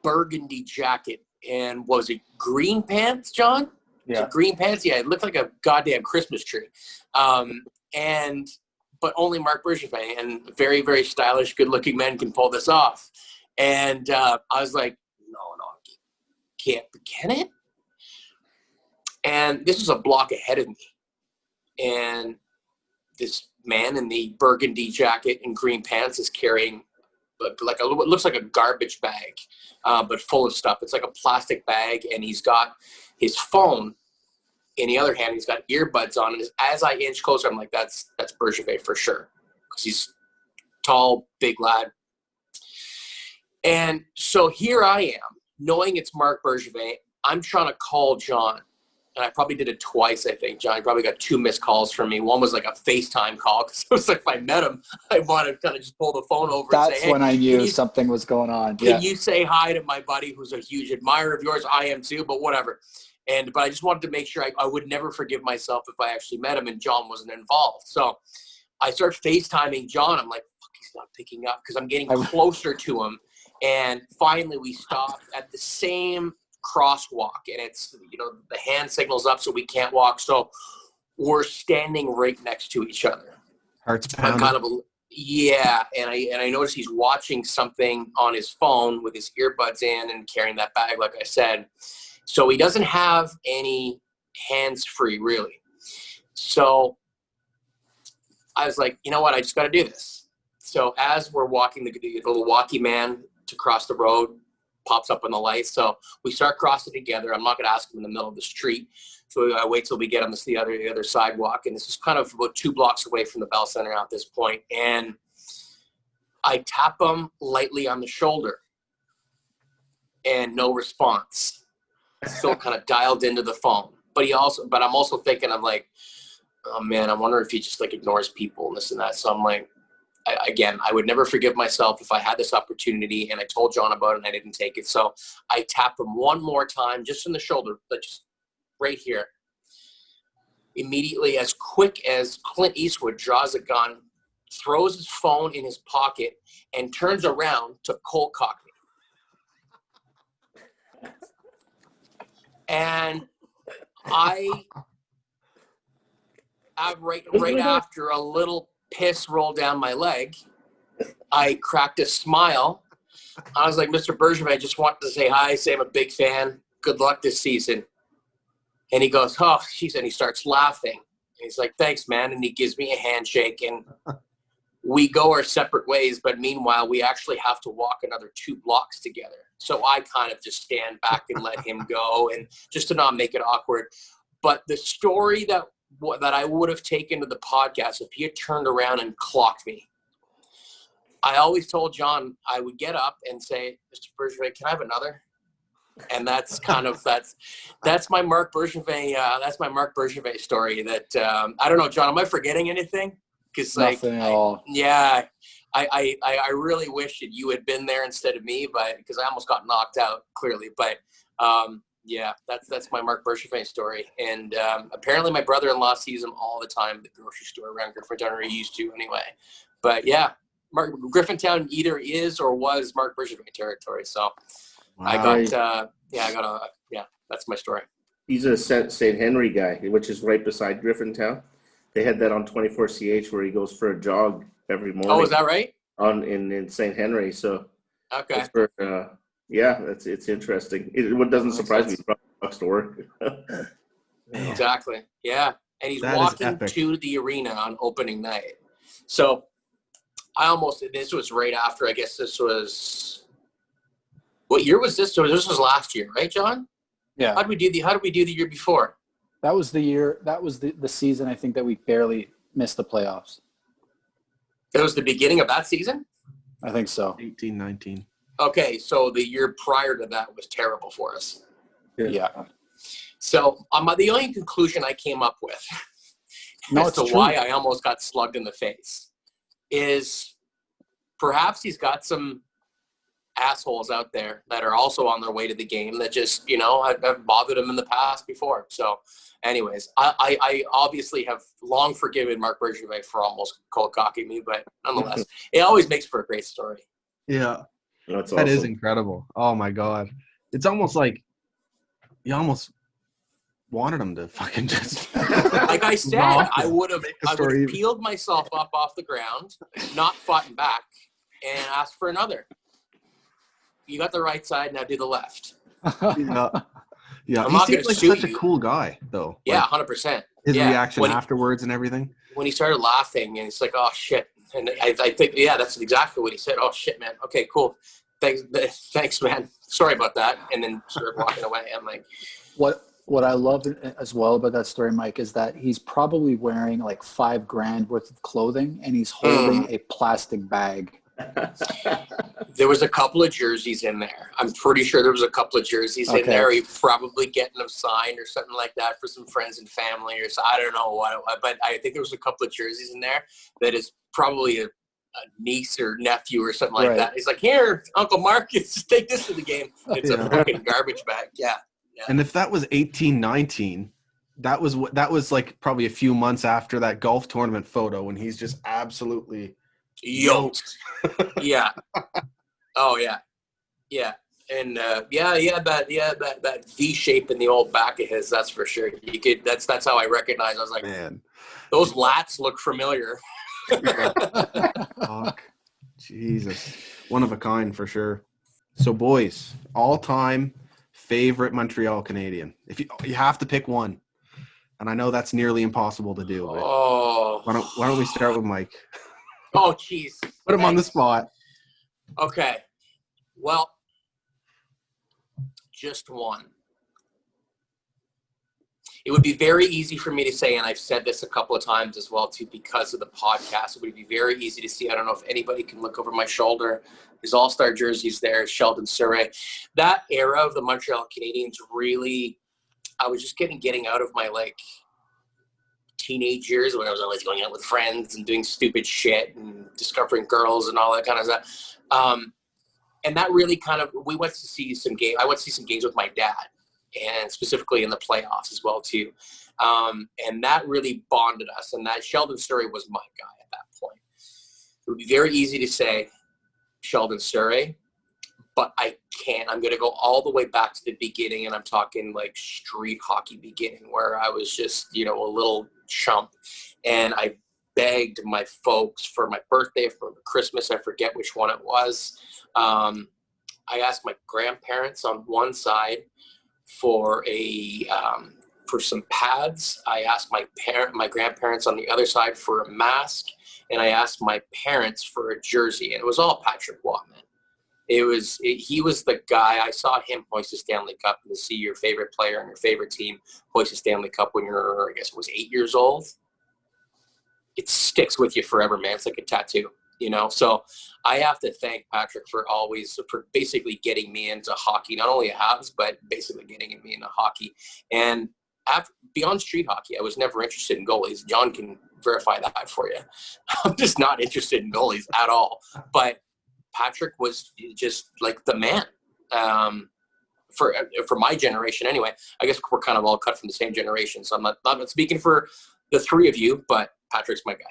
burgundy jacket, and was it green pants, John? Yeah. Green pants? Yeah, it looked like a goddamn Christmas tree. But only Marc Bergevin and very, very stylish, good-looking men can pull this off. And I was like, no, can it? And this was a block ahead of me. And this man in the burgundy jacket and green pants is carrying like it looks like a garbage bag, but full of stuff. It's like a plastic bag, and he's got his phone in the other hand. He's got earbuds on, and as I inch closer, I'm like, that's Bergevin for sure, because he's tall, big lad. And so here I am, knowing it's Marc Bergevin. I'm trying to call John. And I probably did it twice, I think, John. He probably got 2 missed calls from me. One was like a FaceTime call, because it was like if I met him, I wanted to kind of just pull the phone over and say, hey. That's when I knew something was going on. Can you say hi to my buddy who's a huge admirer of yours? I am too, but whatever. But I just wanted to make sure I would never forgive myself if I actually met him and John wasn't involved. So I start FaceTiming John. I'm like, fuck, he's he's not picking up because I'm getting closer to him. And finally we stop at the same crosswalk, and it's, you know, the hand signal's up so we can't walk. So we're standing right next to each other. Hearts I'm pounding. kind of and I notice he's watching something on his phone with his earbuds in and carrying that bag, like I said. So he doesn't have any hands free, really. So I was like, you know what? I just got to do this. So as we're walking, the little walkie man to cross the road pops up on the light. So we start crossing together. I'm not going to ask him in the middle of the street. So I wait till we get on the other sidewalk. And this is kind of about 2 blocks away from the Bell Center at this point. And I tap him lightly on the shoulder and no response. Still kind of dialed into the phone. But I'm also thinking, I'm like, oh man, I wonder if he just like ignores people and this and that. So I'm like, I would never forgive myself if I had this opportunity and I told John about it and I didn't take it. So I tap him one more time, just in the shoulder, but just right here. Immediately, as quick as Clint Eastwood draws a gun, throws his phone in his pocket, and turns around to cold cock me. And right after a little piss rolled down my leg, I cracked a smile. I was like, Mr. Bergevin, I just wanted to say hi, say I'm a big fan. Good luck this season. And he goes, oh, geez, and he starts laughing. And he's like, thanks, man. And he gives me a handshake, and we go our separate ways. But meanwhile, we actually have to walk another 2 blocks together. So I kind of just stand back and let him go, and just to not make it awkward. But the story that I would have taken to the podcast if he had turned around and clocked me, I always told John I would get up and say, Mr. Bergevin, can I have another? And that's kind of that's my Marc Bergevin story. That I don't know, John, am I forgetting anything? Because Nothing at all. Yeah, I really wish that you had been there instead of me, but because I almost got knocked out clearly. But yeah, that's my Marc Bergevin story. And apparently my brother-in-law sees him all the time at the grocery store around Griffintown, or he used to anyway. But yeah, Griffintown either is or was Marc Bergevin territory. So wow. That's my story. He's a St. Henry guy, which is right beside Griffintown. They had that on 24CH where he goes for a jog every morning. Oh, is that right? In St. Henry. So okay. It's interesting. What doesn't surprise me, he probably walks to work. Exactly. Yeah. And he's walking to the arena on opening night. So this was right after, I guess this was, what year was this? So this was last year, right, John? Yeah. How did we do the year before? That was the year. That was the season, I think, that we barely missed the playoffs. It was the beginning of that season? I think so. 18-19. Okay, so the year prior to that was terrible for us. Yeah. So the only conclusion I came up with as to why I almost got slugged in the face is perhaps he's got some assholes out there that are also on their way to the game that just, have bothered him in the past before. So anyways, I obviously have long forgiven Marc Bergevin for almost cold cocking me, but nonetheless, it always makes for a great story. Yeah. That's awesome. That is incredible. Oh my God. It's almost like you almost wanted him to fucking just like I said, I would have peeled myself up off the ground, not fought back, and asked for another. You got the right side, now do the left. Yeah. He seems like such a cool guy, though. Yeah, 100%. His reaction afterwards and everything. When he started laughing, and he's like, "Oh shit," and I think, yeah, that's exactly what he said. "Oh shit, man. Okay, cool. Thanks, man. Sorry about that." And then started walking away. I'm like, What I love as well about that story, Mike, is that he's probably wearing like $5,000 worth of clothing, and he's holding a plastic bag. There was a couple of jerseys in there. I'm pretty sure there was a couple of jerseys in there. He's probably getting them signed or something like that for some friends and family, or so. I don't know what, but I think there was a couple of jerseys in there that is probably a niece or nephew or something like that. He's like, "Here, Uncle Mark, just take this to the game." It's a fucking garbage bag. Yeah. And if that was 18-19, that was like probably a few months after that golf tournament photo when he's just absolutely Yoked. Yeah. Oh yeah. Yeah. And that V shape in the old back of his, that's for sure. That's how I recognize. I was like, Man, those lats look familiar. fuck. Jesus. One of a kind for sure. So boys, all-time favorite Montreal Canadian. If you have to pick one. And I know that's nearly impossible to do, but why don't we start with Mike? Oh, jeez. Put him on the spot. Okay. Well, just one. It would be very easy for me to say, and I've said this a couple of times as well, too, because of the podcast. It would be very easy to see. I don't know if anybody can look over my shoulder. His all-star jerseys there, Sheldon Surrey. That era of the Montreal Canadiens really, I was just getting out of my, like, teenage years when I was always going out with friends and doing stupid shit and discovering girls and all that kind of stuff. And that really kind of, I went to see some games with my dad, and specifically in the playoffs as well too. And that really bonded us. And that Sheldon Surrey was my guy at that point. It would be very easy to say Sheldon Surrey, but I can't. I'm going to go all the way back to the beginning, and I'm talking like street hockey beginning, where I was just, a little chump, and I begged my folks for my birthday, for Christmas, I forget which one it was. I asked my grandparents on one side for for some pads. I asked my grandparents on the other side for a mask, and I asked my parents for a jersey, and it was all Patrick Watman. He was the guy. I saw him hoist a Stanley Cup, and to see your favorite player and your favorite team hoist a Stanley Cup when you're, I guess it was 8 years old, it sticks with you forever, man. It's like a tattoo, So I have to thank Patrick for basically getting me into hockey, not only Habs, but basically getting me into hockey. And beyond street hockey, I was never interested in goalies. John can verify that for you. I'm just not interested in goalies at all. But Patrick was just like the man for my generation anyway. I guess we're kind of all cut from the same generation, so I'm not speaking for the three of you, but Patrick's my guy.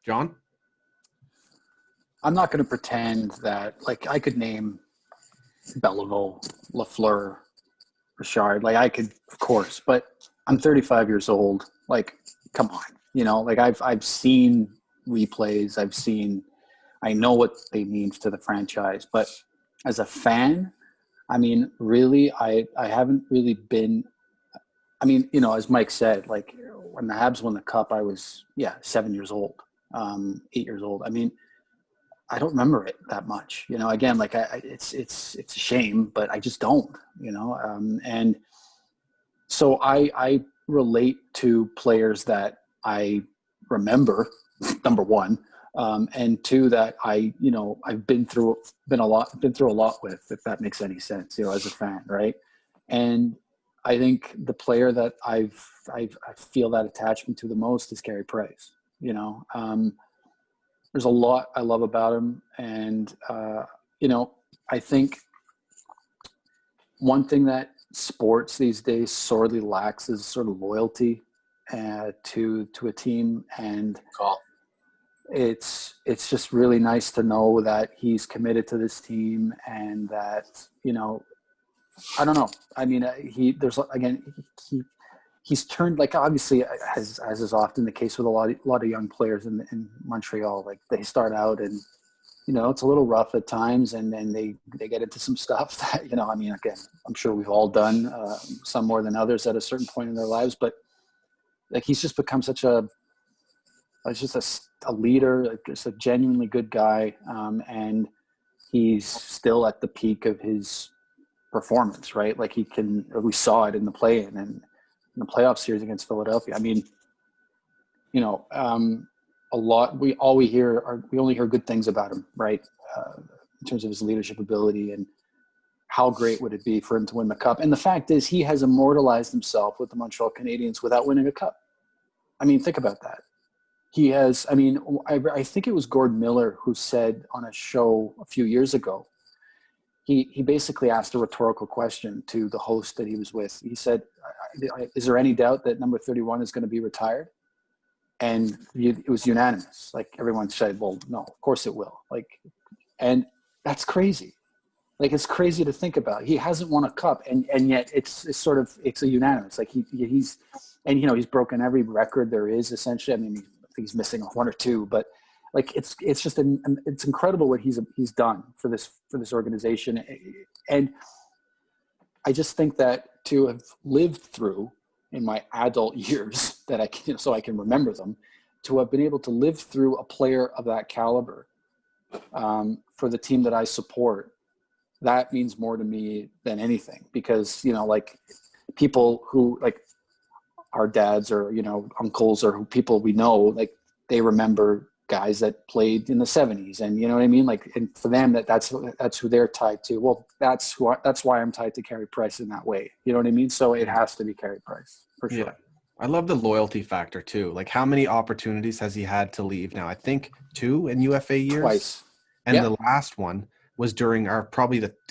John? I'm not going to pretend that, like, I could name Belleville, Lafleur, Richard. Like, I could, of course, but I'm 35 years old. Like, come on, like I've seen replays. I know what they mean to the franchise, but as a fan, I mean, really, I haven't really been, as Mike said, like when the Habs won the cup, I was 7 years old, 8 years old. I mean, I don't remember it that much, again, like it's a shame, but I just don't, and so I relate to players that I remember, number one, and two, that I've been through a lot with, if that makes any sense, as a fan, right? And I think the player that I feel that attachment to the most is Carey Price. There's a lot I love about him, and I think one thing that sports these days sorely lacks is sort of loyalty to a team, and it's just really nice to know that he's committed to this team, and that I don't know. I mean, he's turned, like, obviously, as is often the case with a lot of young players in Montreal. Like, they start out and it's a little rough at times, and then they get into some stuff that again, I'm sure we've all done, some more than others at a certain point in their lives. But like, he's just become such a leader, like, just a genuinely good guy, and he's still at the peak of his performance, right? Like, we saw it in the play-in and in the playoff series against Philadelphia. I mean, a lot, we only hear good things about him, right? In terms of his leadership ability, and how great would it be for him to win the cup? And the fact is, he has immortalized himself with the Montreal Canadiens without winning a cup. I mean, think about that. He has, I think it was Gord Miller who said on a show a few years ago, he basically asked a rhetorical question to the host that he was with. He said, is there any doubt that number 31 is going to be retired? and it was unanimous. Like everyone said, well, no, of course it will. Like, and that's crazy. Like, it's crazy to think about. He hasn't won a cup, and yet it's a unanimous. Like he's he's broken every record there is essentially. I mean, I think he's missing one or two, but like it's just it's incredible what he's done for this organization. And I just think that to have lived through in my adult years that I can, so I can remember them, to have been able to live through a player of that caliber for the team that I support, that means more to me than anything, because, like people who like our dads or, uncles or people we know, like they remember guys that played in the 70s, and you know what I mean? Like, and for them that's who they're tied to. Well, that's why I'm tied to Carey Price in that way. You know what I mean? So it has to be Carey Price for sure. Yeah. I love the loyalty factor too. Like, how many opportunities has he had to leave now? I think 2 in UFA years. Twice. And the last one was during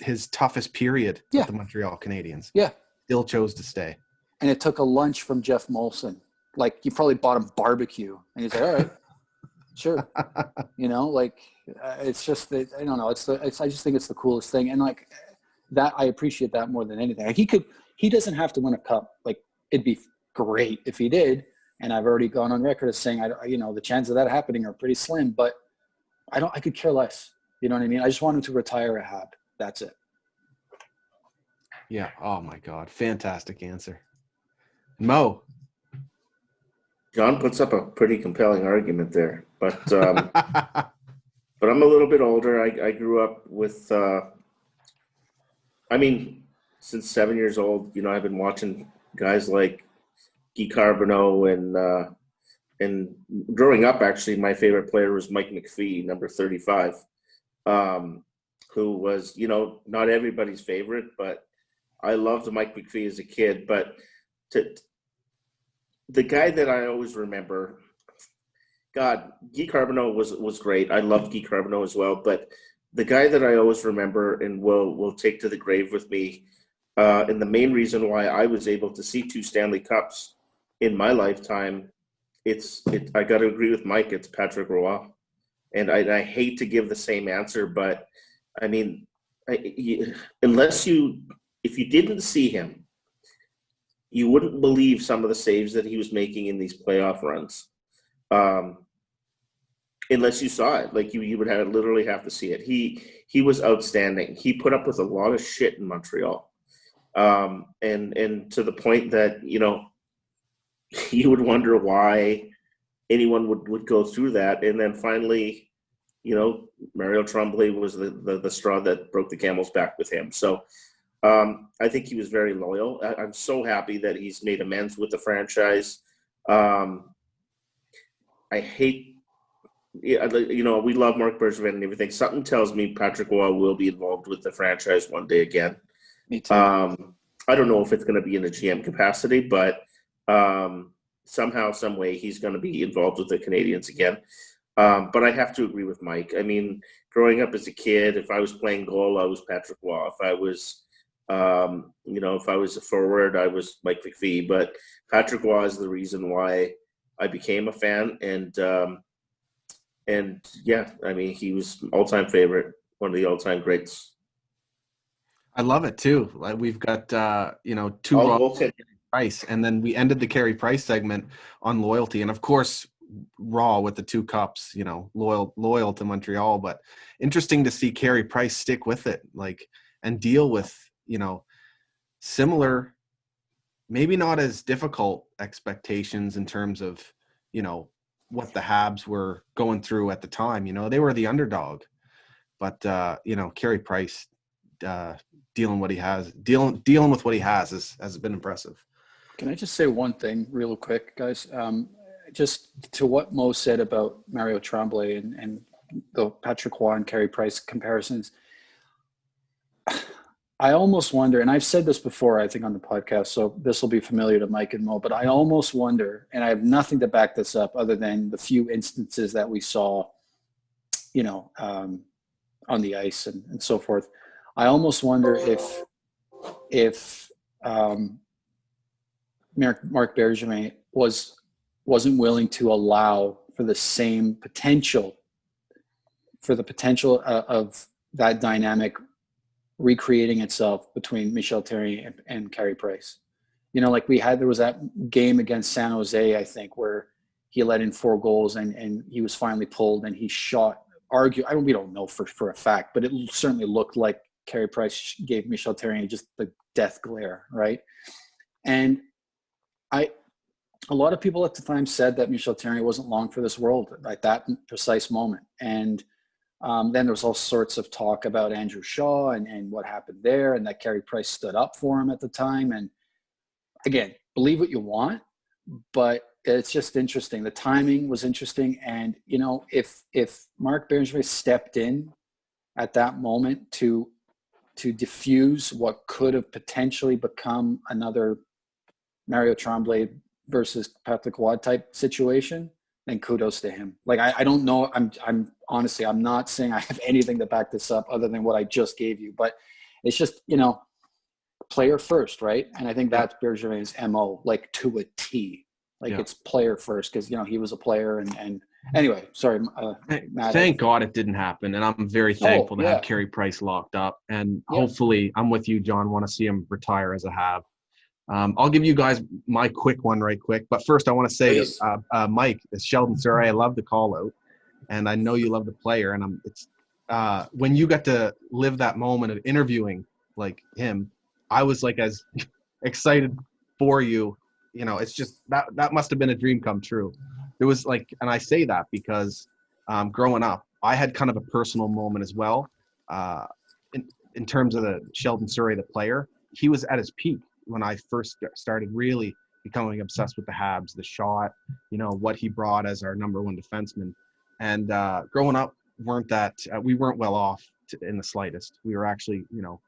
his toughest period with the Montreal Canadiens. Yeah. Still chose to stay. And it took a lunch from Jeff Molson. Like, you probably bought him barbecue, and he's like, all right, sure. It's just that, I don't know. I just think it's the coolest thing. And like that, I appreciate that more than anything. Like, he doesn't have to win a cup. Like, it'd be great if he did. And I've already gone on record as saying, the chances of that happening are pretty slim, but I could care less. You know what I mean? I just want him to retire a Hab. That's it. Yeah. Oh my God. Fantastic answer. Mo. John puts up a pretty compelling argument there, but but I'm a little bit older. I grew up with, since 7 years old, I've been watching guys like Guy Carbonneau and growing up, actually, my favorite player was Mike McPhee, number 35, who was, not everybody's favorite, but I loved Mike McPhee as a kid. But the guy that I always remember, God, Guy Carbonneau was great. I loved Guy Carbonneau as well. But the guy that I always remember and will take to the grave with me, and the main reason why I was able to see 2 Stanley Cups in my lifetime, I got to agree with Mike. It's Patrick Roy. And I hate to give the same answer, but I mean, if you didn't see him, you wouldn't believe some of the saves that he was making in these playoff runs, unless you saw it. Like, you would literally have to see it. He was outstanding. He put up with a lot of shit in Montreal, and to the point that you would wonder why anyone would go through that. And then finally, Mario Tremblay was the straw that broke the camel's back with him. So I think he was very loyal. I'm so happy that he's made amends with the franchise. I hate, we love Marc Bergevin and everything. Something tells me Patrick Roy will be involved with the franchise one day again. Me too. I don't know if it's going to be in a GM capacity, but somehow, some way, he's going to be involved with the Canadiens again. But I have to agree with Mike. I mean, growing up as a kid, if I was playing goal, I was Patrick Roy. If I was, if I was a forward, I was Mike McPhee. But Patrick Roy is the reason why I became a fan. And yeah, I mean, he was all-time favorite, one of the all-time greats. I love it too. Like, we've got 2 Price, and then we ended the Carey Price segment on loyalty, and of course Raw with the 2 cups, loyal to Montreal. But interesting to see Carey Price stick with it, like, and deal with similar, maybe not as difficult expectations in terms of what the Habs were going through at the time. They were the underdog, but Carey Price dealing with what he has been impressive. Can I just say one thing real quick, guys? Just to what Mo said about Mario Tremblay and the Patrick Roy and Carey Price comparisons, I almost wonder, and I've said this before, I think, on the podcast, so this will be familiar to Mike and Mo, but I almost wonder, and I have nothing to back this up other than the few instances that we saw, on the ice and so forth. I almost wonder if Marc Bergevin was wasn't willing to allow for the same potential, of that dynamic recreating itself between Michel Therrien and Carey Price. You know, like there was that game against San Jose, I think, where he let in 4 goals and he was finally pulled and he shot. We don't know for a fact, but it certainly looked like Carey Price gave Michel Therrien just the death glare, right? And a lot of people at the time said that Michel Therrien wasn't long for this world at that precise moment. And then there was all sorts of talk about Andrew Shaw and what happened there, and that Carey Price stood up for him at the time. And again, believe what you want, but it's just interesting. The timing was interesting. And, you know, if Marc Bergevin stepped in at that moment to diffuse what could have potentially become another Mario Tremblay versus Patrick Roy type situation, then kudos to him. Like, I don't know. I'm honestly, I'm not saying I have anything to back this up other than what I just gave you, but it's just, you know, player first, right? And I think that's Bergevin's MO, like to a T. Like it's player first, because, you know, he was a player. And anyway, sorry, Matt. Thank God it didn't happen, and I'm very thankful to have Carey Price locked up. And hopefully, I'm with you, John. Want to see him retire as a Have. I'll give you guys my quick one right quick, but first I want to say, Mike, it's Sheldon Surrey. I love the call out, and I know you love the player. And it's when you got to live that moment of interviewing like him, I was like as excited for you. You know, it's just that must have been a dream come true. There was like, and I say that because growing up, I had kind of a personal moment as well. In terms of the Sheldon Surrey, the player, he was at his peak when I first started really becoming obsessed with the Habs, the shot, you know, what he brought as our number 1 defenseman. And growing up, we weren't well off in the slightest. We were actually, you know,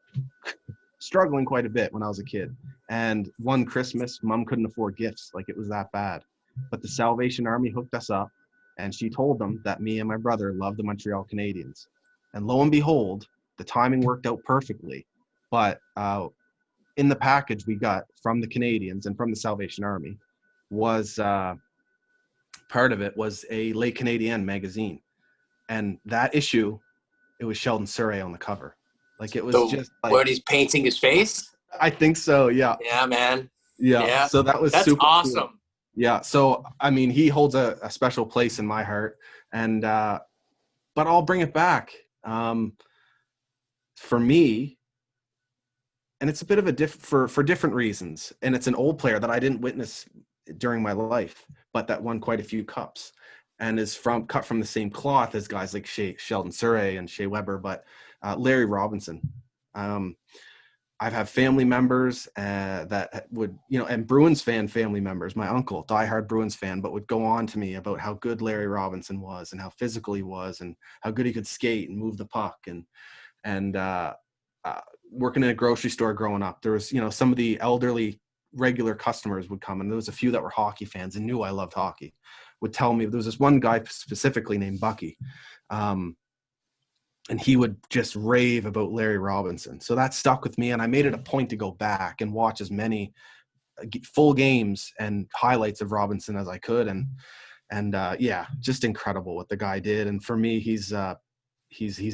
struggling quite a bit when I was a kid. And one Christmas, Mom couldn't afford gifts. Like, it was that bad. But the Salvation Army hooked us up, and she told them that me and my brother loved the Montreal Canadiens. And lo and behold, the timing worked out perfectly. But in the package we got from the Canadiens and from the Salvation Army was part of it was a Les Canadiens magazine. And that issue, it was Sheldon Surrey on the cover. Like, it was just like, where he's painting his face. I think so. Yeah. Yeah, man. Yeah. So that's super awesome. Cool. Yeah. So, I mean, he holds a special place in my heart, and, but I'll bring it back. For me, and it's a bit of a for different reasons. And it's an old player that I didn't witness during my life, but that won quite a few cups and is cut from the same cloth as guys like Sheldon Surrey and Shea Weber, but Larry Robinson. I've had family members that would, you know, and Bruins family members, my uncle, diehard Bruins fan, but would go on to me about how good Larry Robinson was and how physical he was and how good he could skate and move the puck. And working in a grocery store growing up, there was, you know, some of the elderly regular customers would come, and there was a few that were hockey fans and knew I loved hockey, would tell me, there was this one guy specifically named Bucky. And he would just rave about Larry Robinson. So that stuck with me, and I made it a point to go back and watch as many full games and highlights of Robinson as I could. And yeah, just incredible what the guy did. And for me, he's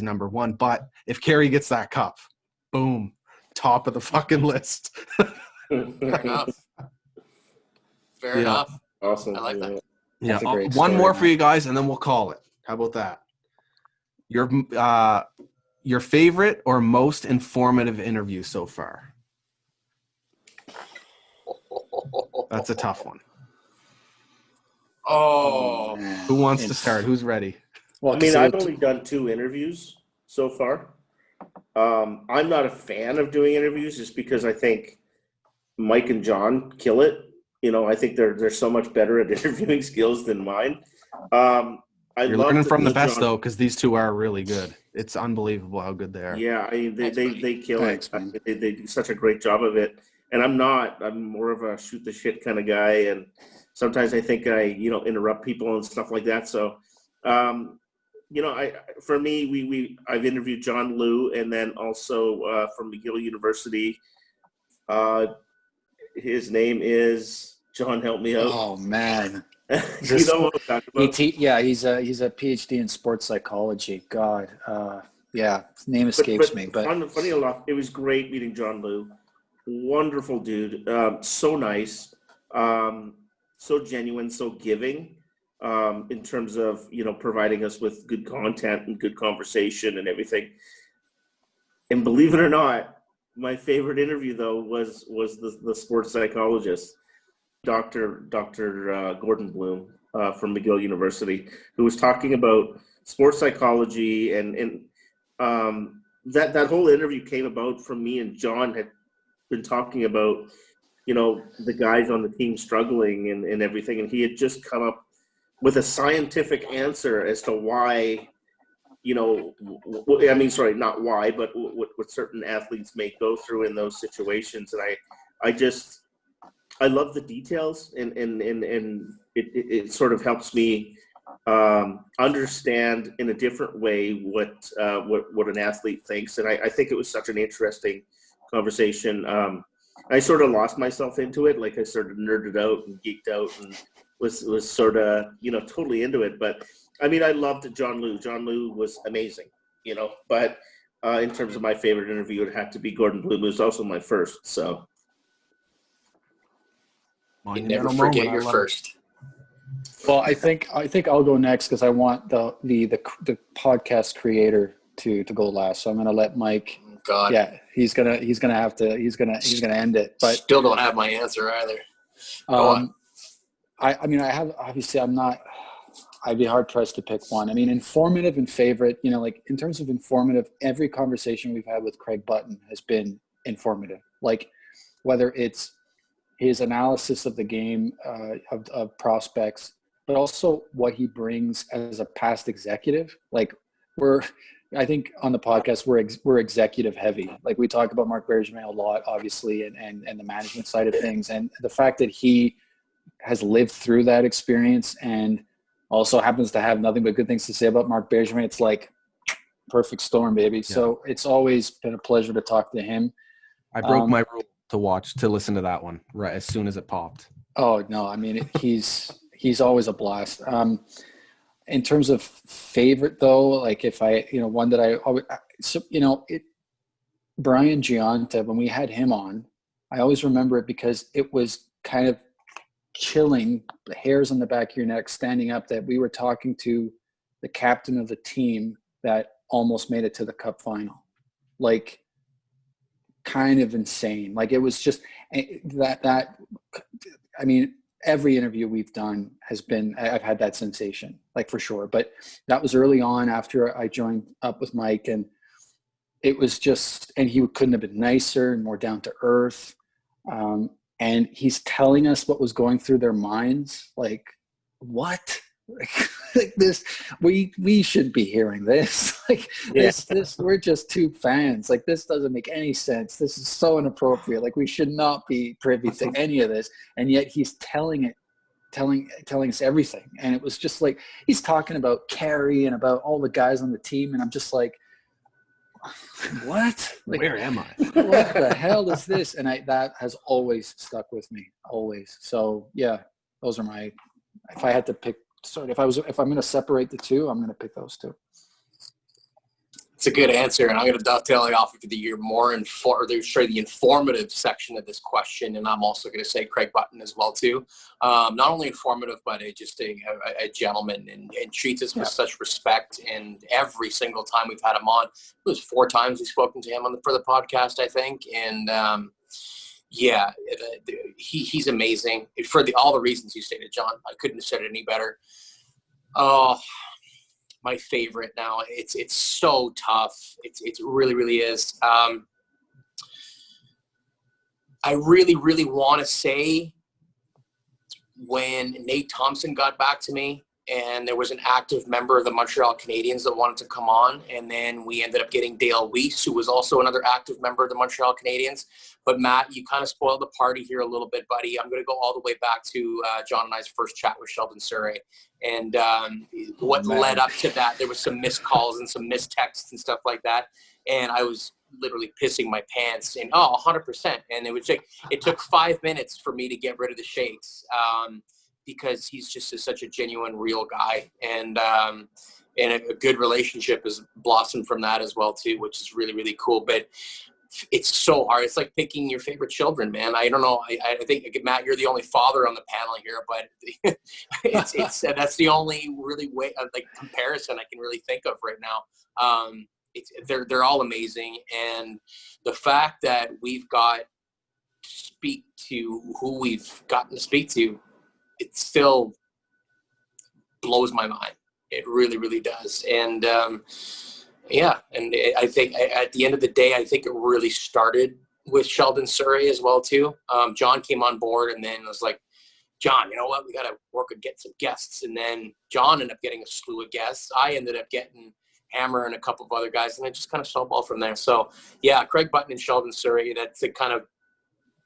number 1. But if Carey gets that cup, boom, top of the fucking list. Fair enough. Fair enough. Awesome. I like that. Yeah. One One more for you guys, and then we'll call it. How about that? Your favorite or most informative interview so far? That's a tough one. Oh, Who wants to start? Who's ready? Well, I mean, I've only done 2 interviews so far. I'm not a fan of doing interviews just because I think Mike and John kill it. You know, I think they're so much better at interviewing skills than mine. You're learning from the best, though, because these 2 are really good. It's unbelievable how good they are. Yeah, I mean, they kill it. They do such a great job of it. And I'm more of a shoot the shit kind of guy. And sometimes I think I, you know, interrupt people and stuff like that. So, you know, for me, I've interviewed John Liu, and then also from McGill University. His name is John. Help me out. Oh man, You know what I'm talking about? He's a PhD in sports psychology. God, his name escapes me. But funny enough, it was great meeting John Liu. Wonderful dude, so nice, so genuine, so giving, in terms of providing us with good content and good conversation and everything. And believe it or not, my favorite interview though was the sports psychologist, Dr. Gordon Bloom, from McGill University, who was talking about sports psychology, and that whole interview came about from me and John had been talking about the guys on the team struggling and everything, and he had just come up with a scientific answer as to why not why, but what certain athletes may go through in those situations. And I love the details, and it sort of helps me understand in a different way what an athlete thinks. And I think it was such an interesting conversation. I sort of lost myself into it, like I sort of nerded out and geeked out and was sort of totally into it. But I mean, I loved John Liu. John Liu was amazing, But in terms of my favorite interview, it had to be Gordon Bloom, who was also my first. So you never forget your first. Well, I think I'll go next because I want the podcast creator to go last. So I'm going to let Mike. God. Yeah, he's gonna end it. But still don't have my answer either. I'd be hard pressed to pick one. I mean, informative and favorite, like in terms of informative, every conversation we've had with Craig Button has been informative. Like whether it's his analysis of the game, of prospects, but also what he brings as a past executive. Like I think on the podcast, we're executive heavy. Like we talk about Marc Bergevin a lot, obviously, and the management side of things. And the fact that he has lived through that experience and also happens to have nothing but good things to say about Marc Bergevin, it's like perfect storm, baby. Yeah. So it's always been a pleasure to talk to him. I broke my rule to listen to that one right as soon as it popped. Oh no, I mean he's always a blast. In terms of favorite though, like if I, one that I always, Brian Giunta, when we had him on, I always remember it because it was kind of chilling, the hairs on the back of your neck standing up, that we were talking to the captain of the team that almost made it to the cup final. Like kind of insane. Like it was just that, I mean, every interview we've done I've had that sensation, like for sure. But that was early on after I joined up with Mike, and it was just, and he couldn't have been nicer and more down to earth. And he's telling us what was going through their minds. Like, what? Like this, we should be hearing this. Like this, we're just two fans. Like this doesn't make any sense. This is so inappropriate. Like we should not be privy to any of this. And yet he's telling us everything. And it was just like, he's talking about Carey and about all the guys on the team. And I'm just like, what? Like, where am I? What the hell is this? And that has always stuck with me, always. So yeah, those are my, if I had to pick, sorry, if I'm going to separate the two, I'm going to pick those two. It's a good answer, and I'm going to dovetail it off of the the informative section of this question, and I'm also going to say Craig Button as well too. Not only informative, but just a gentleman, and treats us with such respect. And every single time we've had him on, it was 4 times we've spoken to him for the podcast, I think, and he's amazing for all the reasons you stated, John. I couldn't have said it any better. Oh. My favorite now. It's so tough. It really, really is. I really, really want to say when Nate Thompson got back to me and there was an active member of the Montreal Canadiens that wanted to come on, and then we ended up getting Dale Weise, who was also another active member of the Montreal Canadiens. But Matt, you kind of spoiled the party here a little bit, buddy. I'm going to go all the way back to John and I's first chat with Sheldon Surrey. And what led up to that, there was some missed calls and some missed texts and stuff like that. And I was literally pissing my pants and 100%. And it took 5 minutes for me to get rid of the shakes. because he's just such a genuine, real guy. And a good relationship has blossomed from that as well too, which is really, really cool. But it's so hard. It's like picking your favorite children, man. I don't know. I think, Matt, you're the only father on the panel here, but it's that's the only really way, like, comparison I can really think of right now. They're all amazing. And the fact that we've got to speak to who we've gotten to speak to, it still blows my mind. It really, really does. And, yeah, and I think at the end of the day, I think it really started with Sheldon Surrey as well too. John came on board, and then was like, John, you know what? We got to work and get some guests. And then John ended up getting a slew of guests. I ended up getting Hammer and a couple of other guys, and it just kind of snowballed from there. So yeah, Craig Button and Sheldon Surrey, that's the kind of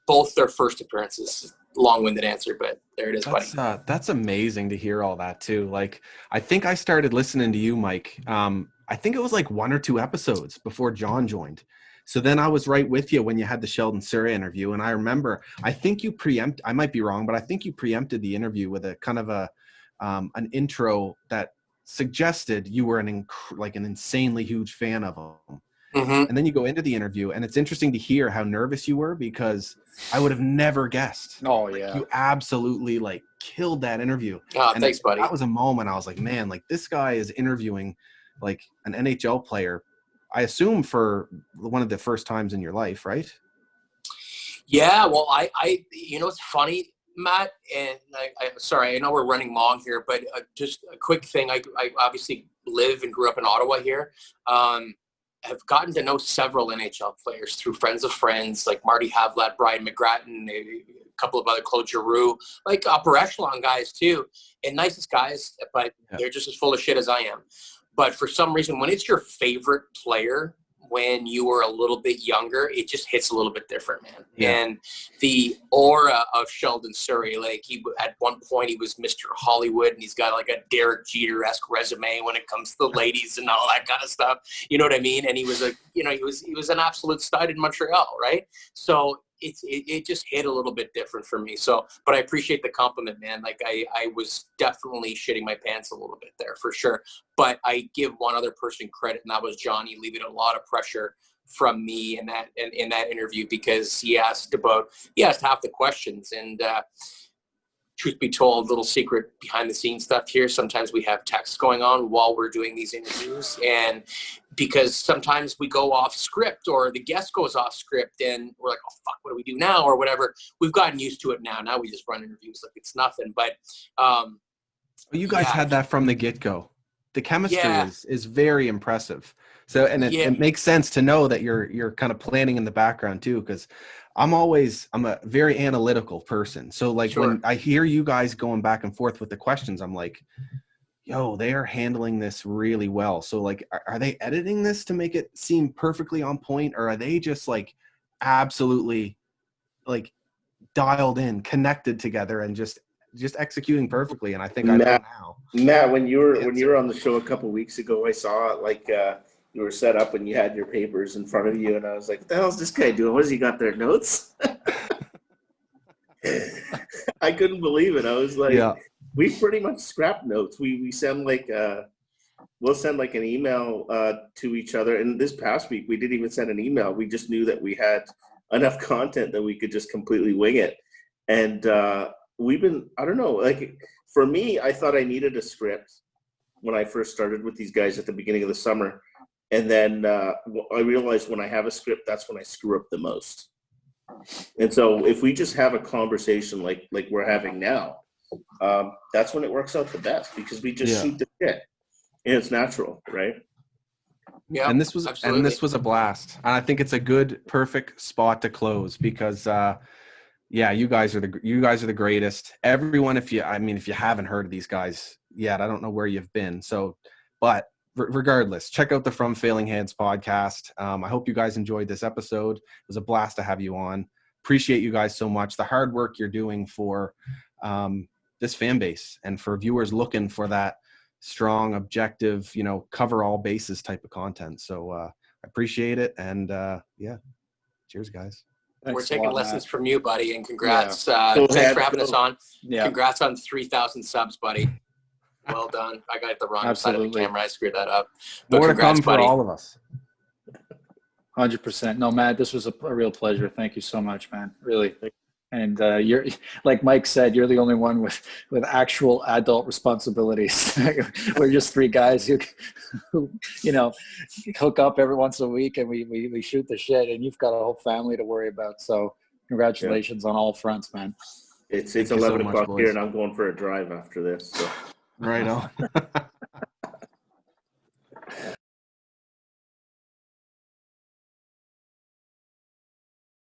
both their first appearances. Long-winded answer, but there it is, buddy. That's amazing to hear all that too. Like, I think I started listening to you, Mike. I think it was like 1 or 2 episodes before John joined. So then I was right with you when you had the Sheldon Surrey interview. And I remember, I think you I might be wrong, but I think you preempted the interview with a kind of an intro that suggested you were an insanely huge fan of him. Mm-hmm. And then you go into the interview, and it's interesting to hear how nervous you were, because I would have never guessed. Oh, yeah. You absolutely killed that interview. Oh, and thanks, buddy. That was a moment I was like, man, this guy is interviewing an NHL player, I assume for one of the first times in your life, right? Yeah, well, I you know, it's funny, Matt, and sorry, I know we're running long here, but just a quick thing. I obviously live and grew up in Ottawa here. Have gotten to know several NHL players through friends of friends, like Marty Havlat, Brian McGrattan, a couple of other, Claude Giroux, upper echelon guys too, and nicest guys, but they're just as full of shit as I am. But for some reason, when it's your favorite player, when you were a little bit younger, it just hits a little bit different, man. Yeah. And the aura of Sheldon Surrey, at one point he was Mr. Hollywood, and he's got a Derek Jeter-esque resume when it comes to the ladies and all that kind of stuff. You know what I mean? And he was he was an absolute stud in Montreal, right? So it just hit a little bit different for me. So, but I appreciate the compliment, man. I was definitely shitting my pants a little bit there for sure. But I give one other person credit, and that was Johnny, leaving a lot of pressure from me in that interview, because he asked half the questions. And truth be told, little secret behind the scenes stuff here, sometimes we have text going on while we're doing these interviews, and because sometimes we go off script, or the guest goes off script, and we're like, oh fuck, what do we do now, or whatever. We've gotten used to it now we just run interviews like it's nothing. But you guys had that from the get-go. The chemistry is very impressive. So, and it makes sense to know that you're kind of planning in the background too, because I'm a very analytical person. So when I hear you guys going back and forth with the questions, I'm like, yo, they are handling this really well. So are they editing this to make it seem perfectly on point, or are they just absolutely dialed in, connected together, and just executing perfectly? And I think I know now. Matt, when you were on the show a couple weeks ago, I saw you were set up and you had your papers in front of you, and I was like, what the hell is this guy doing? What has he got there, notes? I couldn't believe it. I was like, we pretty much scrap notes. We send we'll send an email to each other. And this past week, we didn't even send an email. We just knew that we had enough content that we could just completely wing it. And we've been, I don't know, for me, I thought I needed a script when I first started with these guys at the beginning of the summer. And then I realized when I have a script, that's when I screw up the most. And so if we just have a conversation like we're having now, that's when it works out the best, because we just shoot the shit and it's natural, right? Yeah. And this was a blast. And I think it's a good, perfect spot to close, because you guys are the greatest. Everyone, if you haven't heard of these guys yet, I don't know where you've been. So, but regardless, check out the From Failing Hands podcast. I hope you guys enjoyed this episode. It was a blast to have you on. Appreciate you guys so much. The hard work you're doing for this fan base, and for viewers looking for that strong, objective, cover all bases type of content. So I appreciate it. And cheers, guys. We're taking lessons Matt. from you, buddy, and congrats. Go Thanks ahead. for having us on. Yeah. Congrats on 3,000 subs, buddy. Well done. I got the wrong side of the camera. I screwed that up. But More to congrats, come for buddy. all of us. 100%. No, Matt, this was a real pleasure. Thank you so much, man. Really. And you're, like Mike said, you're the only one with actual adult responsibilities. We're just three guys who hook up every once a week and we shoot the shit, and you've got a whole family to worry about. So congratulations on all fronts, man. It's 11 o'clock here, and I'm going for a drive after this. So. Right on.